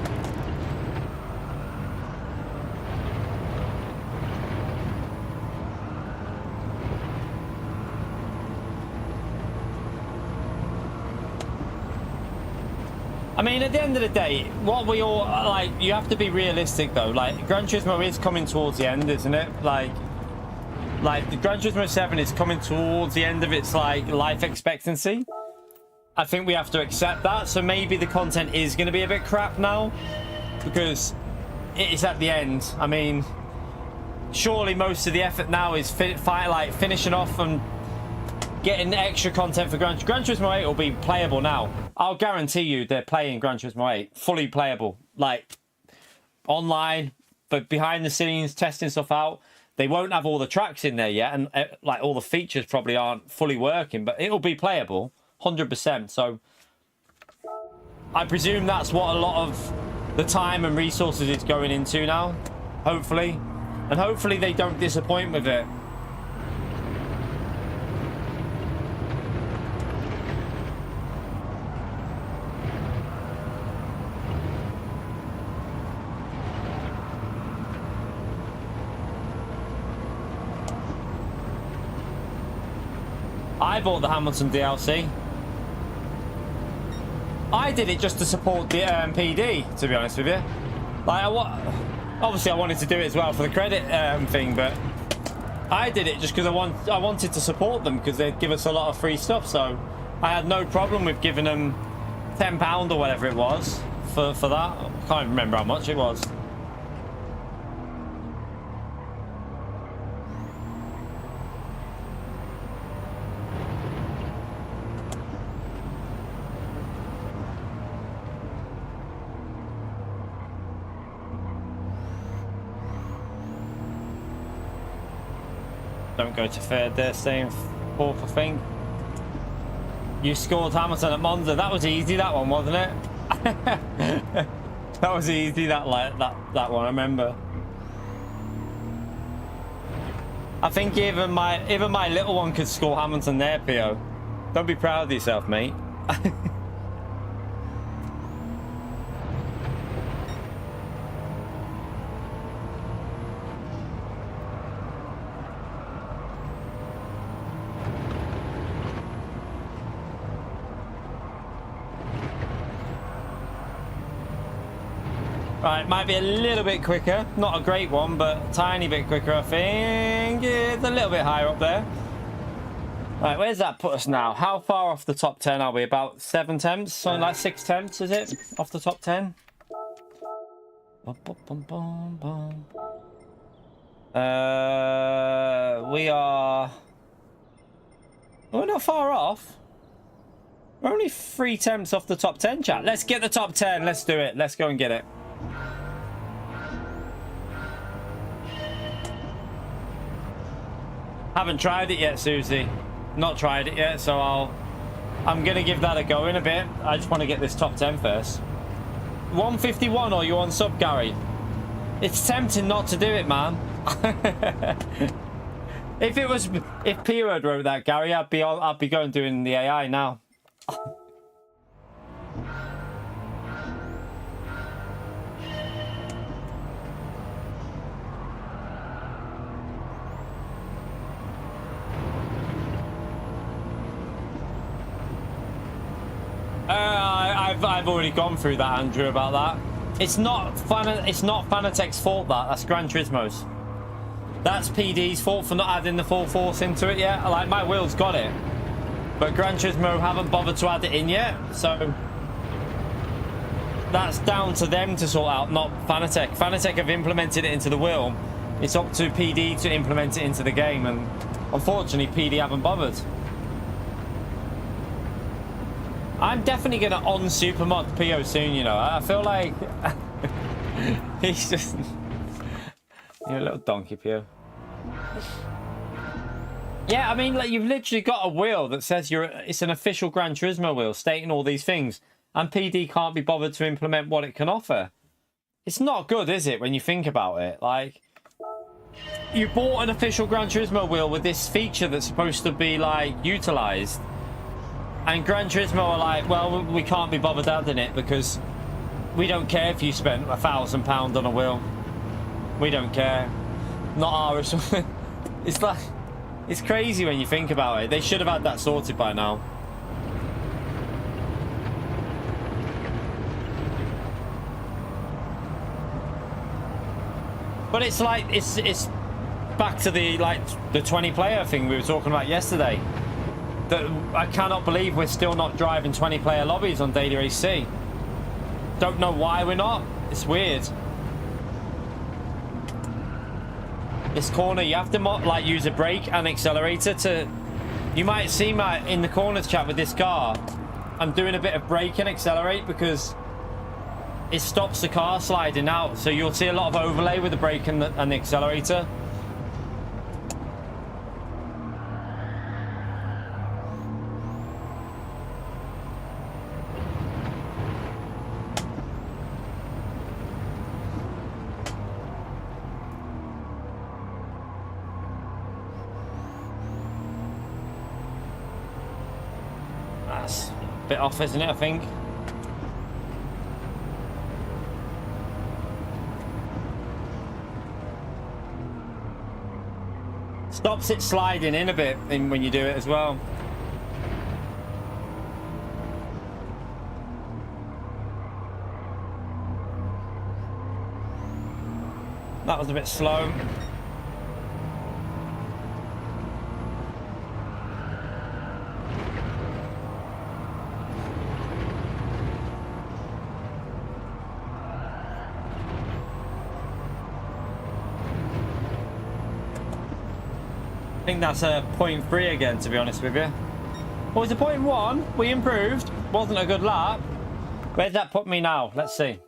I mean, at the end of the day, what we all, like, you have to be realistic, though. Like, Gran Turismo is coming towards the end, isn't it? Like the Gran Turismo 7 is coming towards the end of its, like, life expectancy. I think we have to accept that. So maybe the content is going to be a bit crap now, because it's at the end. I mean, surely most of the effort now is finishing off and getting extra content for Gran Turismo 8 will be playable now. I'll guarantee you they're playing Gran Turismo 8 fully playable, like online, but behind the scenes, testing stuff out. They won't have all the tracks in there yet, and like all the features probably aren't fully working, but it'll be playable 100%. So I presume that's what a lot of the time and resources is going into now, hopefully, and hopefully they don't disappoint with it. I bought the Hamilton DLC. I did it just to support the PD, to be honest with you. Like, obviously I wanted to do it as well for the credit thing, but I did it just because I wanted to support them because they'd give us a lot of free stuff. So I had no problem with giving them £10 or whatever it was for that. I can't remember how much it was. Don't go to third there, staying fourth, I think. You scored Hamilton at Monza. That was easy, that one, wasn't it? That was easy, that one, I remember. I think even my little one could score Hamilton there, Pio. Don't be proud of yourself, mate. Right, might be a little bit quicker. Not a great one, but a tiny bit quicker, I think. It's a little bit higher up there. Right, where's that put us now? How far off the top 10 are we? About 7 tenths? Something like 6 tenths, is it? Off the top 10? We are... We're not far off. We're only 3 tenths off the top 10, chat. Let's get the top 10. Let's do it. Let's go and get it. Haven't tried it yet, Susie. Not tried it yet, so I'm gonna give that a go in a bit. I just want to get this top 10 first. 151, or you on sub, Gary? It's tempting not to do it, man. If Pio had wrote that, Gary, I'd be going doing the AI now. I've already gone through that, Andrew, about that. It's not Fanatec's fault, that's Gran Turismo's. That's PD's fault for not adding the full force into it yet. Like, my wheel's got it, but Gran Turismo haven't bothered to add it in yet, so that's down to them to sort out, not Fanatec. Fanatec have implemented it into the wheel. It's up to PD to implement it into the game, and unfortunately PD haven't bothered. I'm definitely gonna on-supermod Pio soon, you know. I feel like he's just... You're a little donkey, Pio. Yeah, I mean, like, you've literally got a wheel that says it's an official Gran Turismo wheel stating all these things, and PD can't be bothered to implement what it can offer. It's not good, is it, when you think about it? Like, you bought an official Gran Turismo wheel with this feature that's supposed to be, like, utilized. And Gran Turismo are like, well, we can't be bothered adding it because we don't care if you spent £1,000 on a wheel. We don't care. Not ours. It's like, it's crazy when you think about it. They should have had that sorted by now. But it's like, it's back to the 20 player thing we were talking about yesterday. That I cannot believe we're still not driving 20 player lobbies on Daily AC. Don't know why we're not. It's weird. This corner, you have to use a brake and accelerator to... You might see in the corners chat with this car, I'm doing a bit of brake and accelerate because it stops the car sliding out. So you'll see a lot of overlay with the brake and the accelerator. That's a bit off, isn't it, I think? Stops it sliding in a bit when you do it as well. That was a bit slow. I think that's a 0.3 again, to be honest with you. What was a 0.1? We improved. Wasn't a good lap. Where's that put me now? Let's see.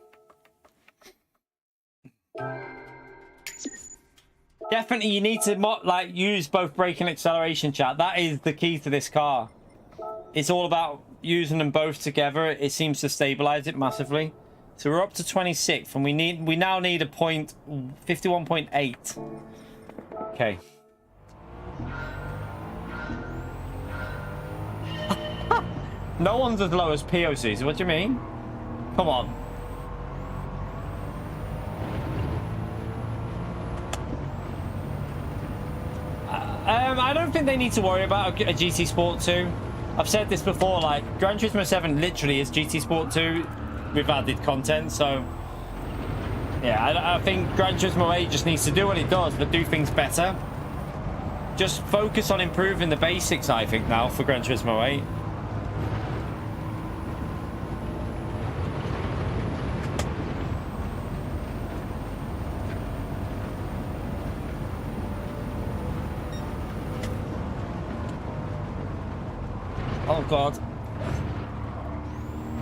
Definitely, you need to like use both brake and acceleration, chat. That is the key to this car. It's all about using them both together. It seems to stabilize it massively. So we're up to 26th, and we now need a point 51.8. Okay. No one's as low as POCs. What do you mean? Come on. I don't think they need to worry about a GT Sport 2. I've said this before, like, Gran Turismo 7 literally is GT Sport 2 with added content, so... Yeah, I think Gran Turismo 8 just needs to do what it does, but do things better. Just focus on improving the basics, I think, now, for Gran Turismo 8. Oh god.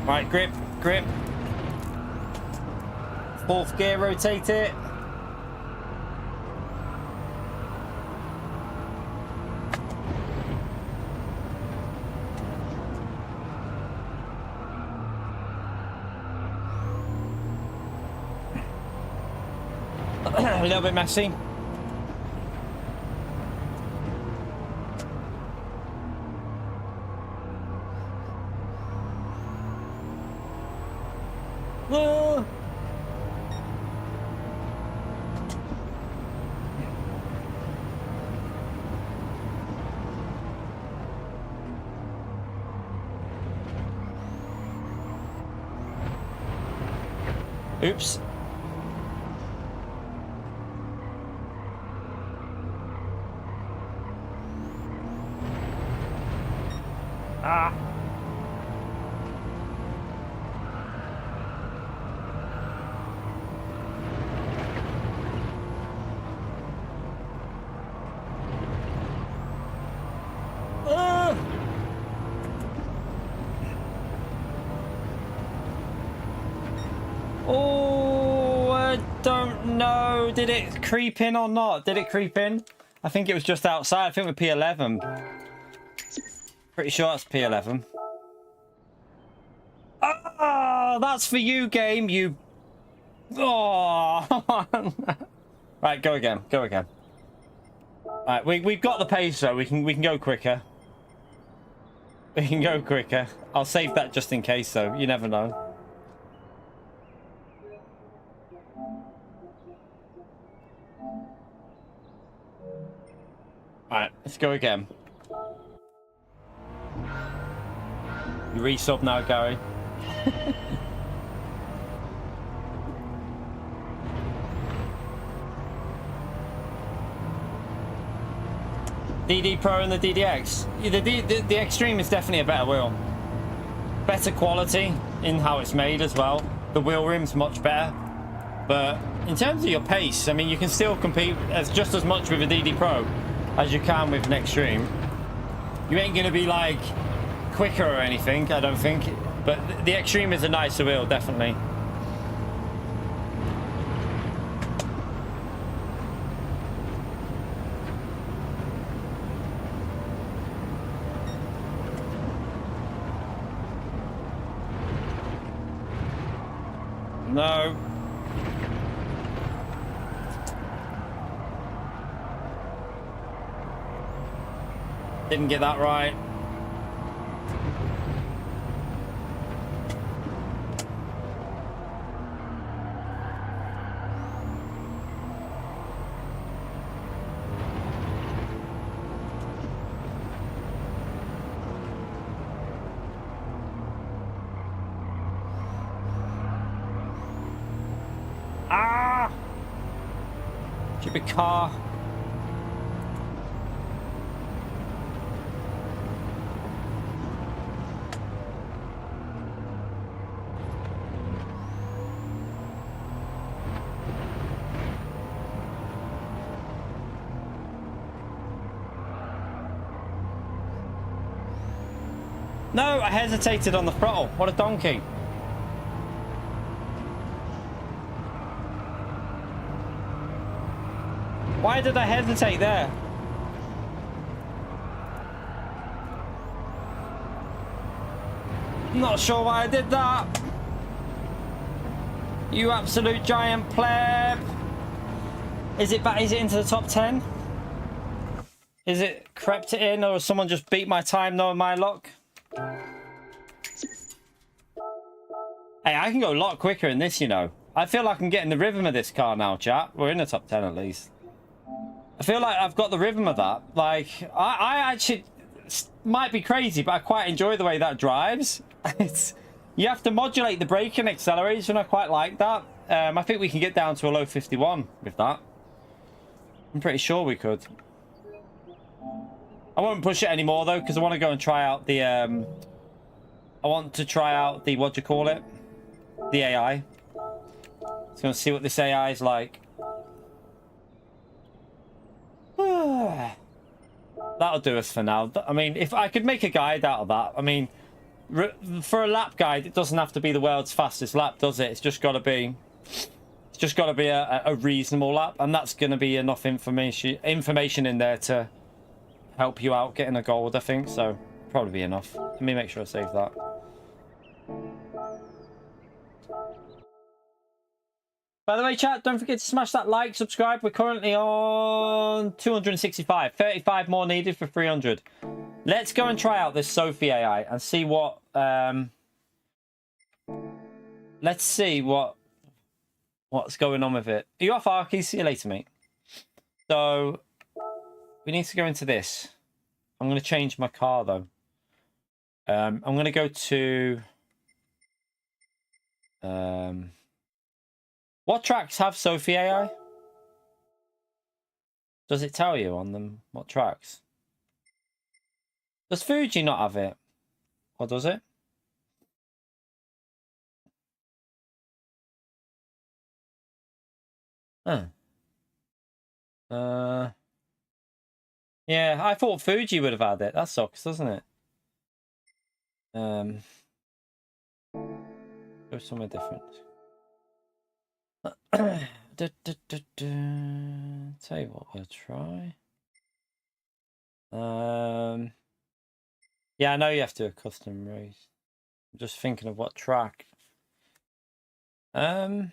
Right, grip. Fourth gear, rotate it. A little bit messy. Oops. Ah. Oh, I don't know. Did it creep in or not? Did it creep in? I think it was just outside. I think we're P11. Pretty sure that's P11. Oh, that's for you, game. You. Oh. Right, go again. Go again. Right, we've got the pace, so we can go quicker. We can go quicker. I'll save that just in case, though. You never know. Alright, let's go again. You resub now, Gary. DD Pro and the DDX. The Extreme is definitely a better wheel. Better quality in how it's made as well. The wheel rim's much better. But in terms of your pace, I mean, you can still compete just as much with a DD Pro as you can with an Extreme. You ain't gonna be like quicker or anything, I don't think. But the Extreme is a nicer wheel, definitely. No. Didn't get that right. Ah! Stupid car. No, I hesitated on the throttle. What a donkey. Why did I hesitate there? Not sure why I did that. You absolute giant pleb. Is it back? Is it into the top 10? Is it crept it in, or has someone just beat my time knowing my luck? Hey, I can go a lot quicker in this, you know. I feel like I'm getting the rhythm of this car now, chat. We're in the top 10 at least. I feel like I've got the rhythm of that. Like, I actually might be crazy, but I quite enjoy the way that drives. You have to modulate the brake and acceleration. I quite like that. I think we can get down to a low 51 with that. I'm pretty sure we could. I won't push it anymore though, because I want to go and try out the I want to try out the, what do you call it, the AI. Just gonna see what this AI is like. That'll do us for now. I mean, if I could make a guide out of that, I mean, for a lap guide, it doesn't have to be the world's fastest lap, does it? It's just got to be a reasonable lap, and that's going to be enough information in there to help you out getting a gold, I think. So probably be enough. Let me make sure I save that. By the way, chat, don't forget to smash that like, subscribe. We're currently on 265. 35 more needed for 300. Let's go and try out this Sophie AI and see what... let's see what's going on with it. Are you off, Arky? See you later, mate. So, we need to go into this. I'm going to change my car, though. I'm going to go to... what tracks have Sophie AI? Does it tell you on them what tracks? Does Fuji not have it? Or does it? Huh. Yeah, I thought Fuji would have had it. That sucks, doesn't it? Go somewhere different. Tell you what, we'll try. Yeah, I know you have to do a custom race. I'm just thinking of what track. Let's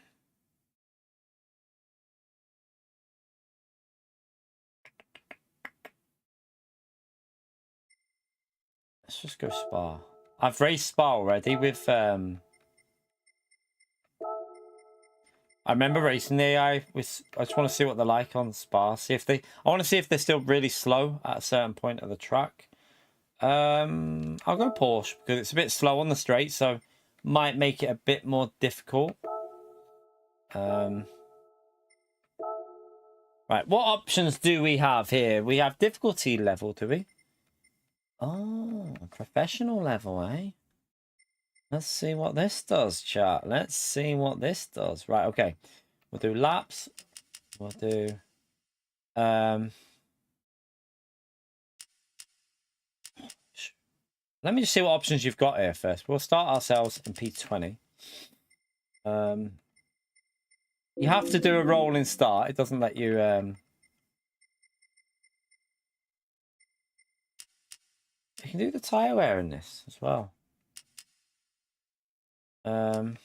just go Spa. I've raced Spa already with I remember racing the AI with. I just want to see what they're like on Spa. See if they. I want to see if they're still really slow at a certain point of the track. I'll go Porsche because it's a bit slow on the straight, so might make it a bit more difficult. Right, what options do we have here? We have difficulty level, do we? Oh, professional level, eh? Let's see what this does, chat. Let's see what this does. Right, okay. We'll do laps. We'll do... let me just see what options you've got here first. We'll start ourselves in P20. You have to do a rolling start. It doesn't let you... You can do the tyre wear in this as well. Tell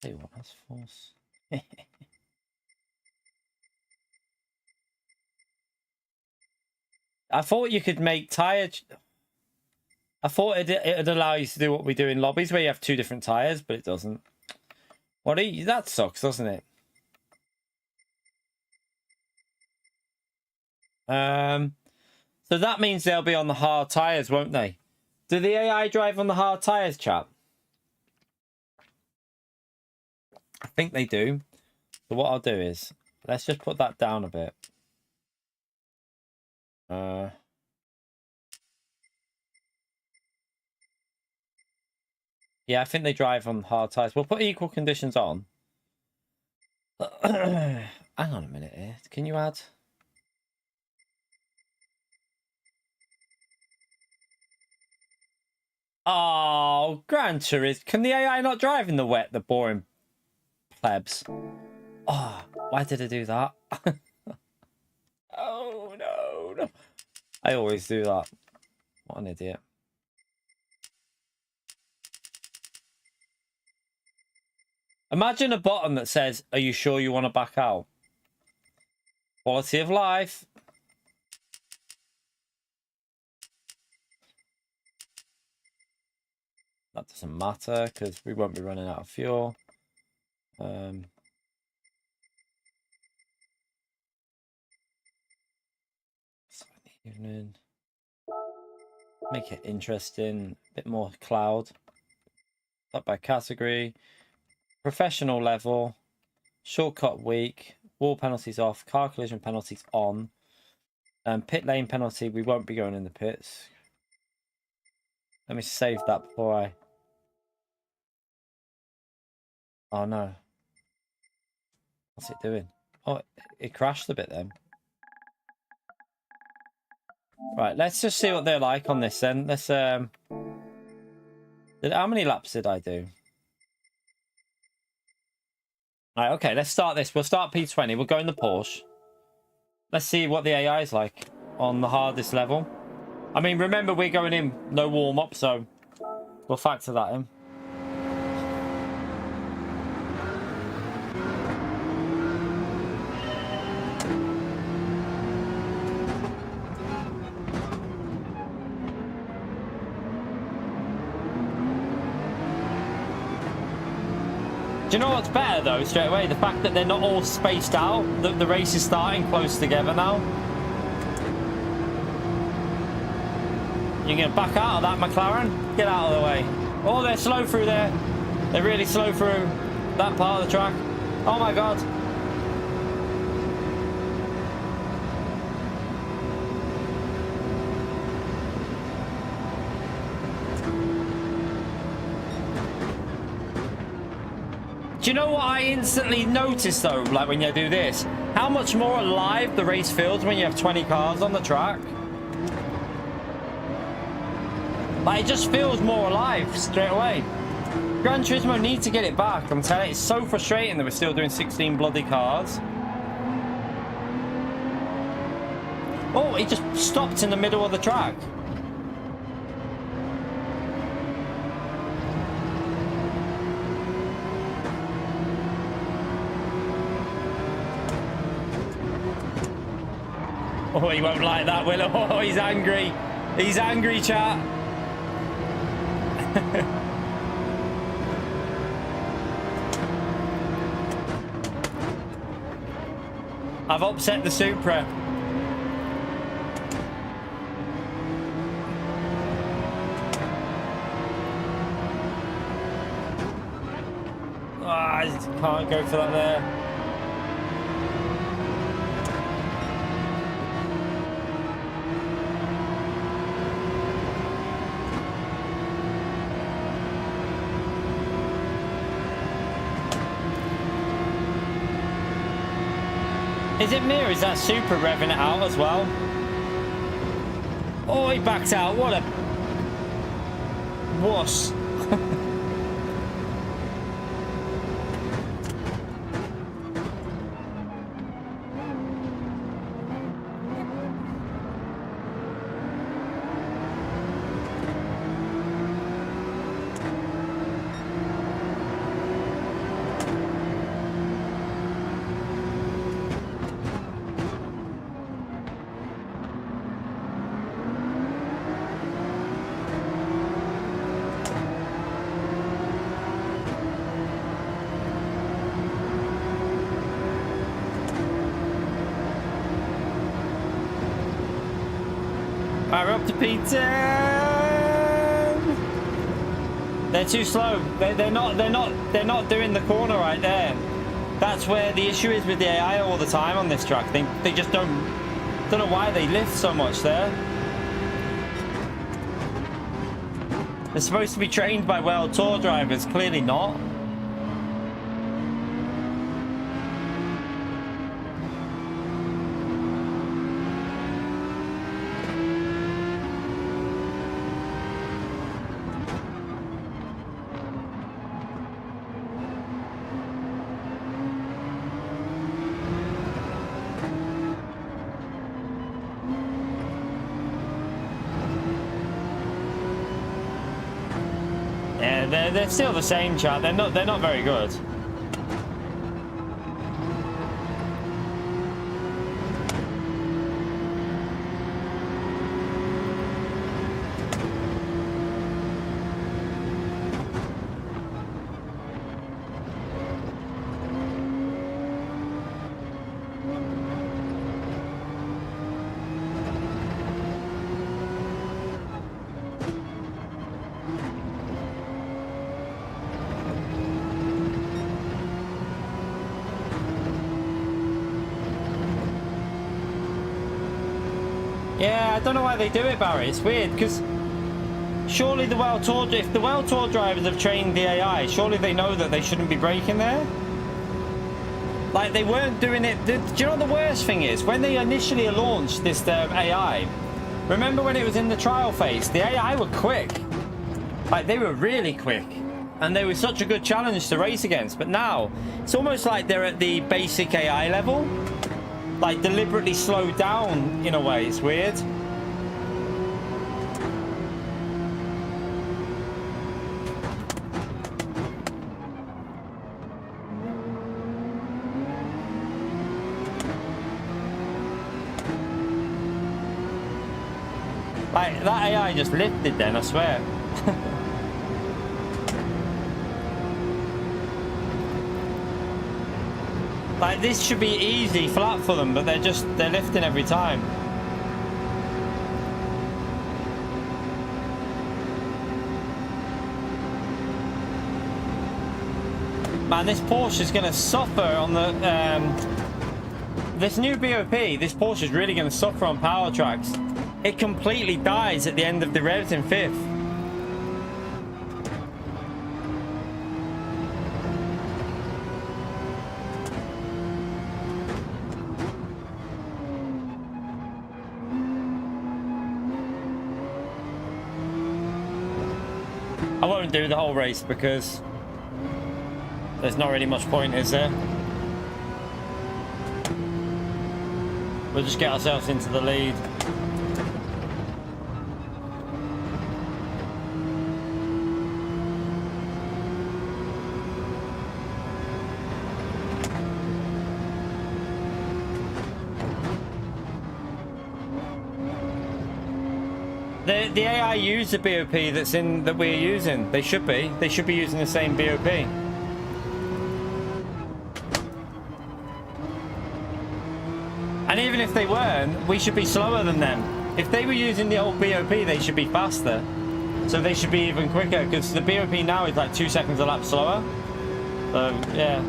you what, that's false. I thought you could make tyre... I thought it'd allow you to do what we do in lobbies where you have two different tyres, but it doesn't. What that sucks, doesn't it? So that means they'll be on the hard tyres, won't they? Do the AI drive on the hard tyres, chap? I think they do. So what I'll do is, let's just put that down a bit. Yeah, I think they drive on hard tyres. We'll put equal conditions on. Hang on a minute here. Can you add... Oh, Gran Turismo. Can the AI not drive in the wet, the boring plebs? Oh, why did I do that? Oh, no. I always do that. What an idiot. Imagine a button that says, are you sure you want to back out? Quality of life. That doesn't matter because we won't be running out of fuel. Evening. Make it interesting. A bit more cloud. Up by category. Professional level. Shortcut weak. Wall penalties off. Car collision penalties on. Pit lane penalty. We won't be going in the pits. Let me save that before I... Oh no. What's it doing? Oh, it crashed a bit then. Right, let's just see what they're like on this then. Let's how many laps did I do? Right, okay, let's start this. We'll start P20. We'll go in the Porsche. Let's see what the AI is like on the hardest level. I mean, remember we're going in no warm-up, so we'll factor that in. Do you know what's better though, straight away? The fact that they're not all spaced out. The race is starting close together now. You're going to back out of that, McLaren? Get out of the way. Oh, they're slow through there. They're really slow through that part of the track. Oh my God. Do you know what I instantly noticed though, like when you do this? How much more alive the race feels when you have 20 cars on the track? Like, it just feels more alive straight away. Gran Turismo need to get it back. I'm telling you, it's so frustrating that we're still doing 16 bloody cars. Oh, he just stopped in the middle of the track. Oh, he won't like that, will he? Oh, he's angry. He's angry, chat. I've upset the Supra. Ah, I can't go for that there. Is it me or is that Super revving it out as well? Oh, he backed out. What a wuss. We're up to P10. They're too slow. They're not doing the corner right there. That's where the issue is with the AI all the time on this track. They just don't know why they lift so much there. They're supposed to be trained by World Tour drivers, clearly not. Yeah, they're still the same, chat. They're not very good. Yeah, I don't know why they do it, Barry. It's weird, because surely the World Tour, if the World Tour drivers have trained the AI, surely they know that they shouldn't be braking there. Like, they weren't doing it. Do you know what the worst thing is? When they initially launched this AI, remember when it was in the trial phase? The AI were quick. Like, they were really quick. And they were such a good challenge to race against. But now, it's almost like they're at the basic AI level. Like, deliberately slowed down in a way. It's weird. Like, that AI just lifted then, I swear. Like, this should be easy flat for them, but they're lifting every time. Man, this Porsche is going to suffer on the this new BOP. This Porsche is really going to suffer on power tracks. It completely dies at the end of the revs in fifth. I won't do the whole race because there's not really much point, is there? We'll just get ourselves into the lead. The AI use the BOP that we're using. They should be using the same BOP. And even if they weren't, we should be slower than them. If they were using the old BOP, they should be faster. So they should be even quicker, because the BOP now is like 2 seconds a lap slower. So yeah.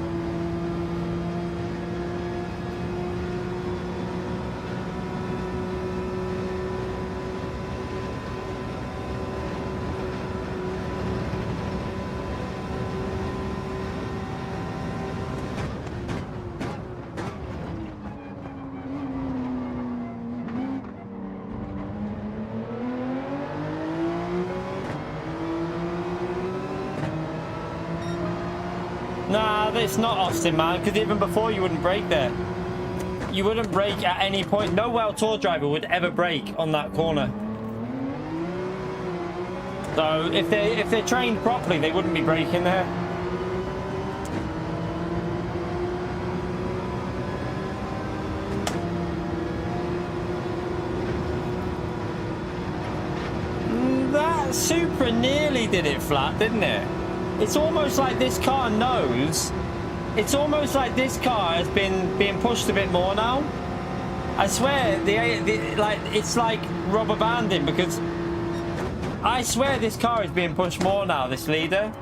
Nah, it's not Austin, man, because even before you wouldn't brake there. You wouldn't brake at any point. No World Tour driver would ever brake on that corner. So if they're trained properly, they wouldn't be braking there. That Supra nearly did it flat, didn't it? It's almost like this car knows. It's almost like this car has been being pushed a bit more now. I swear, like, it's like rubber banding, because I swear this car is being pushed more now, this leader.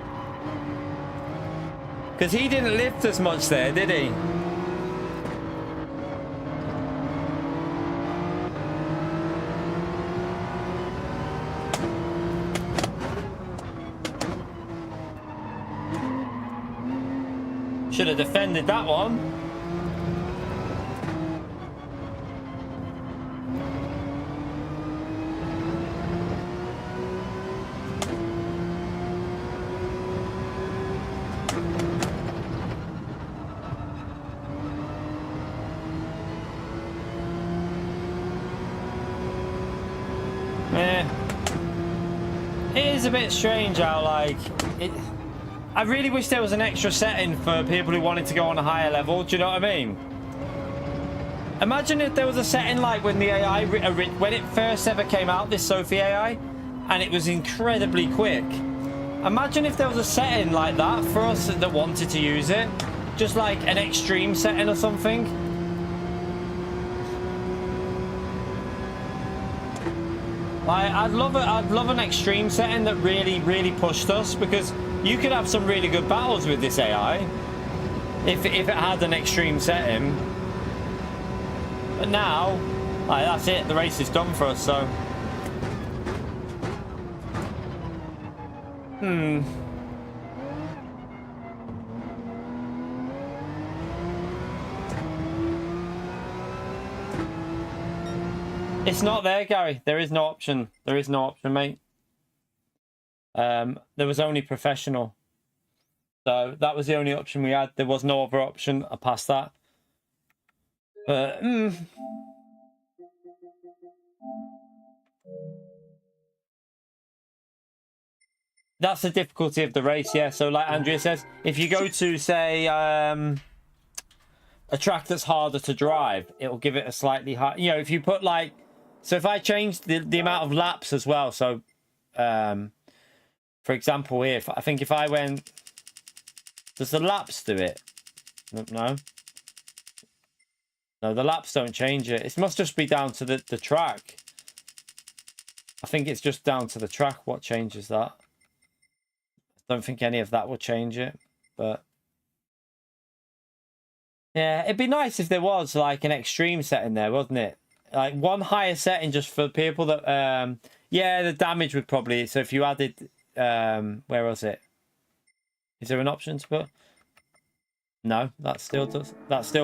Because he didn't lift as much there, did he? Should have defended that one. It is a bit strange how, like, I really wish there was an extra setting for people who wanted to go on a higher level. Do you know what I mean? Imagine if there was a setting like when the AI, when it first ever came out, this Sophie AI, and it was incredibly quick. Imagine if there was a setting like that for us that wanted to use it. Just like an extreme setting or something. I'd love an extreme setting that really pushed us, because you could have some really good battles with this AI if it had an extreme setting. But now, like, that's it. The race is done for us. So, It's not there, Gary. There is no option. There is no option, mate. There was only professional. So that was the only option we had. There was no other option past that. But, that's the difficulty of the race, yeah. So like Andrea says, if you go to, say, a track that's harder to drive, it'll give it a slightly high, you know, if you put like, so if I change the amount of laps as well, so for example here, I think if I went, does the laps do it? No, the laps don't change it. It must just be down to the track. I think it's just down to the track what changes that. I don't think any of that will change it, but yeah, it'd be nice if there was like an extreme setting there, wasn't it? Like one higher setting just for people that yeah, the damage would probably, so if you added where was it? Is there an option to put? No, that still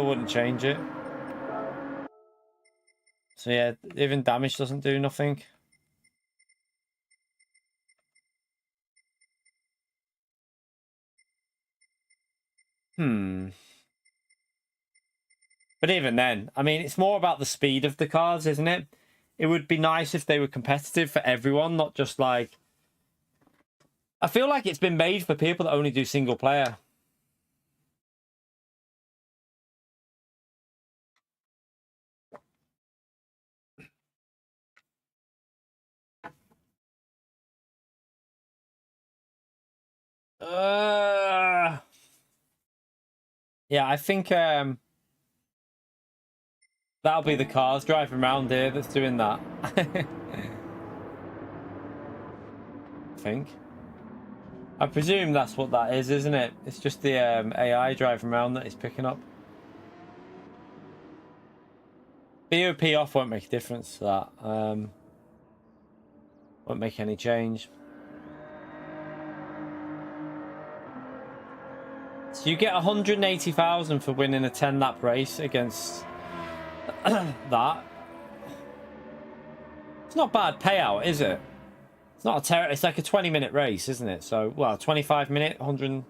wouldn't change it. So yeah, even damage doesn't do nothing. But even then, I mean, it's more about the speed of the cars, isn't it? It would be nice if they were competitive for everyone, not just like... I feel like it's been made for people that only do single player. Yeah, I think that'll be the cars driving around here that's doing that. I presume that's what that is, isn't it? It's just the AI driving around that is picking up. BOP off won't make a difference to that. Won't make any change. So you get 180,000 for winning a 10-lap race against that. It's not a bad payout, is it? It's not a it's like a 20-minute race, isn't it? So, well, 25-minute, 100.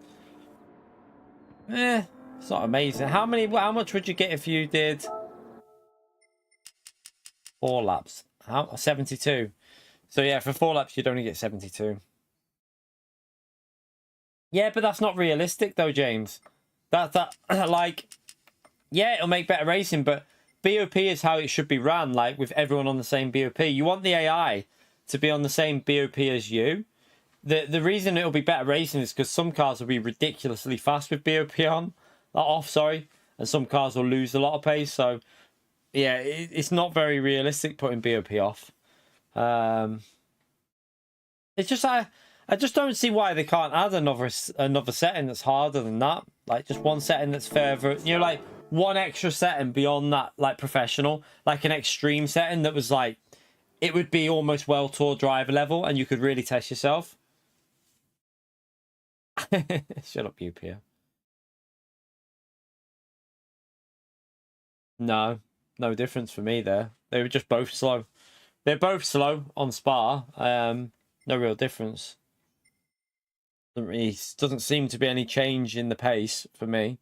It's not amazing. How much would you get if you did 4 laps? 72. So yeah, for 4 laps you'd only get 72. Yeah, but that's not realistic though, James. That like, yeah, it'll make better racing, but BOP is how it should be ran, like with everyone on the same BOP. You want the AI to be on the same BOP as you. The reason it'll be better racing is because some cars will be ridiculously fast with BOP off, sorry, and some cars will lose a lot of pace. So yeah, it's not very realistic putting BOP off. It's just I just don't see why they can't add another setting that's harder than that. Like just one setting that's further, you know, like one extra setting beyond that, like professional, like an extreme setting that was like, it would be almost World Tour driver level and you could really test yourself. Shut up, you, Pierre. No difference for me there. They were just both slow. They're both slow on Spa. No real difference. Doesn't seem to be any change in the pace for me.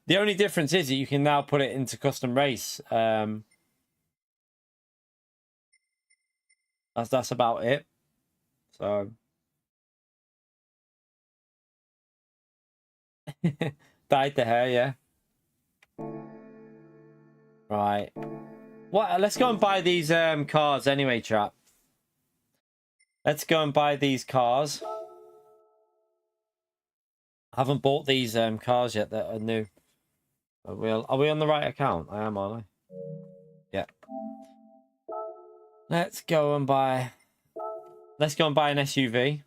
The only difference is that you can now put it into custom race. That's about it. So Dyed the hair, yeah. Right. What? Let's go and buy these cars anyway, chap. Let's go and buy these cars. I haven't bought these cars yet that are new. Are we on the right account? I am, aren't I? Yeah. Let's go and buy an SUV.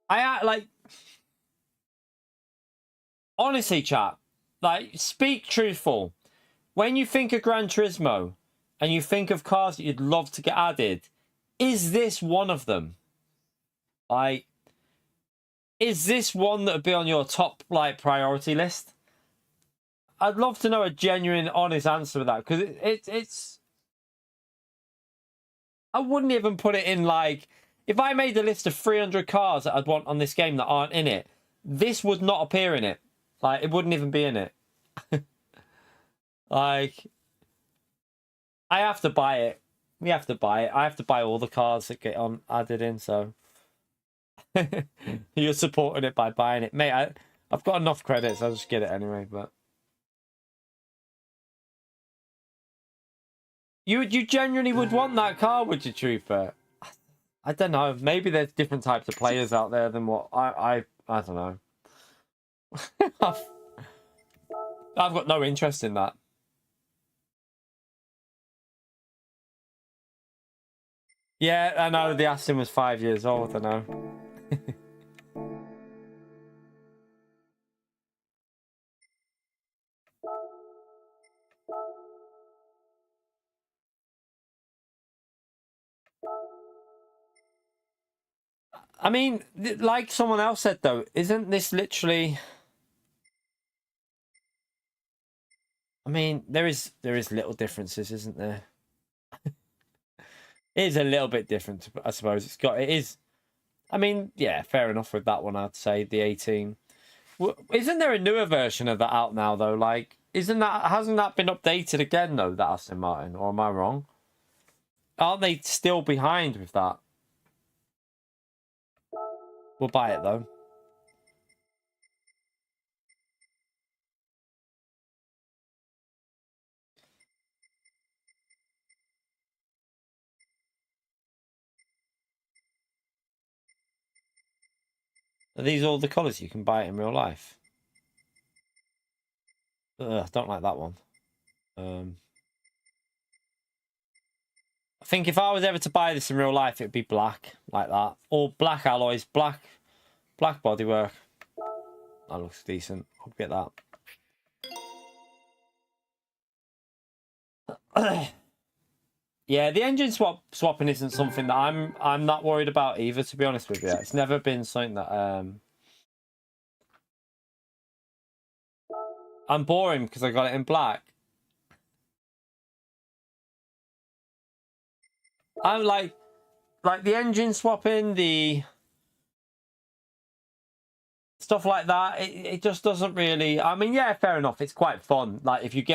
I like honestly, chat. Like, speak truthful. When you think of Gran Turismo and you think of cars that you'd love to get added, is this one of them? Like, is this one that would be on your top like priority list? I'd love to know a genuine, honest answer to that, because it's. I wouldn't even put it in like, if I made a list of 300 cars that I'd want on this game that aren't in it, this would not appear in it. Like, it wouldn't even be in it. Like, I have to buy it. We have to buy it. I have to buy all the cars that get on added in, so. You're supporting it by buying it. Mate, I've got enough credits, I'll just get it anyway, but. You genuinely would want that car, would you, Trooper? I don't know. Maybe there's different types of players out there than what I don't know. I've got no interest in that. Yeah, I know the Aston was 5 years old, I know. I mean, like someone else said though, isn't this literally... I mean, there is little differences, isn't there? It is a little bit different, I suppose. It is. I mean, yeah, fair enough with that one, I'd say, the 18. Well, isn't there a newer version of that out now, though? Like, hasn't that been updated again, though, that Aston Martin? Or am I wrong? Aren't they still behind with that? We'll buy it, though. Are these all the colours you can buy it in real life? Ugh, don't like that one. I think if I was ever to buy this in real life, it'd be black, like that. Or black alloys, black bodywork. That looks decent. I'll get that. Yeah, the engine swapping isn't something that I'm not worried about either, to be honest with you. It's never been something that I'm boring because I got it in black. I'm like the engine swapping, the stuff like that. It just doesn't really. I mean, yeah, fair enough. It's quite fun. Like if you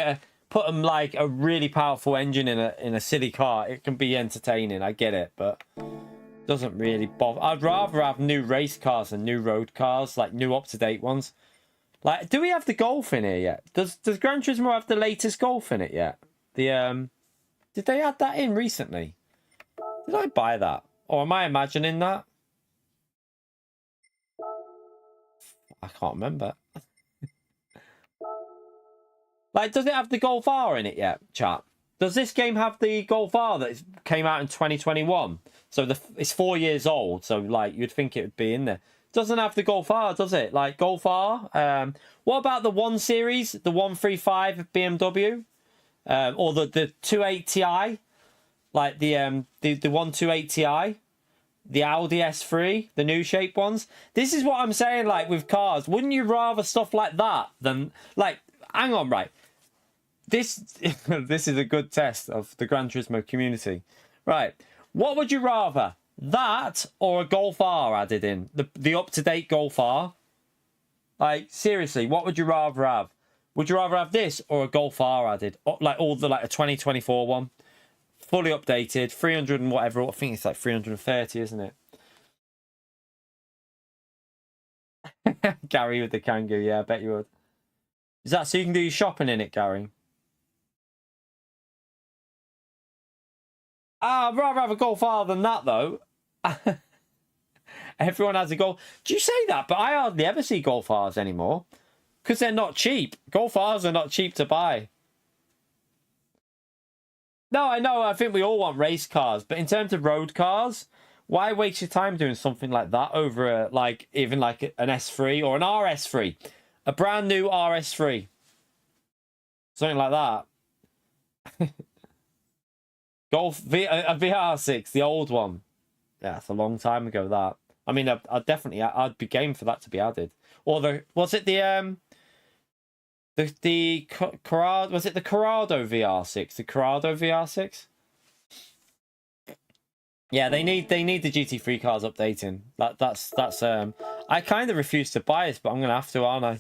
put them like a really powerful engine in a silly car, it can be entertaining. I get it, but it doesn't really bother. I'd rather have new race cars than new road cars, like new up-to-date ones. Like, do we have the Golf in here yet? Does Gran Turismo have the latest Golf in it yet? Did they add that in recently? Did I buy that? Or am I imagining that? I can't remember. Like, does it have the Golf R in it yet, chat? Does this game have the Golf R that came out in 2021? So it's 4 years old, so, like, you'd think it would be in there. Doesn't have the Golf R, does it? Like, Golf R. What about the 1 Series, the 135 BMW? Or the 28 Ti? Like, the 128 Ti? The Audi S3? The new shape ones? This is what I'm saying, like, with cars. Wouldn't you rather stuff like that than... Like, hang on, right. This is a good test of the Gran Turismo community. Right. What would you rather? That or a Golf R added in? The up-to-date Golf R? Like, seriously, what would you rather have? Would you rather have this or a Golf R added? Like, a 2024 one? Fully updated, 300 and whatever. I think it's like 330, isn't it? Gary with the Kangoo, yeah, I bet you would. Is that so you can do your shopping in it, Gary? I'd rather have a Golf R than that, though. Everyone has a Golf. Do you say that? But I hardly ever see Golf Rs anymore. Because they're not cheap. Golf Rs are not cheap to buy. No, I know. I think we all want race cars. But in terms of road cars, why waste your time doing something like that over even like an S3 or an RS3? A brand new RS3. Something like that. A VR6, the old one. Yeah, it's a long time ago, that. I mean, I'd be game for that to be added. Or was it the Corrado? Was it the Corrado VR6? The Corrado VR6? Yeah, they need the GT3 cars updating. That's I kind of refuse to buy it, but I'm gonna have to, aren't I?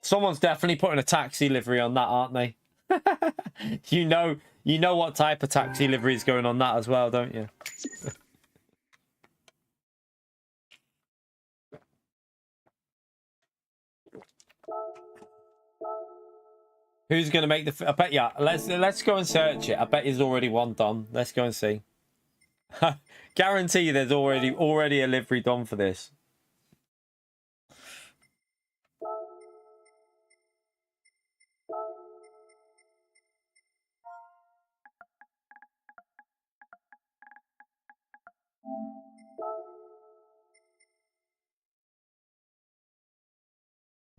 Someone's definitely putting a taxi livery on that, aren't they? You know what type of taxi livery is going on that as well, don't you? Who's gonna make the? I bet, yeah. Let's go and search it. I bet there's already one done. Let's go and see. Guarantee there's already a livery done for this.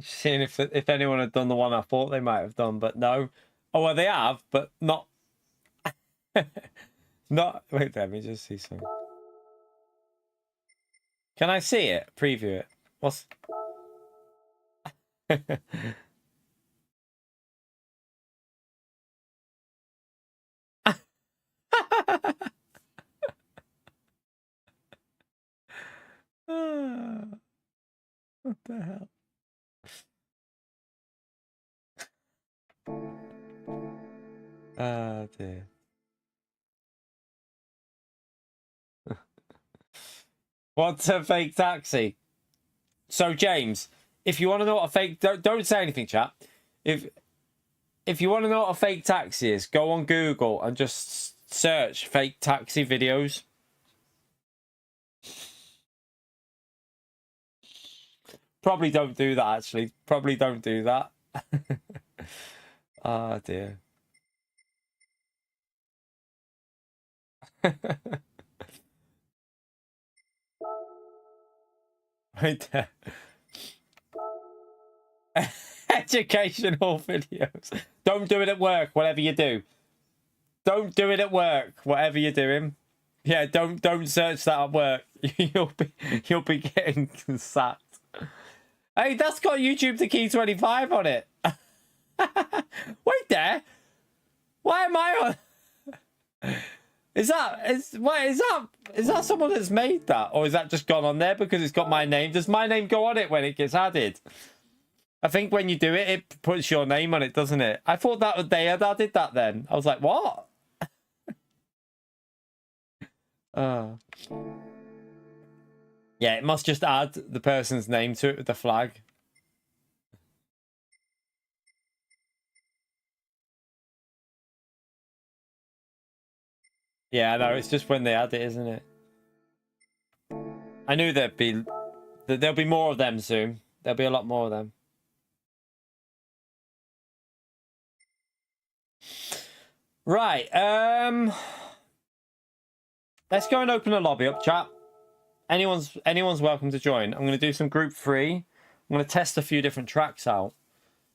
Seeing if anyone had done the one I thought they might have done, but no. Oh well, they have, but not. Not. Wait, let me just see something. Can I see it? Preview it. What's? What the hell? Ah, dear. What's a fake taxi? So, James, if you want to know what a fake... Don't say anything, chat. If you want to know what a fake taxi is, go on Google and just search fake taxi videos. Probably don't do that, actually. Probably don't do that. Ah, dear. Right there. Educational videos. Don't do it at work, whatever you do. Don't do it at work, whatever you're doing. Yeah, don't search that at work. You'll be getting sacked. Hey, that's got YouTube to Key 25 on it. Wait there. Why am I on? Is that someone that's made that, or is that just gone on there because it's got my name? Does my name go on it when it gets added? I think when you do it, it puts your name on it, doesn't it? I thought that they had added that then. I was like, what? Yeah, it must just add the person's name to it with the flag. Yeah, no, it's just when they add it, isn't it? I knew there'll be more of them soon. There'll be a lot more of them. Right, let's go and open a lobby up, chat. Anyone's welcome to join. I'm going to do some group 3. I'm going to test a few different tracks out.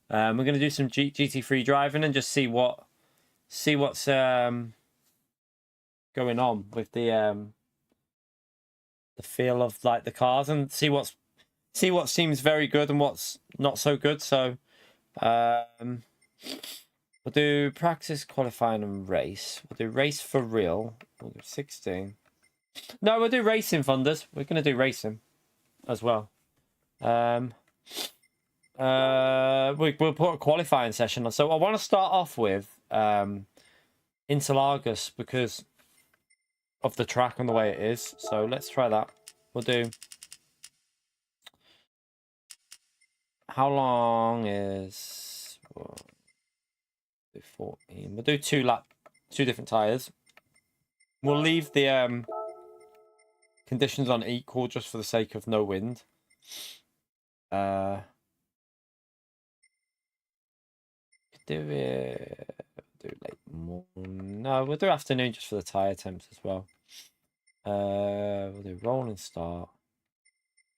We're going to do some GT3 driving and just see what's going on with the feel of like the cars, and see what seems very good and what's not so good. So we'll do practice, qualifying, and race. We'll do race for real. We'll do 16. No, we'll do racing, Thunders. We're going to do racing as well. We'll put a qualifying session on. So I want to start off with Interlagos because of the track and the way it is. So let's try that. We'll do how long is 14? We'll do two different tires. We'll leave the conditions on equal just for the sake of no wind. Do late morning. No, we'll do afternoon just for the tire temps as well. We'll do rolling start.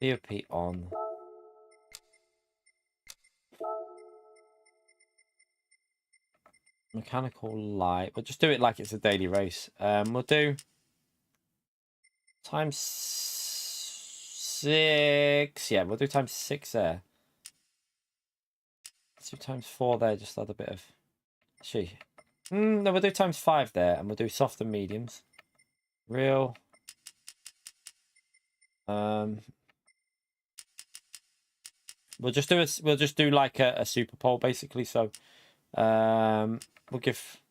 BOP on. Mechanical light. We'll just do it like it's a daily race. We'll do times 6. Yeah, we'll do times 6 there. Let's do times 4 there. Just add a bit of. No, we'll do times 5 there, and we'll do soft and mediums. Real. We'll just do like a super pole basically. So, we'll give.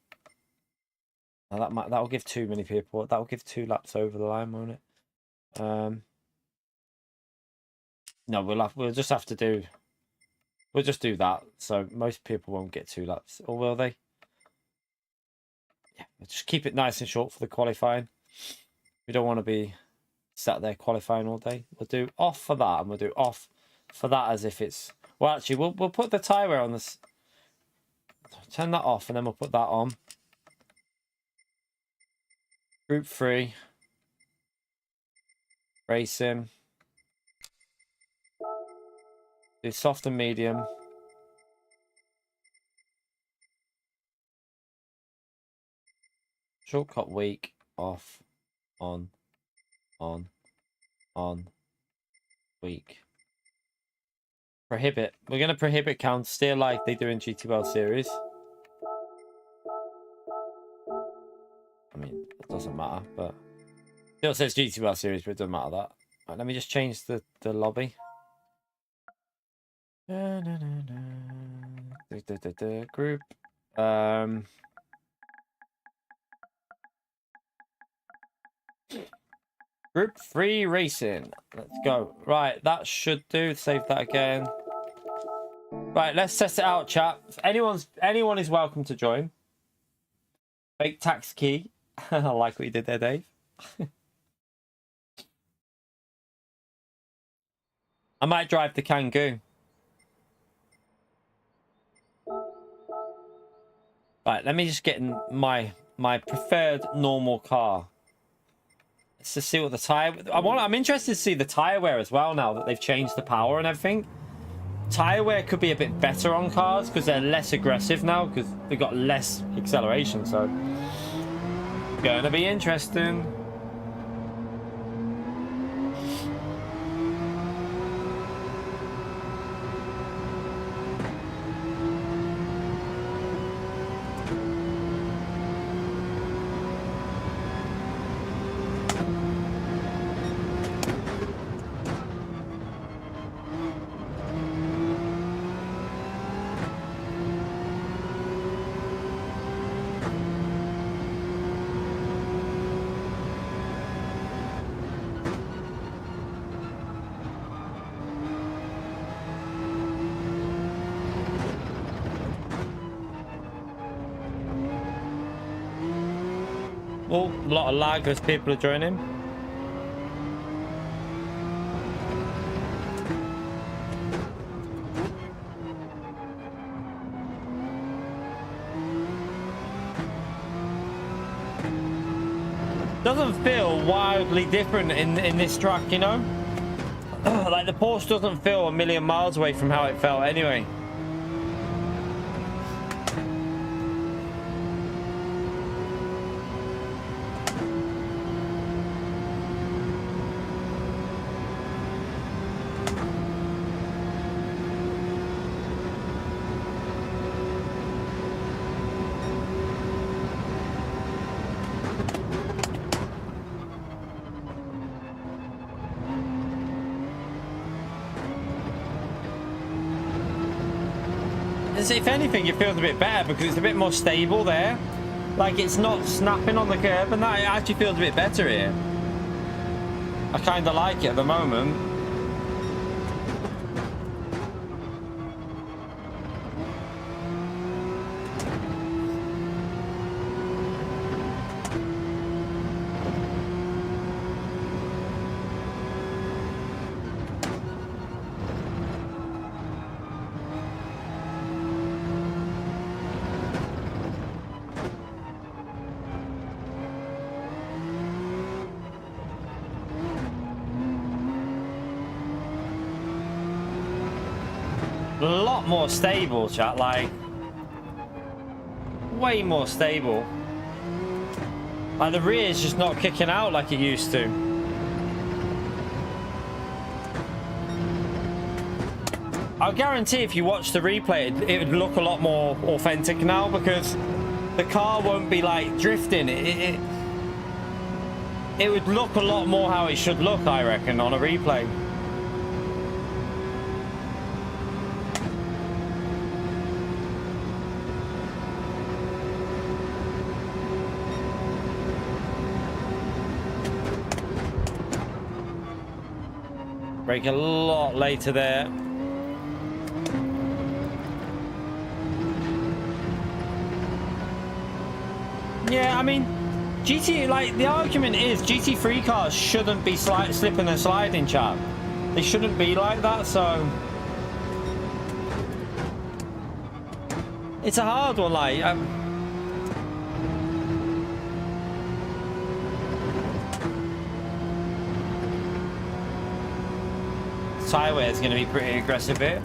That'll give too many people. That'll give 2 laps over the line, won't it? No, we'll just have to do. We'll just do that. So most people won't get 2 laps, or will they? Yeah, we'll just keep it nice and short for the qualifying. We don't want to be sat there qualifying all day. We'll do off for that, and we'll do off for that as if it's. Well, actually, we'll put the tyre wear on this. Turn that off, and then we'll put that on. Group 3. Racing. Do soft and medium. Shortcut week. Off. On. Week. Prohibit. We're going to prohibit count steer like they do in GT World Series. I mean, it doesn't matter, but still says GT World Series, but it doesn't matter that. Right, let me just change the lobby. Group. Group 3 racing. Let's go. Right, that should do. Save that again. Right, let's test it out, chat. If anyone is welcome to join. Fake tax key. I like what you did there, Dave. I might drive the Kangoo. Right, let me just get in my preferred normal car. Let's just see what the tire. I'm interested to see the tire wear as well now that they've changed the power and everything. Tire wear could be a bit better on cars because they're less aggressive now because they've got less acceleration. So, gonna be interesting. Oh, a lot of lag as people are joining. Doesn't feel wildly different in this track, you know? Like the Porsche doesn't feel a million miles away from how it felt anyway. If anything, it feels a bit better because it's a bit more stable there. Like it's not snapping on the curb, and that it actually feels a bit better here. I kind of like it at the moment. A lot more stable, chat. Like, way more stable. Like, the rear is just not kicking out like it used to. I'll guarantee if you watch the replay, it would look a lot more authentic now, because the car won't be like drifting. It would look a lot more how it should look, I reckon, on a replay. Brake a lot later there. Yeah, I mean, GT, like, the argument is GT3 cars shouldn't be slipping and sliding, chat. They shouldn't be like that, so it's a hard one, like, tyre wear is going to be pretty aggressive here.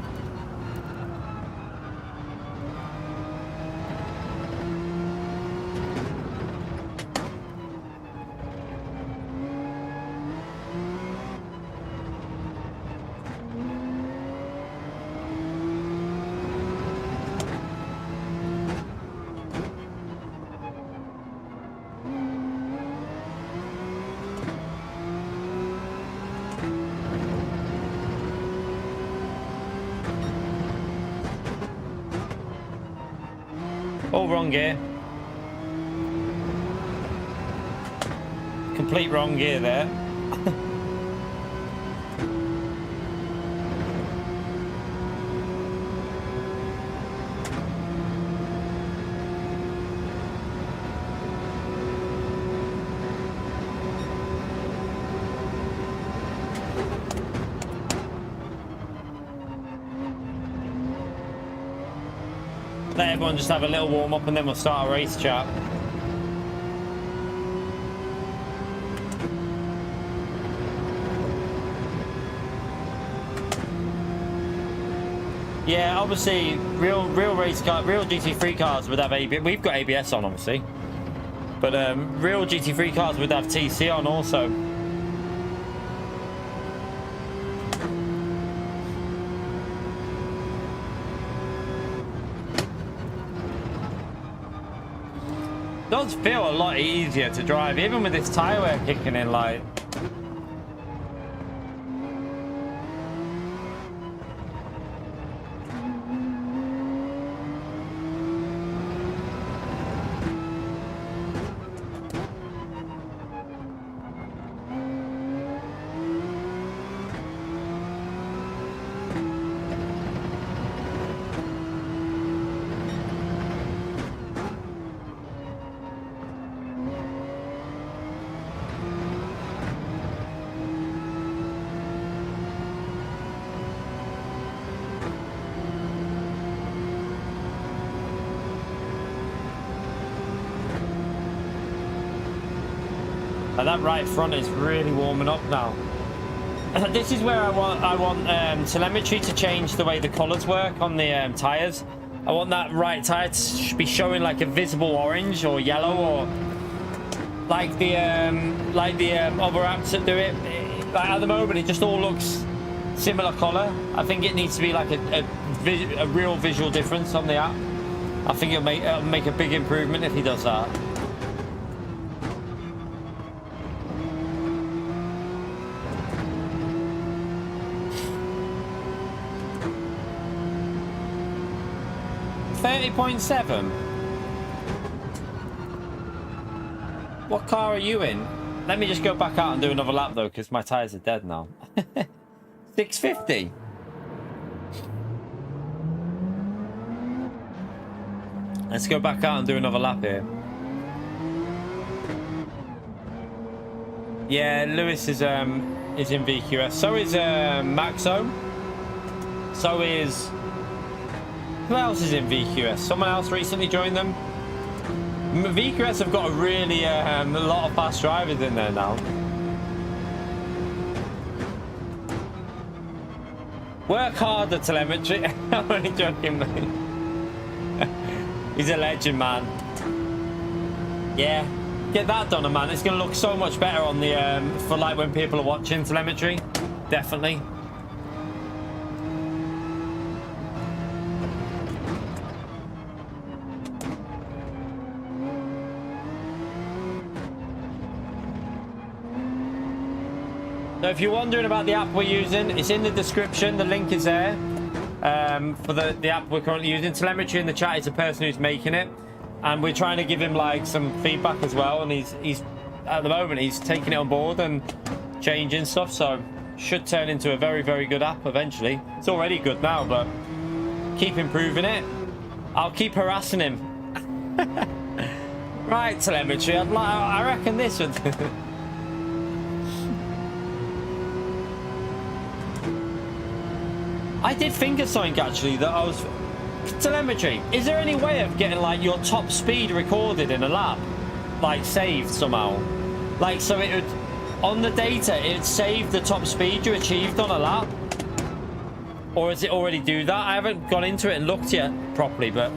Oh, wrong gear. Complete wrong gear there. Let everyone just have a little warm up and then we'll start a race, chat. Yeah, obviously, real race car, real GT3 cars would have ABS. We've got ABS on, obviously, but real GT3 cars would have TC on also. Does feel a lot easier to drive, even with this tyre wear kicking in, like. That right front is really warming up now. This is where I want telemetry to change the way the colours work on the tyres. I want that right tyre to be showing like a visible orange or yellow, or like the other apps that do it. Like at the moment, it just all looks similar colour. I think it needs to be like a real visual difference on the app. I think it'll make a big improvement if he does that. .7. What car are you in? Let me just go back out and do another lap though, because my tyres are dead now. 650. Let's go back out and do another lap here. Yeah, Lewis is in VQS. So is Maxo. So is. Who else is in VQS? Someone else recently joined them? VQS have got a really a lot of fast drivers in there now. Work harder, telemetry. I'm only joking, mate. He's a legend, man. Yeah, get that done, man. It's gonna look so much better on the for like when people are watching telemetry. Definitely. So if you're wondering about the app we're using, it's in the description. The link is there for the app we're currently using. Telemetry in the chat is the person who's making it, and we're trying to give him like some feedback as well. And he's at the moment he's taking it on board and changing stuff. So should turn into a very, very good app eventually. It's already good now, but keep improving it. I'll keep harassing him. Right, telemetry. I reckon this would. I did think of something actually that I was... Telemetry, is there any way of getting like your top speed recorded in a lap? Like saved somehow? Like so it would... On the data, it would save the top speed you achieved on a lap? Or does it already do that? I haven't gone into it and looked yet properly, but...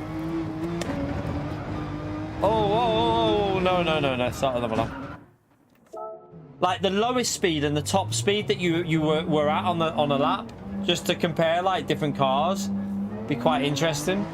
Oh, no. Start another lap. Like the lowest speed and the top speed that you were at on a lap? Just to compare like different cars, be quite interesting.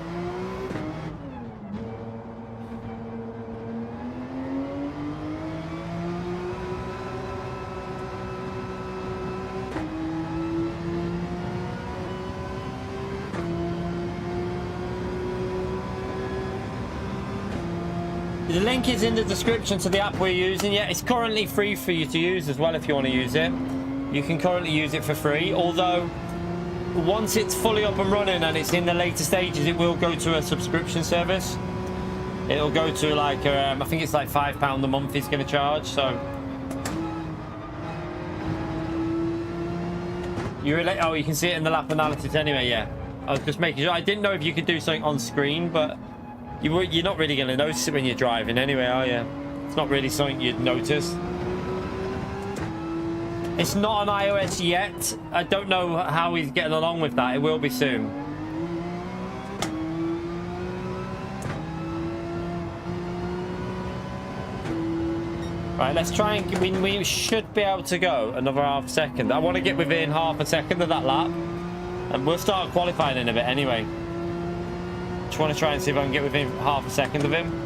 The link is in the description to the app we're using. Yeah, it's currently free for you to use as well if you want to use it. You can currently use it for free, although once it's fully up and running and it's in the later stages, it will go to a subscription service. It'll go to like I think it's like £5 a month he's going to charge. So oh, you can see it in the lap analysis anyway. Yeah, I was just making sure. I didn't know if you could do something on screen, but you're not really going to notice it when you're driving anyway, are you? It's not really something you'd notice. It's not on iOS yet. I don't know how he's getting along with that. It will be soon. Right, let's try and... We should be able to go another half second. I want to get within half a second of that lap. And we'll start qualifying in a bit anyway. Just want to try and see if I can get within half a second of him.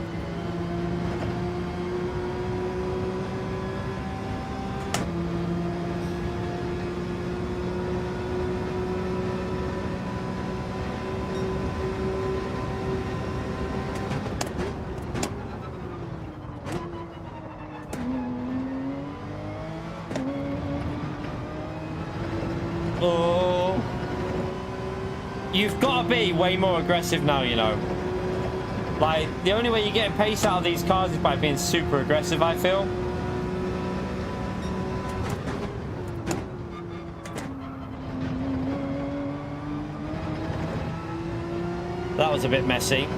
Oh, you've got to be way more aggressive now, you know. Like, the only way you're getting pace out of these cars is by being super aggressive, I feel. That was a bit messy.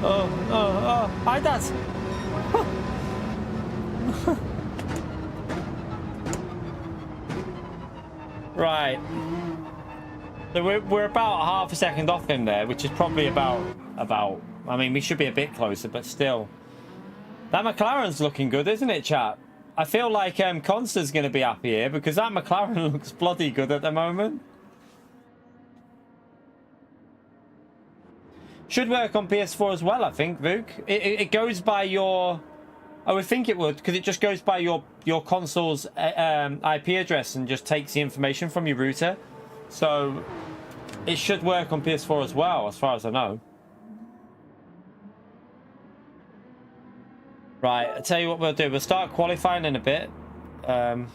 Oh, hi, Dad. Right. So we're about half a second off him there, which is probably about. I mean, we should be a bit closer, but still. That McLaren's looking good, isn't it, chat? I feel like Consta's going to be happy here because that McLaren looks bloody good at the moment. Should work on PS4 as well, I think, Vuk. It goes by your... I would think it would, because it just goes by your console's IP address and just takes the information from your router. So it should work on PS4 as well, as far as I know. Right, I'll tell you what we'll do. We'll start qualifying in a bit. And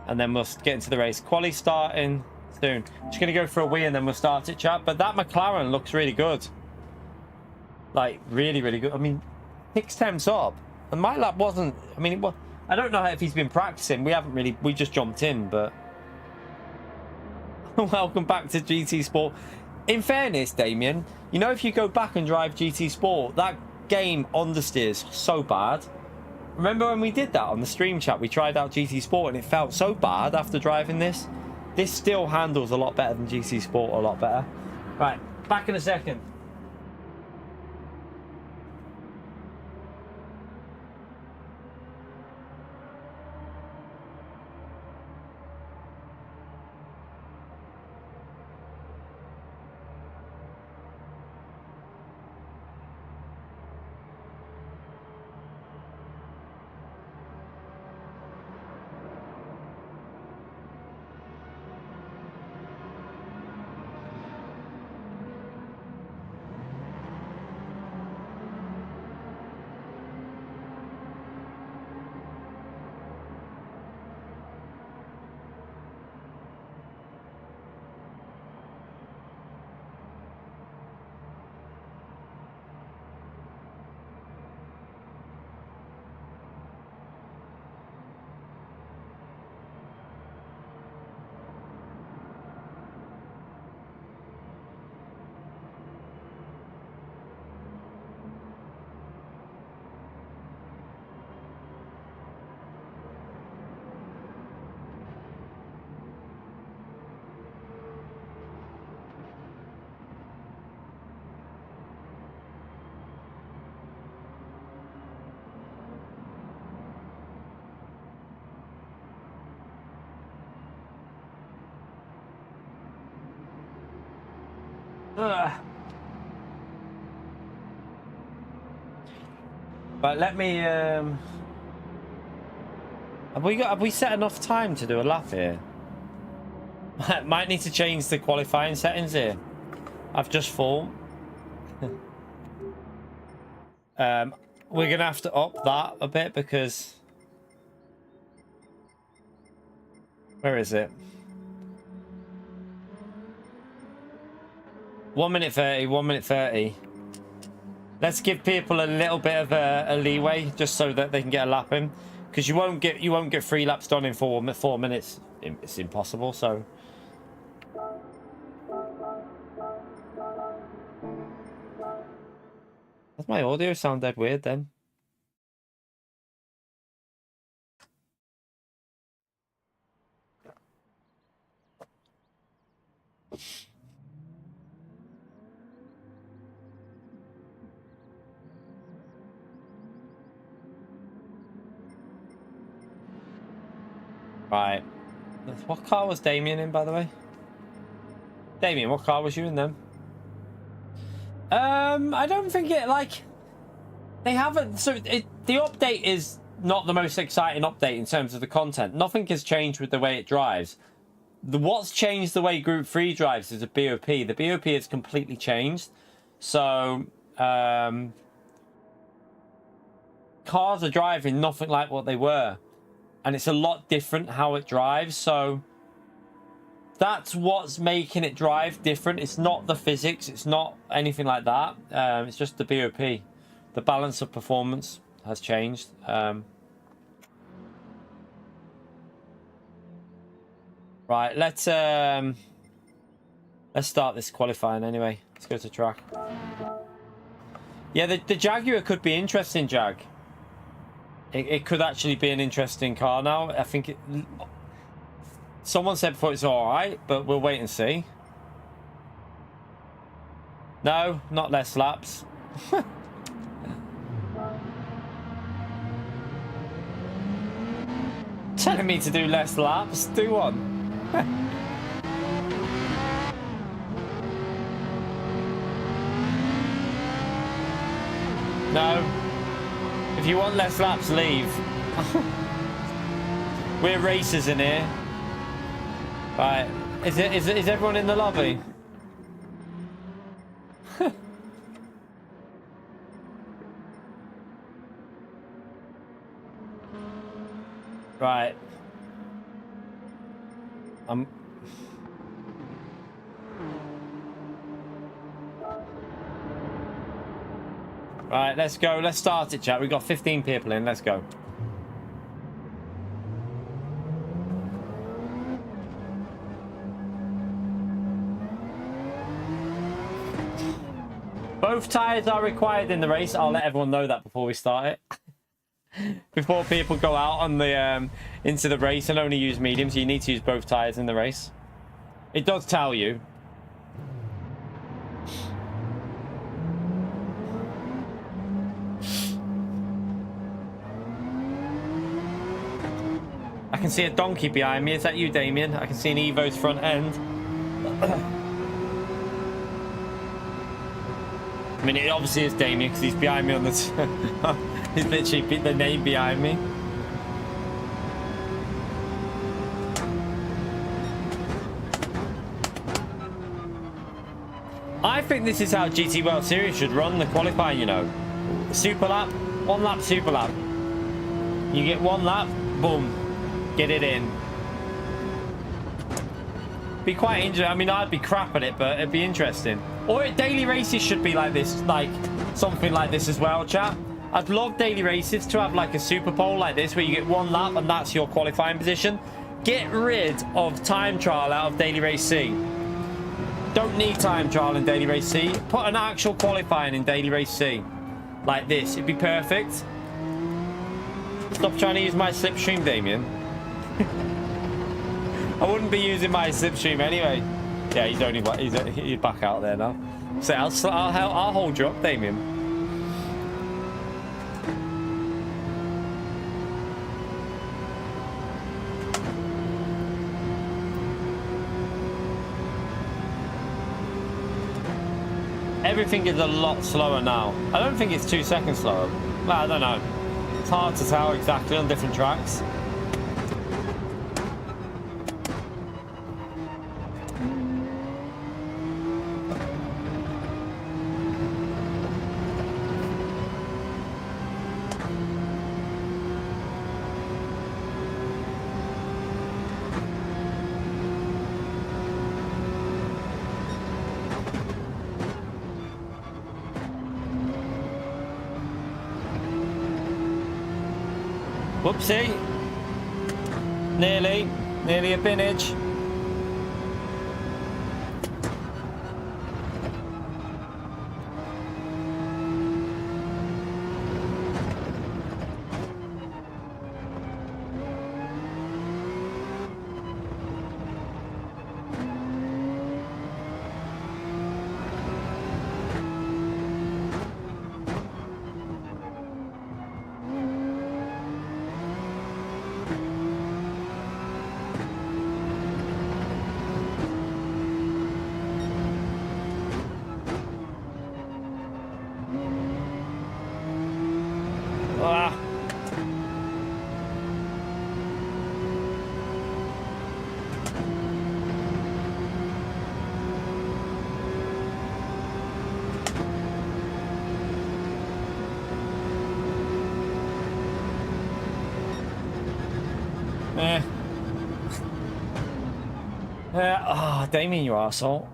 then we'll get into the race. Quali starting soon. Just going to go for a wee and then we'll start it, chat. But that McLaren looks really good. Like, really, really good. I mean, 6 temps up. And my lap wasn't... I mean, well, I don't know if he's been practicing. We haven't really... We just jumped in, but... Welcome back to GT Sport. In fairness, Damien, you know, if you go back and drive GT Sport, that game understeers so bad. Remember when we did that on the stream chat? We tried out GT Sport and it felt so bad after driving this. This still handles a lot better than GT Sport, a lot better. Right, back in a second. But let me have we set enough time to do a lap here? Might need to change the qualifying settings here. I've just thought. We're gonna have to up that a bit because where is it? 1 minute 30, 1 minute 30. Let's give people a little bit of a leeway just so that they can get a lap in, because you won't get 3 laps done in 4 minutes. It's impossible. So does my audio sound dead weird then? Right. What car was Damien in, by the way? Damien, what car was you in then? I don't think it, like... They haven't... So, the update is not the most exciting update in terms of the content. Nothing has changed with the way it drives. What's changed the way Group 3 drives is a BOP. The BOP has completely changed. So, cars are driving nothing like what they were. And it's a lot different how it drives, so that's what's making it drive different. It's not the physics, it's not anything like that. It's just the BOP. The balance of performance has changed. Right, let's start this qualifying anyway. Let's go to track. Yeah, the Jaguar could be interesting, Jag. It could actually be an interesting car now. I think someone said before it's all right, but we'll wait and see. No, not less laps. Telling me to do less laps. Do one. No. If you want less laps, leave. We're racers in here. Right. Is everyone in the lobby? Right. Right, let's go. Let's start it, chat. We've got 15 people in. Let's go. Both tyres are required in the race. I'll let everyone know that before we start it. Before people go out on the into the race and only use mediums, you need to use both tyres in the race. It does tell you. I can see a donkey behind me. Is that you, Damien? I can see an Evo's front end. I mean, it obviously is Damien because he's behind me on the... he's literally the name behind me. I think this is how GT World Series should run the qualifying, you know. Super lap, one lap, super lap. You get one lap, boom. Get it in. Be quite interesting. I mean, I'd be crap at it, but it'd be interesting. Or daily races should be like this, like something like this as well, chat. I'd love daily races to have like a super pole like this where you get one lap and that's your qualifying position. Get rid of time trial out of daily race C. Don't need time trial in daily race C. Put an actual qualifying in daily race C. Like this. It'd be perfect. Stop trying to use my slipstream, Damien. I wouldn't be using my slipstream anyway. Yeah, he's back out there now. So I'll hold you up, Damien. Everything is a lot slower now. I don't think it's 2 seconds slower. Well, I don't know. It's hard to tell exactly on different tracks. Whoopsie. Nearly a binage. Oh, Damien, you arsehole.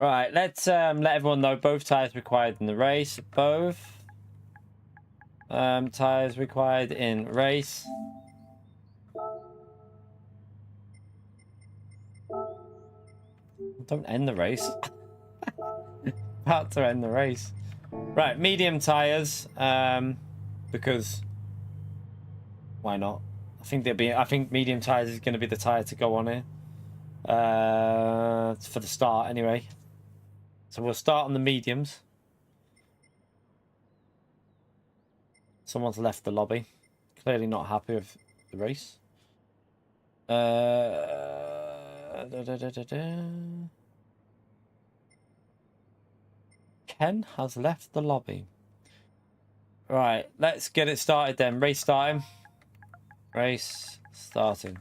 Right, let's let everyone know both tires required in the race. Both tires required in race. Don't end the race. About to end the race. Right, medium tires. Because why not? I think medium tires is going to be the tire to go on here. For the start anyway. So we'll start on the mediums. Someone's left the lobby. Clearly not happy with the race. Ken has left the lobby. Right, let's get it started then. Race starting. Race starting.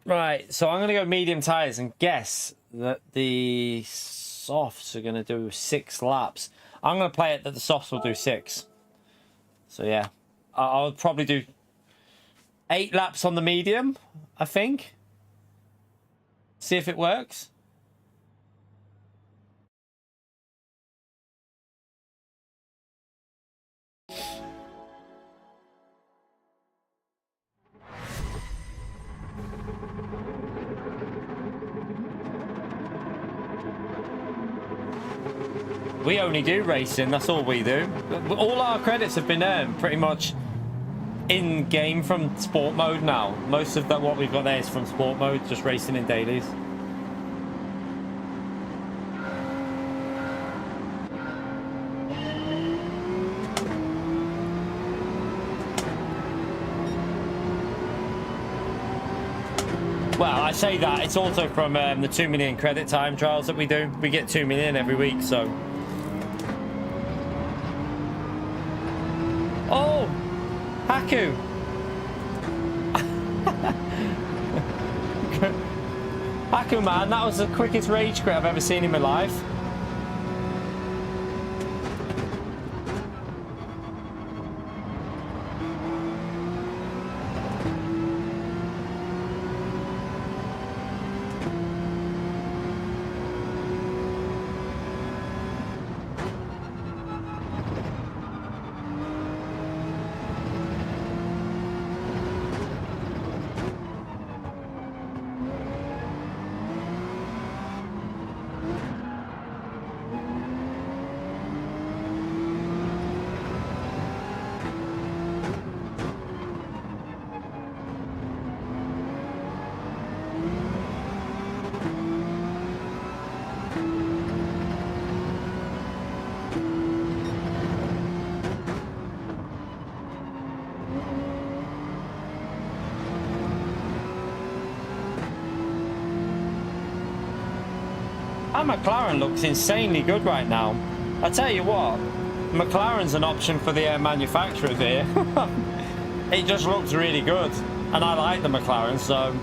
Right, so I'm going to go medium tires and guess that the softs are going to do 6 laps. I'm going to play it that the softs will do 6. So yeah, I'll probably do 8 laps on the medium, I think. See if it works. We only do racing, that's all we do. All our credits have been earned pretty much in game from sport mode now. Most of what we've got there is from sport mode, just racing in dailies. Well, I say that, it's also from the 2 million credit time trials that we do. We get 2 million every week, so... Oh! Haku! Haku, man, that was the quickest rage quit I've ever seen in my life. Our McLaren looks insanely good right now. I tell you what, McLaren's an option for the manufacturers here. It just looks really good, and I like the McLaren, so...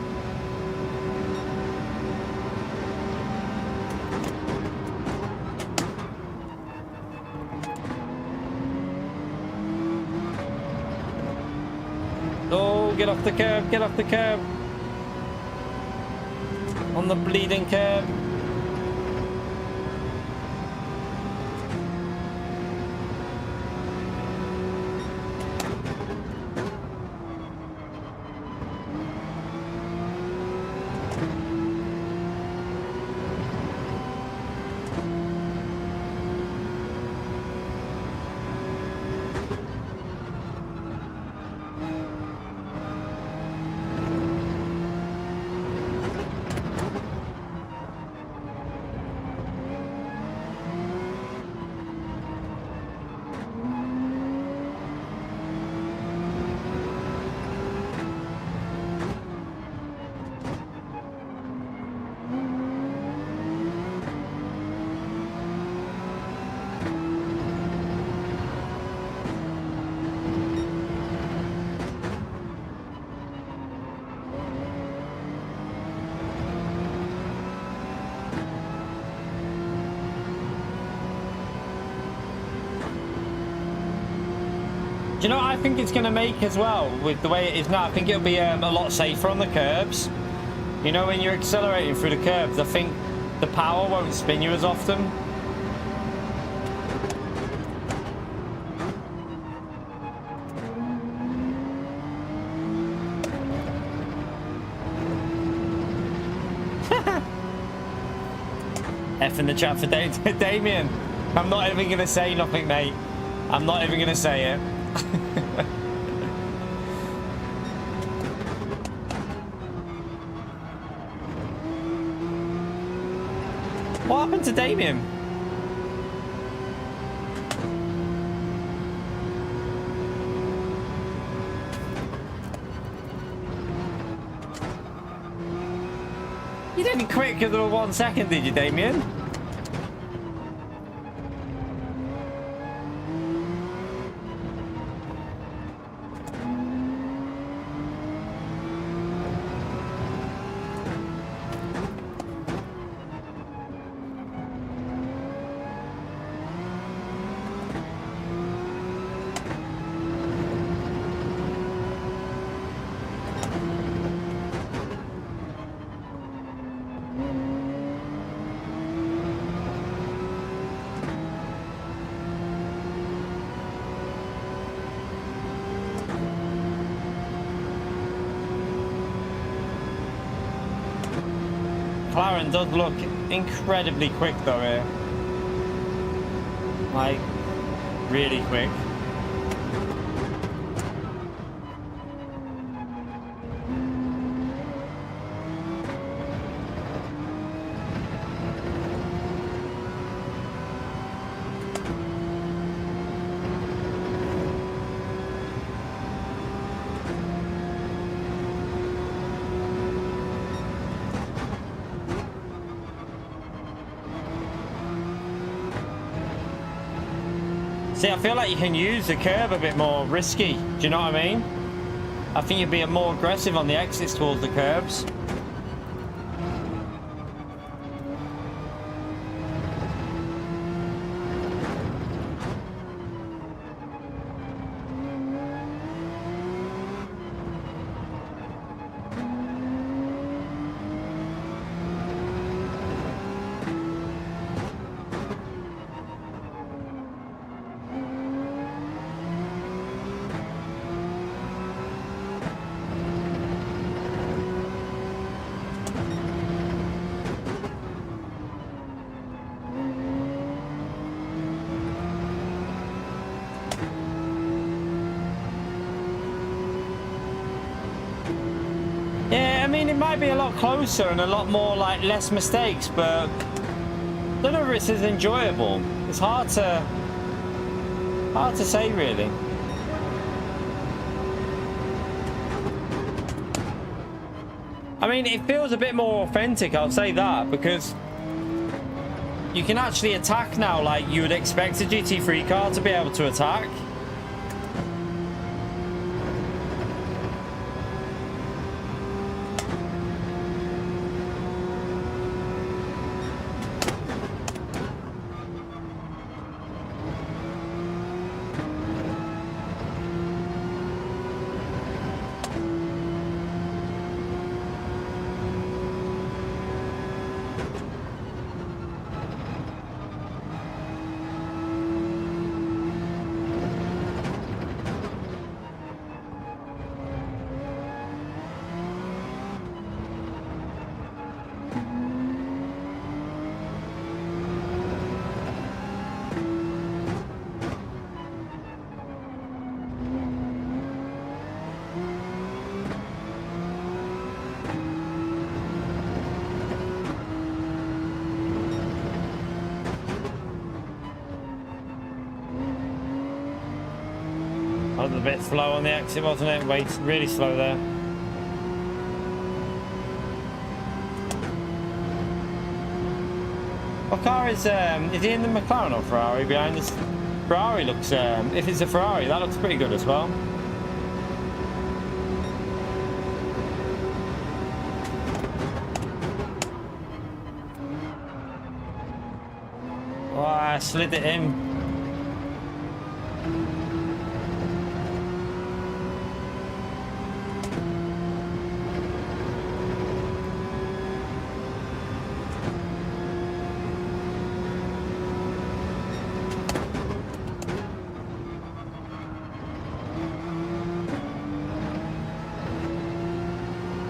Oh, get off the curb, get off the curb. On the bleeding curb. Do you know what I think it's going to make as well with the way it is now? I think it'll be a lot safer on the curbs. You know, when you're accelerating through the curbs, I think the power won't spin you as often. F in the chat for Damien. I'm not even going to say nothing, mate. I'm not even going to say it. What happened to Damien? You didn't quit because of 1 second, did you, Damien? McLaren does look incredibly quick though here. Like, really quick. See, I feel like you can use the curb a bit more risky. Do you know what I mean? I think you'd be more aggressive on the exits towards the curbs. Might be a lot closer and a lot more like less mistakes, but I don't know if it's as enjoyable. It's hard to say really. I mean, it feels a bit more authentic, I'll say that, because you can actually attack now like you would expect a GT3 car to be able to attack. That was a bit slow on the exit, wasn't it? Wait, really slow there. What car is he in the McLaren or Ferrari behind this? Ferrari looks, if it's a Ferrari, that looks pretty good as well. Oh, I slid it in.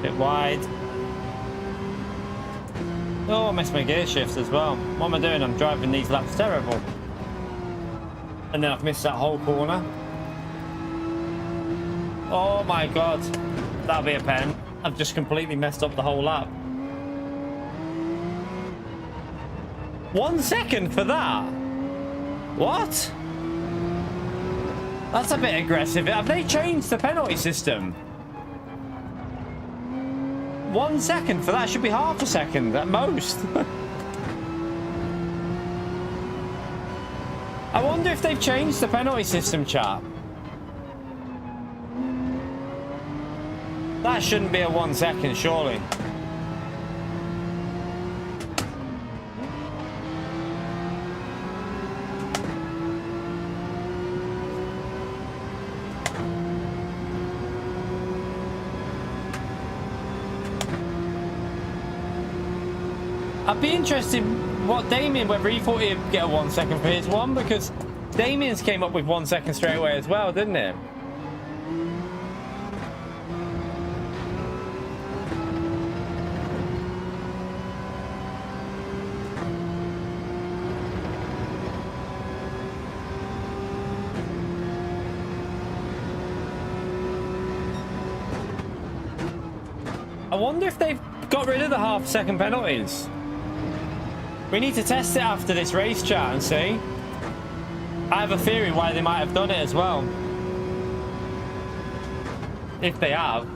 Bit wide. Oh, I missed my gear shifts as well. What am I doing? I'm driving these laps terrible. And then I've missed that whole corner. Oh my god. That'll be a pen. I've just completely messed up the whole lap. 1 second for that? What? That's a bit aggressive. Have they changed the penalty system? 1 second for that should be half a second at most. I wonder if they've changed the penalty system, chat. That shouldn't be a 1 second, surely. I'd be interested what Damien, whether he thought he'd get a 1 second for his one, because Damien's came up with 1 second straight away as well, didn't it? I wonder if they've got rid of the half-second penalties. We need to test it after this race, chat, and see. I have a theory why they might have done it as well. If they have.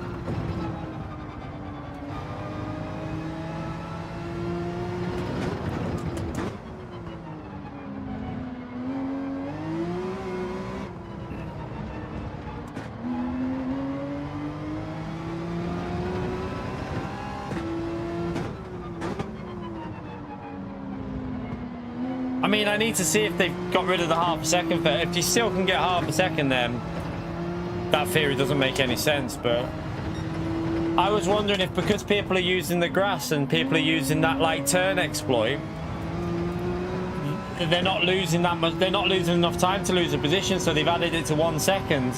I mean, I need to see if they've got rid of the half a second. But if you still can get half a second, then that theory doesn't make any sense. But I was wondering if because people are using the grass and people are using that like turn exploit, they're not losing that much. They're not losing enough time to lose a position, so they've added it to 1 second,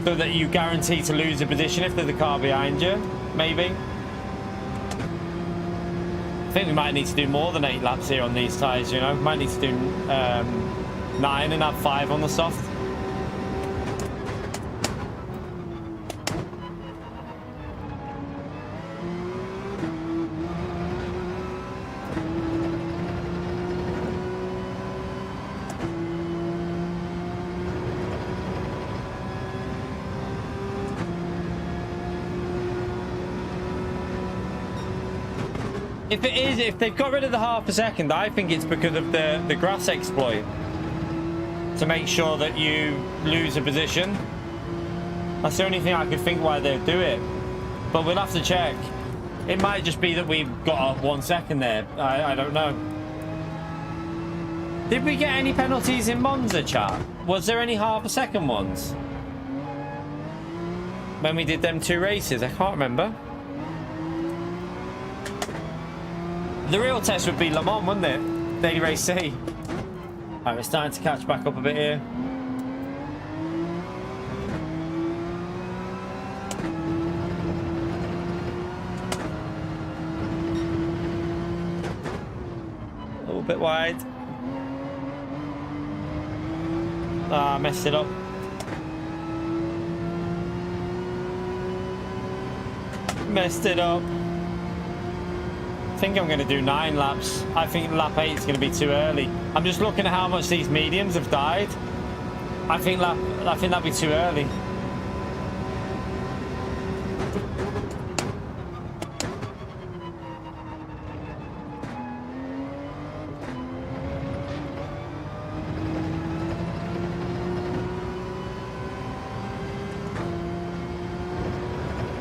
so that you guarantee to lose a position if there's a car behind you. Maybe. I think we might need to do more than 8 laps here on these tyres, you know. Might need to do 9 and have 5 on the soft. If it is, if they've got rid of the half a second, I think it's because of the grass exploit. To make sure that you lose a position. That's the only thing I could think why they'd do it. But we'll have to check. It might just be that we've got a 1 second there. I don't know. Did we get any penalties in Monza, chat? Was there any half a second ones? When we did them 2 races? I can't remember. The real test would be Le Mans, wouldn't it? Daily Race C. Alright, we're starting to catch back up a bit here. A little bit wide. Ah, messed it up. Messed it up. I think I'm going to do 9 laps. I think lap 8 is going to be too early. I'm just looking at how much these mediums have died. I think that'd be too early.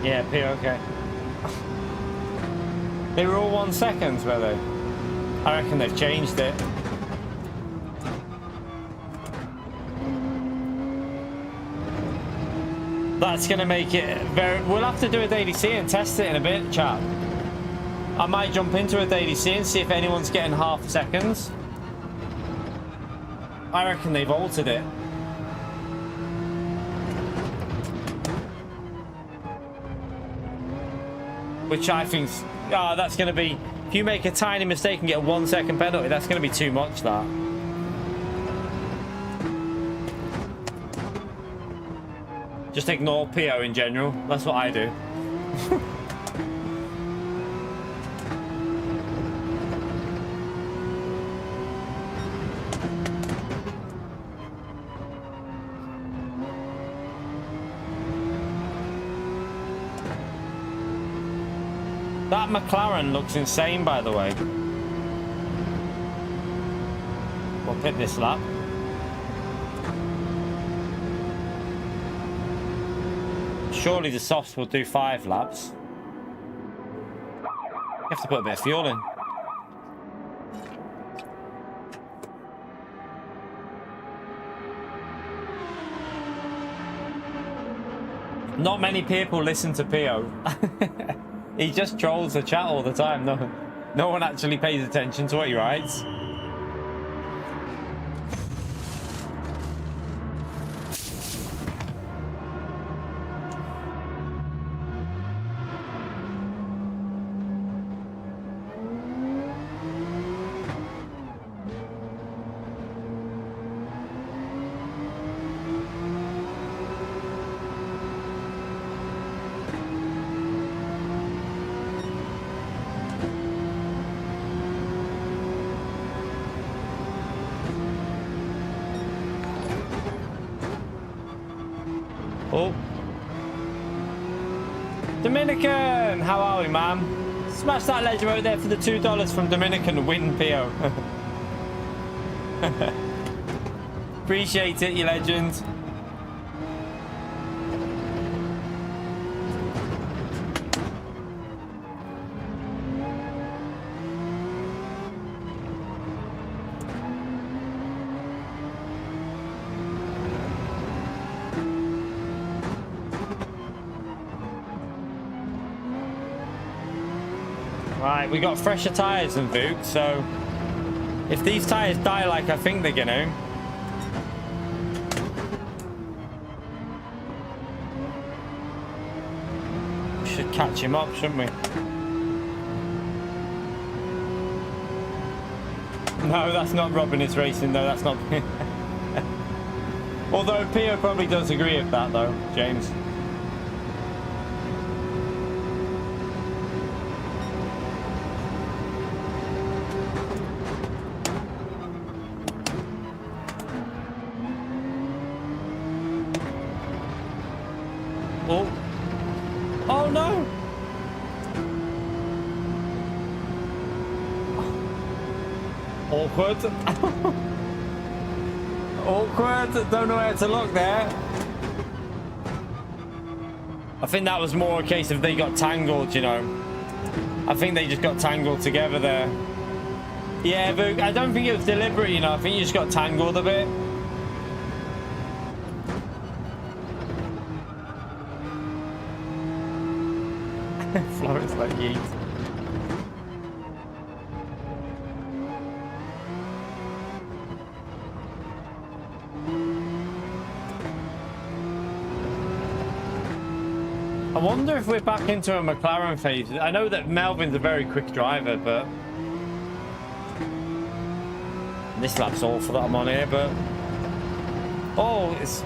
Yeah, P, okay. They were all 1 second, were they? I reckon they've changed it. That's going to make it very... We'll have to do a daily C and test it in a bit, chat. I might jump into a daily C and see if anyone's getting half seconds. I reckon they've altered it. Which I think's... Oh, that's going to be... If you make a tiny mistake and get a 1 second penalty, that's going to be too much, that. Just ignore PO in general. That's what I do. That McLaren looks insane, by the way. We'll pit this lap. Surely the softs will do 5 laps. You have to put a bit of fuel in. Not many people listen to PO. He just trolls the chat all the time. No one actually pays attention to what he writes. Oh. Dominican! How are we, man? Smash that legend right there for the $2 from Dominican. Win PO. Appreciate it, you legend. Right, we got fresher tyres than Vuk, so if these tyres die like I think they're gonna, we should catch him up, shouldn't we? No, that's not Robin is racing though, that's not. Although Pio probably does agree with that though, James. Oh. Oh no! Awkward. Awkward. Don't know where to look there. I think that was more a case of they got tangled, you know. I think they just got tangled together there. Yeah, but I don't think it was deliberate, you know. I think you just got tangled a bit. Florence like yeet. I wonder if we're back into a McLaren phase. I know that Melvin's a very quick driver, but this lap's awful that I'm on here, but oh, it's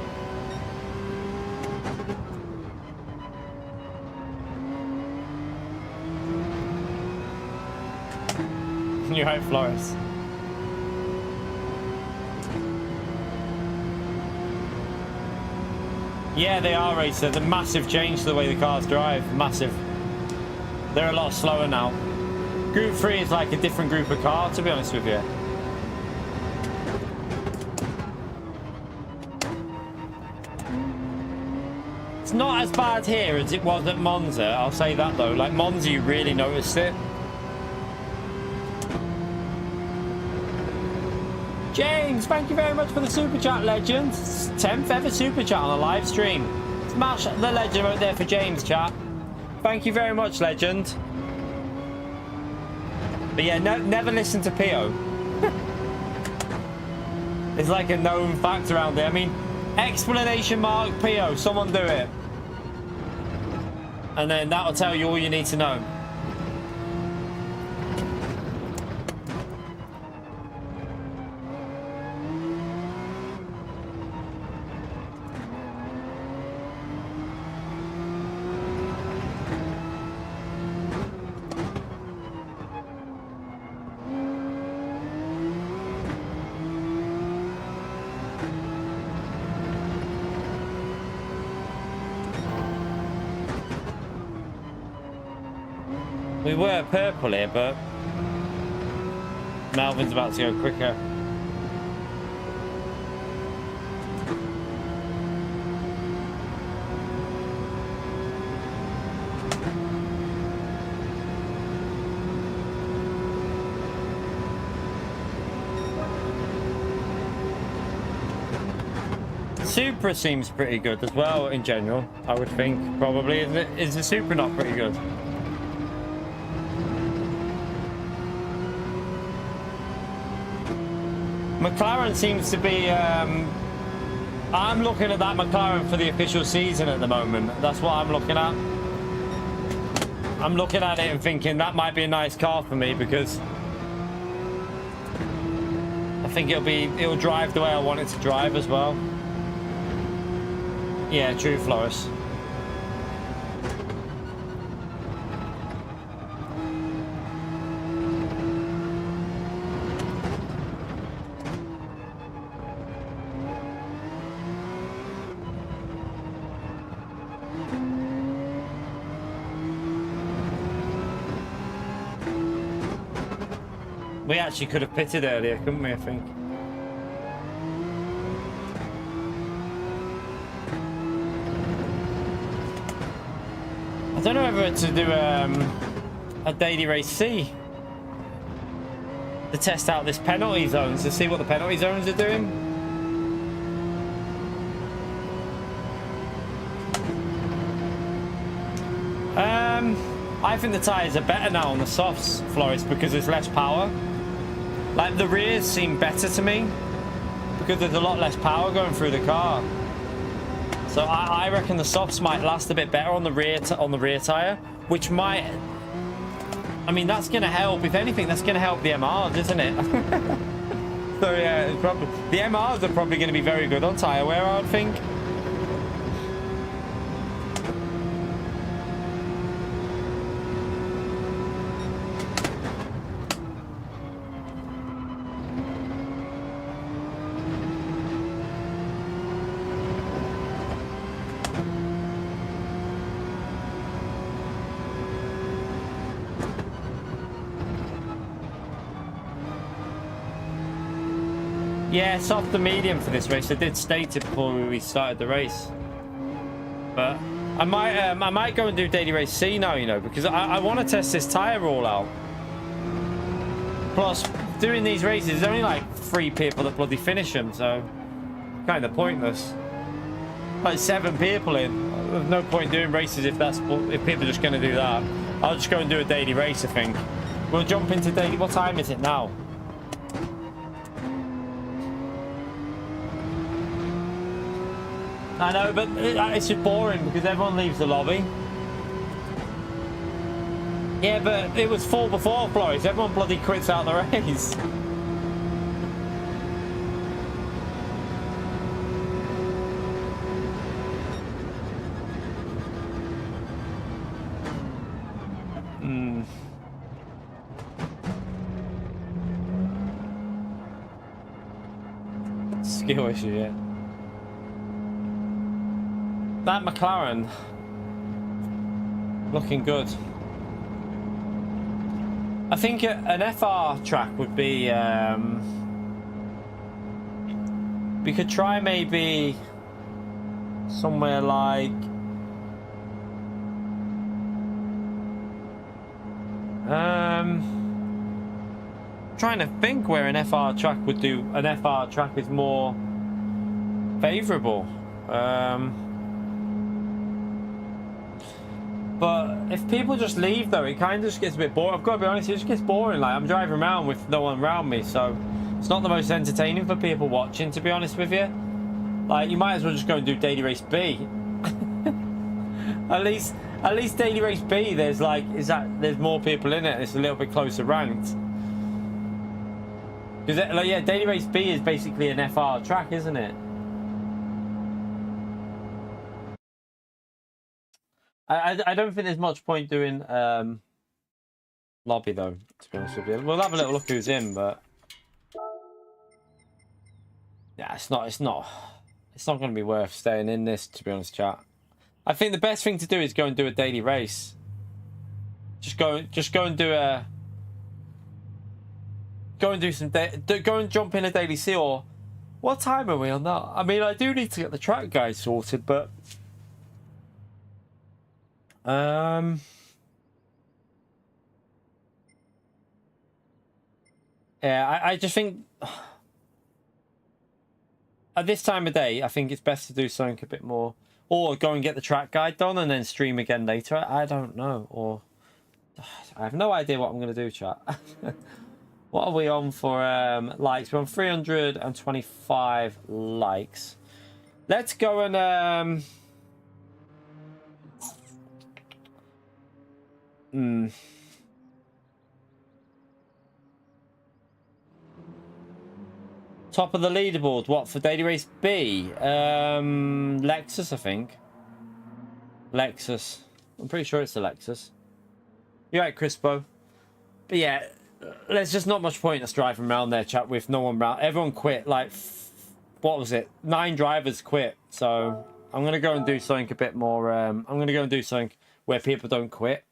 you're right, Flores. Yeah, they are, Racer. The massive change to the way the cars drive. Massive. They're a lot slower now. Group 3 is like a different group of car, to be honest with you. It's not as bad here as it was at Monza, I'll say that though. Like Monza, you really noticed it. James, thank you very much for the super chat, legend. 10th ever super chat on a live stream. Smash the legend right there for James, chat. Thank you very much, legend. But yeah, never listen to PO. It's like a known fact around there. I mean, exclamation mark PO, someone do it. and then that'll tell you all you need to know. We were purple here, but Melvin's about to go quicker. Supra seems pretty good as well in general, I would think. Probably. Is the Supra not pretty good? McLaren seems to be, I'm looking at that McLaren for the official season at the moment. That's what I'm looking at. I'm looking at it and thinking that might be a nice car for me because I think it'll drive the way I want it to drive as well. Yeah, true, Floris. We actually could have pitted earlier, couldn't we, I think? I don't know whether to do a daily race C to test out this penalty zones, to see what the penalty zones are doing. I think the tyres are better now on the softs, Floris, because there's less power. Like, the rears seem better to me because there's a lot less power going through the car. So I reckon the softs might last a bit better on the rear tyre, which might, I mean, that's going to help. If anything, that's going to help the MRs, isn't it? So yeah, it's probably, the MRs are probably going to be very good on tyre wear, I would think. Yeah, soft to medium for this race. I did state it before we started the race, but I might go and do daily race C now, you know, because I want to test this tire roll out. Plus, doing these races, there's only like 3 people that bloody finish them, so kind of pointless. Like 7 people in. There's no point doing races if people are just going to do that. I'll just go and do a daily race, I think. We'll jump into daily. What time is it now? I know, but it's just boring because everyone leaves the lobby. Yeah, but it was full before, Floris. Everyone bloody quits out the race. Skill issue, yeah. That McLaren looking good. I think an FR track would be we could try maybe somewhere like trying to think where an FR track would do. An FR track is more favorable. But if people just leave, though, it kind of just gets a bit boring. I've got to be honest, it just gets boring. Like, I'm driving around with no one around me, so it's not the most entertaining for people watching, to be honest with you. Like, you might as well just go and do daily race B. at At least Daily Race B, there's like, there's more people in it. It's a little bit closer ranked. Because like, yeah, Daily Race B is basically an FR track, isn't it? I don't think there's much point doing lobby though, to be honest with you. We'll have a little look who's in, but yeah, it's not going to be worth staying in this, to be honest, chat. I think the best thing to do is go and do a daily race. Just go and do go and jump in a daily C. Or what time are we on that? I mean, I do need to get the track guide sorted, but yeah, I just think at this time of day, I think it's best to do something a bit more, or go and get the track guide done and then stream again later. I don't know, or I have no idea what I'm going to do, chat. What are we on for likes? We're on 325 likes. Let's go and top of the leaderboard. What for Daily Race B? Lexus, I think. Lexus. I'm pretty sure it's the Lexus. You're right, Crispo. But yeah, there's just not much point us driving around there, chat, with no one around. Everyone quit. Like, what was it? 9 drivers quit. So I'm gonna go and do something a bit more. I'm gonna go and do something where people don't quit.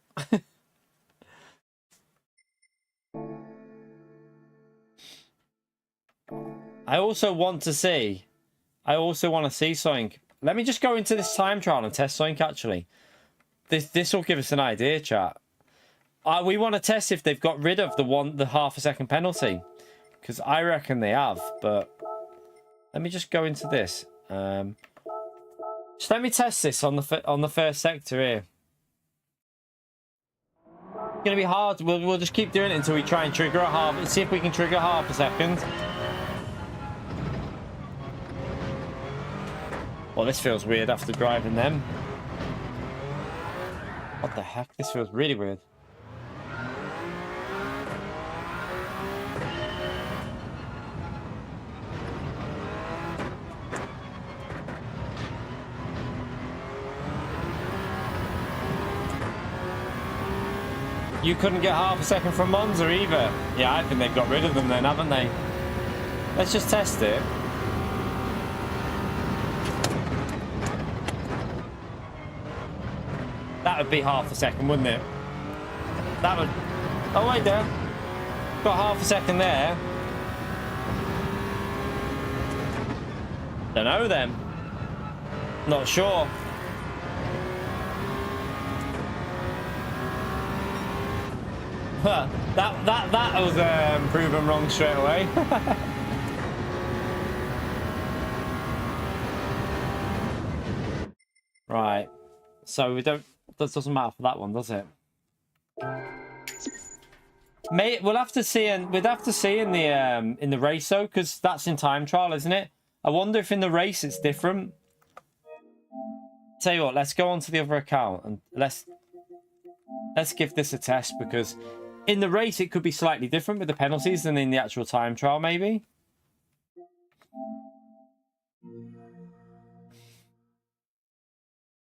I also want to see something. Let me just go into this time trial and test something. Actually, this will give us an idea, chat. We want to test if they've got rid of the half a second penalty, because I reckon they have. But let me just go into this. Just let me test this on the first sector here. It's gonna be hard. We'll just keep doing it until we try and trigger a half. See if we can trigger half a second. Well, this feels weird after driving them. What the heck? This feels really weird. You couldn't get half a second from Monza either. Yeah, I think they've got rid of them then, haven't they? Let's just test it. That would be half a second, wouldn't it? That would... Oh, wait there. Got half a second there. Don't know then. Not sure. That was proven wrong straight away. Right. So we don't... That doesn't matter for that one, does it? We'll have to see, and we'd have to see in the race though, because that's in time trial, isn't it? I wonder if in the race it's different. Tell you what, let's go on to the other account and let's give this a test, because in the race it could be slightly different with the penalties than in the actual time trial, maybe.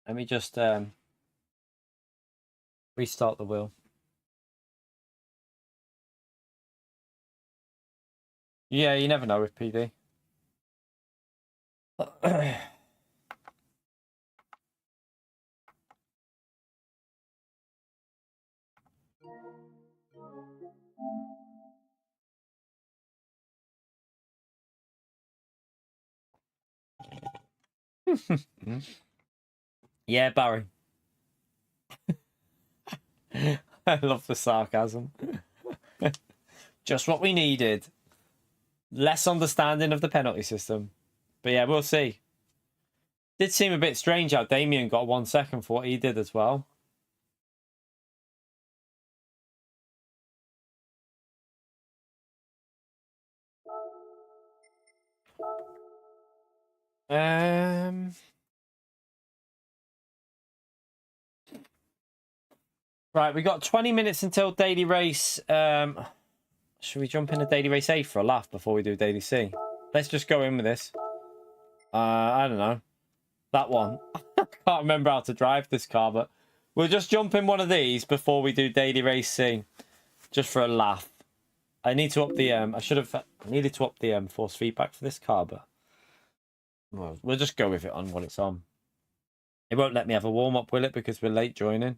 Let me just restart the wheel. Yeah, you never know with PD. Yeah, Barry. I love the sarcasm. Just what we needed. Less understanding of the penalty system. But yeah, we'll see. Did seem a bit strange how Damien got 1 second for what he did as well. Right, we got 20 minutes until daily race. Should we jump into daily race A for a laugh before we do daily C? Let's just go in with this. I don't know. That one. I can't remember how to drive this car, but we'll just jump in one of these before we do daily race C. Just for a laugh. I need to up the I needed to up the force feedback for this car, but well, we'll just go with it on what it's on. It won't let me have a warm up, will it? Because we're late joining.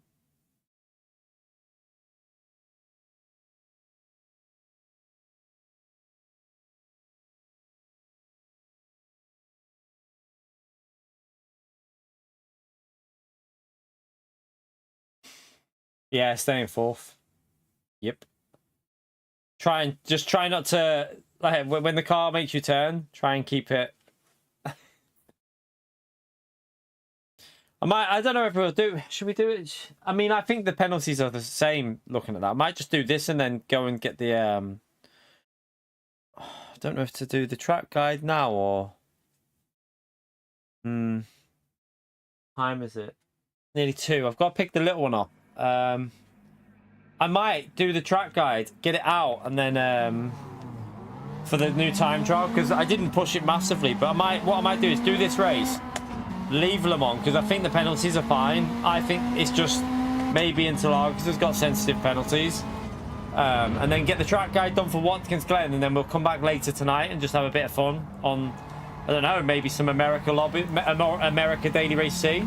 Yeah, staying fourth. Yep. Try not to, like, when the car makes you turn, try and keep it. I don't know if we'll do. Should we do it? I mean, I think the penalties are the same. Looking at that, I might just do this and then go and get the. I don't know if to do the track guide now or. Time is it? Nearly 2. I've got to pick the little one up. I might do the track guide, get it out, and then for the new time trial, because I didn't push it massively. But what I might do is do this race, leave Le Mans, because I think the penalties are fine. I think it's just maybe Interlagos has got sensitive penalties, and then get the track guide done for Watkins Glen, and then we'll come back later tonight and just have a bit of fun on, I don't know, maybe some America Daily Race C.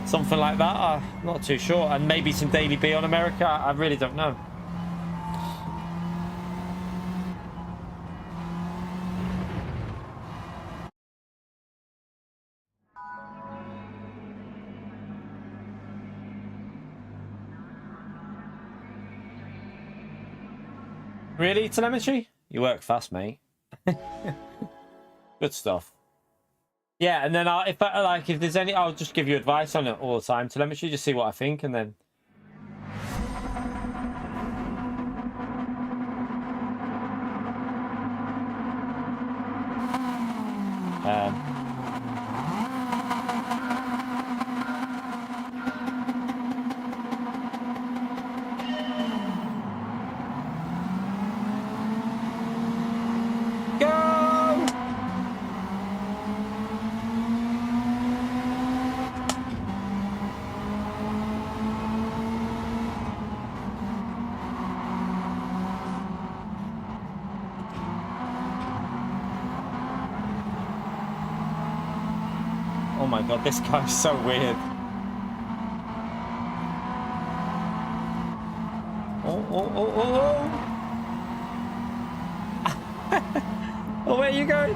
Something like that. I'm not too sure. And maybe some Daily B on America. I really don't know. Really, telemetry? You work fast, mate. Good stuff. Yeah, and then if there's any, I'll just give you advice on it all the time. Telemetry, just see what I think, and then. Oh my god, this guy's so weird. Oh. Oh, where are you going?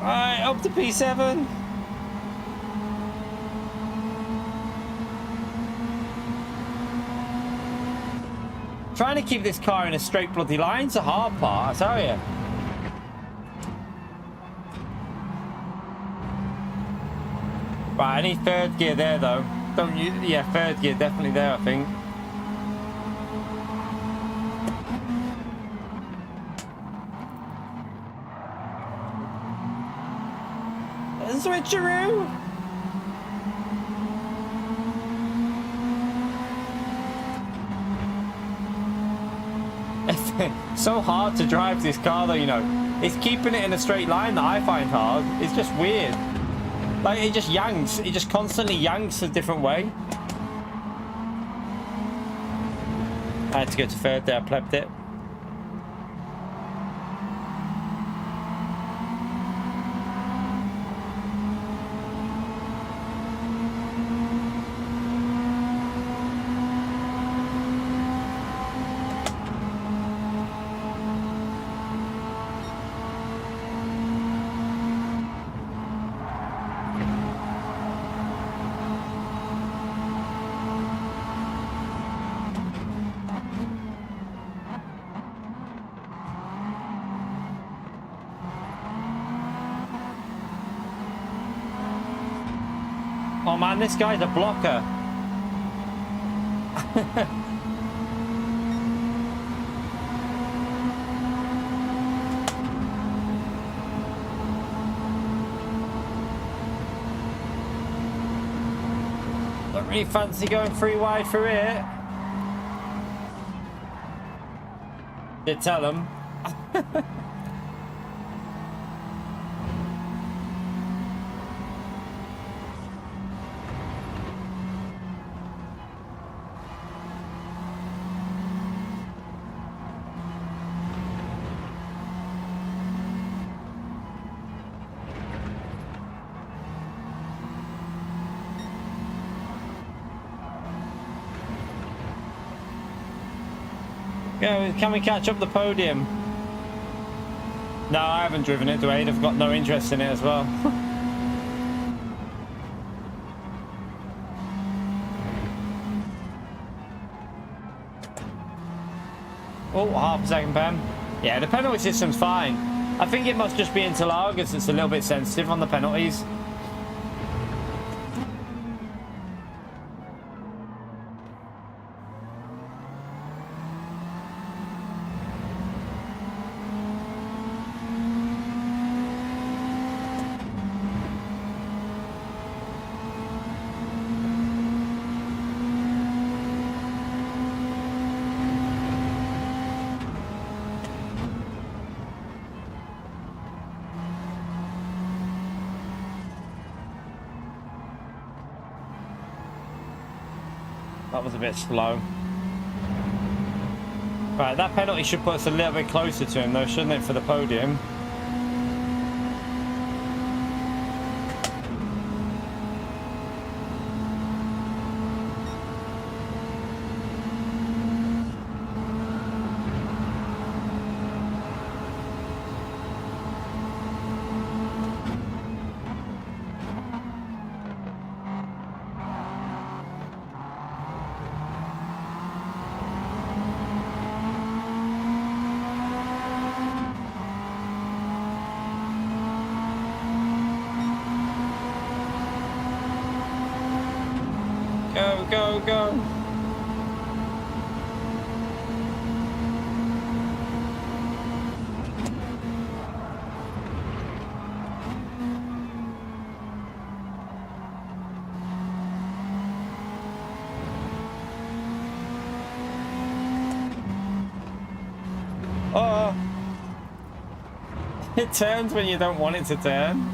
Alright, up to P7. Trying to keep this car in a straight bloody line's a hard part, I tell you. Right, I need third gear there though. Don't you? Yeah, third gear definitely there, I think. Switcheroo! It's so hard to drive this car though, you know. It's keeping it in a straight line that I find hard. It's just weird. Like, it just yanks. It just constantly yanks a different way. I had to go to third there, I plebbed it. Oh man, this guy's a blocker. really fancy going 3 wide through it. Did tell them. Can we catch up the podium? No, I haven't driven it, Dwayne. I've got no interest in it as well. Oh, half a second, Pam. Yeah, the penalty system's fine. I think it must just be Interlagers that's a little bit sensitive on the penalties. That was a bit slow. Right, that penalty should put us a little bit closer to him though, shouldn't it, for the podium? Go, go, go. Oh, it turns when you don't want it to turn.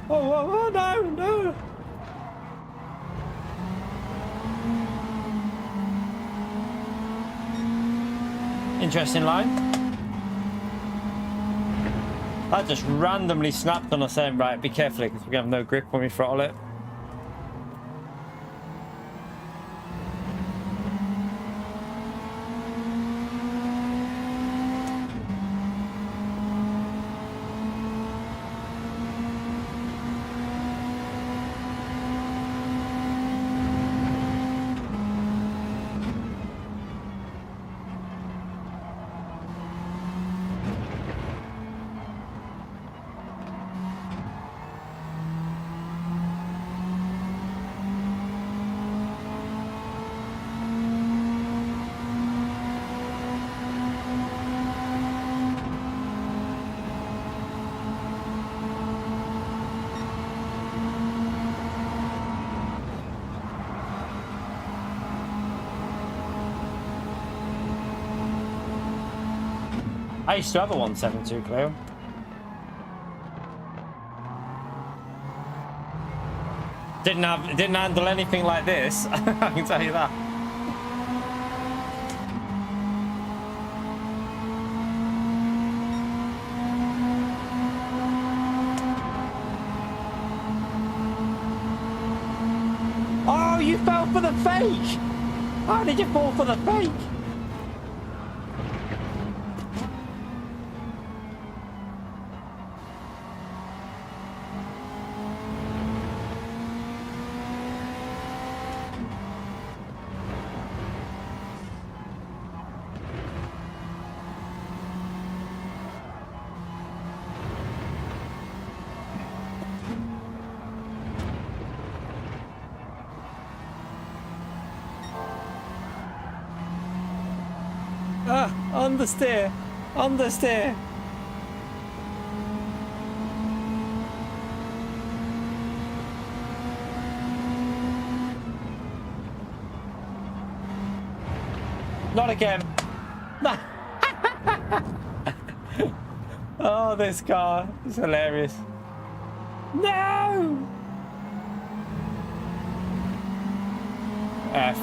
Oh, no, no. Interesting line. That just randomly snapped on us then. Right, be careful because we have no grip when we throttle it. I used to have a 172 Clio. Didn't handle anything like this. I can tell you that. Oh, you fell for the fake! How did you fall for the fake? Understeer. Understeer. Not again. No. Oh, this car is hilarious. No. F.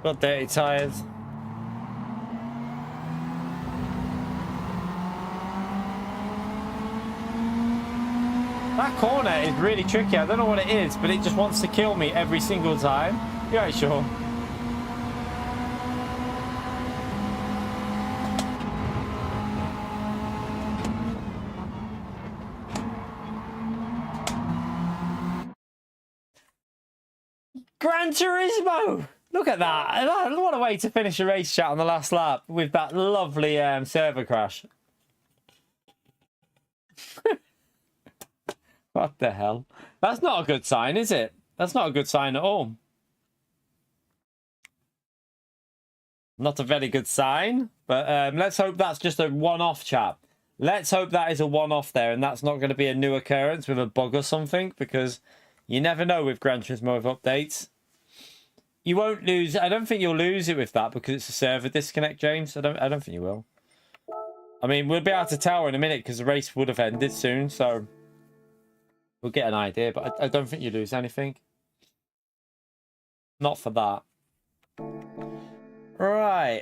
Got dirty tires. That corner is really tricky. I don't know what it is, but it just wants to kill me every single time. You ain't sure? Gran Turismo! Look at that. What a way to finish a race, chat, on the last lap with that lovely server crash. What the hell? That's not a good sign, is it? That's not a good sign at all. Not a very good sign. But let's hope that's just a one-off, chat. Let's hope that is a one-off there, and that's not going to be a new occurrence with a bug or something, because you never know with Gran Turismo with updates. You won't lose. I don't think you'll lose it with that because it's a server disconnect, James. I don't think you will. I mean, we'll be able to tell in a minute because the race would have ended soon, so we'll get an idea. But I don't think you lose anything. Not for that. Right.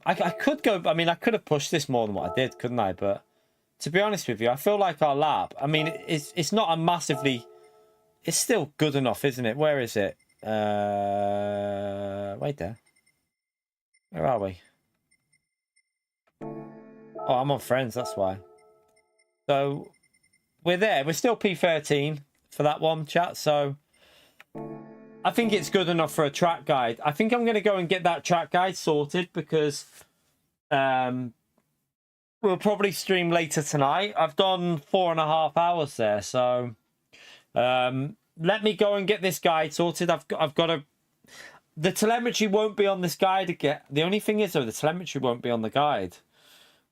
I could go. I mean, I could have pushed this more than what I did, couldn't I? But to be honest with you, I feel like our lap. I mean, it's not a massively. It's still good enough, isn't it? Where is it? Wait there. Where are we? Oh, I'm on friends, that's why. So we're there. We're still P13 for that one, chat. So I think it's good enough for a track guide. I think I'm going to go and get that track guide sorted because we'll probably stream later tonight. I've done 4.5 hours there, so let me go and get this guide sorted. I've got to. The telemetry won't be on this guide again. The only thing is, though, the telemetry won't be on the guide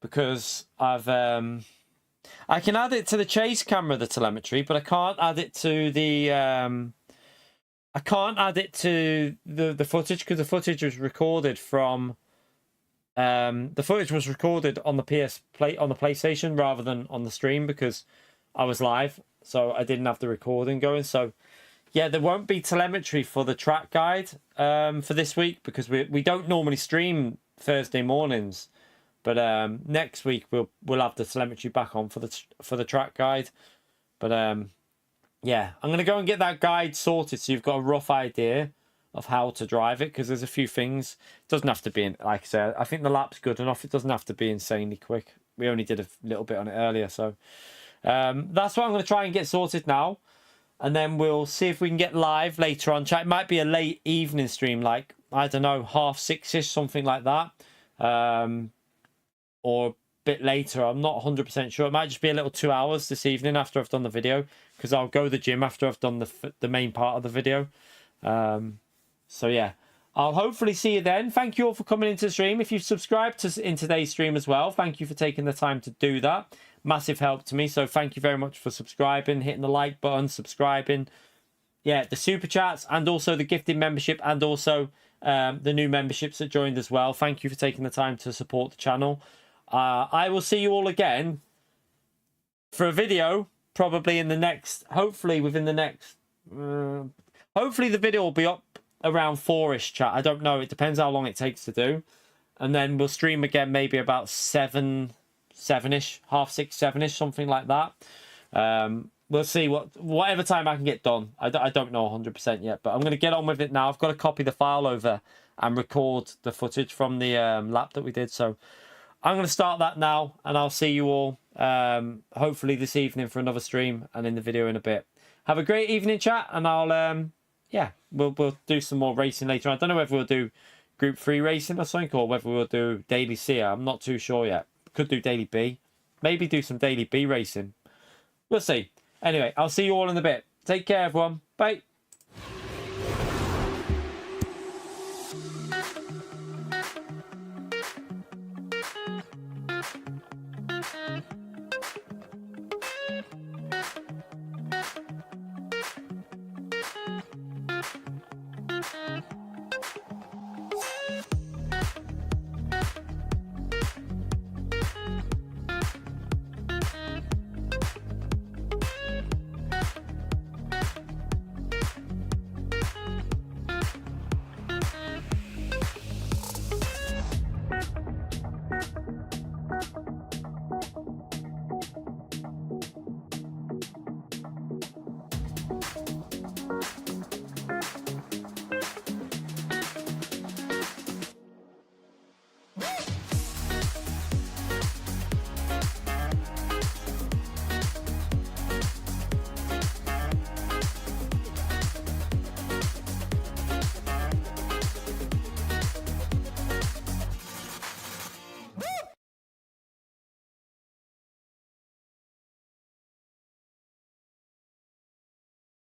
because I can add it to the chase camera, the telemetry, but I can't add it to the I can't add it to the footage because the footage was recorded from the footage was recorded on the PlayStation rather than on the stream because I was live. So I didn't have the recording going. So yeah, there won't be telemetry for the track guide for this week because we don't normally stream Thursday mornings. But next week we'll have the telemetry back on for the track guide. But yeah, I'm gonna go and get that guide sorted so you've got a rough idea of how to drive it because there's a few things. It doesn't have to be like I said. I think the lap's good enough. It doesn't have to be insanely quick. We only did a little bit on it earlier, so. That's what I'm going to try and get sorted now, and then we'll see if we can get live later on. It might be a late evening stream, like I don't know, 6:30ish, something like that, or a bit later. I'm not 100% sure. It might just be a little 2 hours this evening after I've done the video, because I'll go to the gym after I've done the main part of the video. So yeah, I'll hopefully see you then. Thank you all for coming into the stream. If you've subscribed in today's stream as well, thank you for taking the time to do that. Massive help to me, so thank you very much for subscribing, hitting the like button, subscribing, yeah, the super chats, and also the gifted membership, and also the new memberships that joined as well. Thank you for taking the time to support the channel. I will see you all again for a video probably in the next, hopefully within the next hopefully the video will be up around 4ish, chat. I don't know, it depends how long it takes to do, and then we'll stream again maybe about 7ish, 6:30, 7ish, something like that. We'll see whatever time I can get done. I don't know 100% yet, but I'm going to get on with it now. I've got to copy the file over and record the footage from the lap that we did, so I'm going to start that now, and I'll see you all hopefully this evening for another stream and in the video in a bit. Have a great evening, chat, and I'll yeah, we'll do some more racing later on. I don't know whether we'll do Group 3 racing or something, or whether we'll do Daily C. I'm not too sure yet. Could do Daily B. Maybe do some Daily B racing. We'll see. Anyway, I'll see you all in a bit. Take care, everyone. Bye.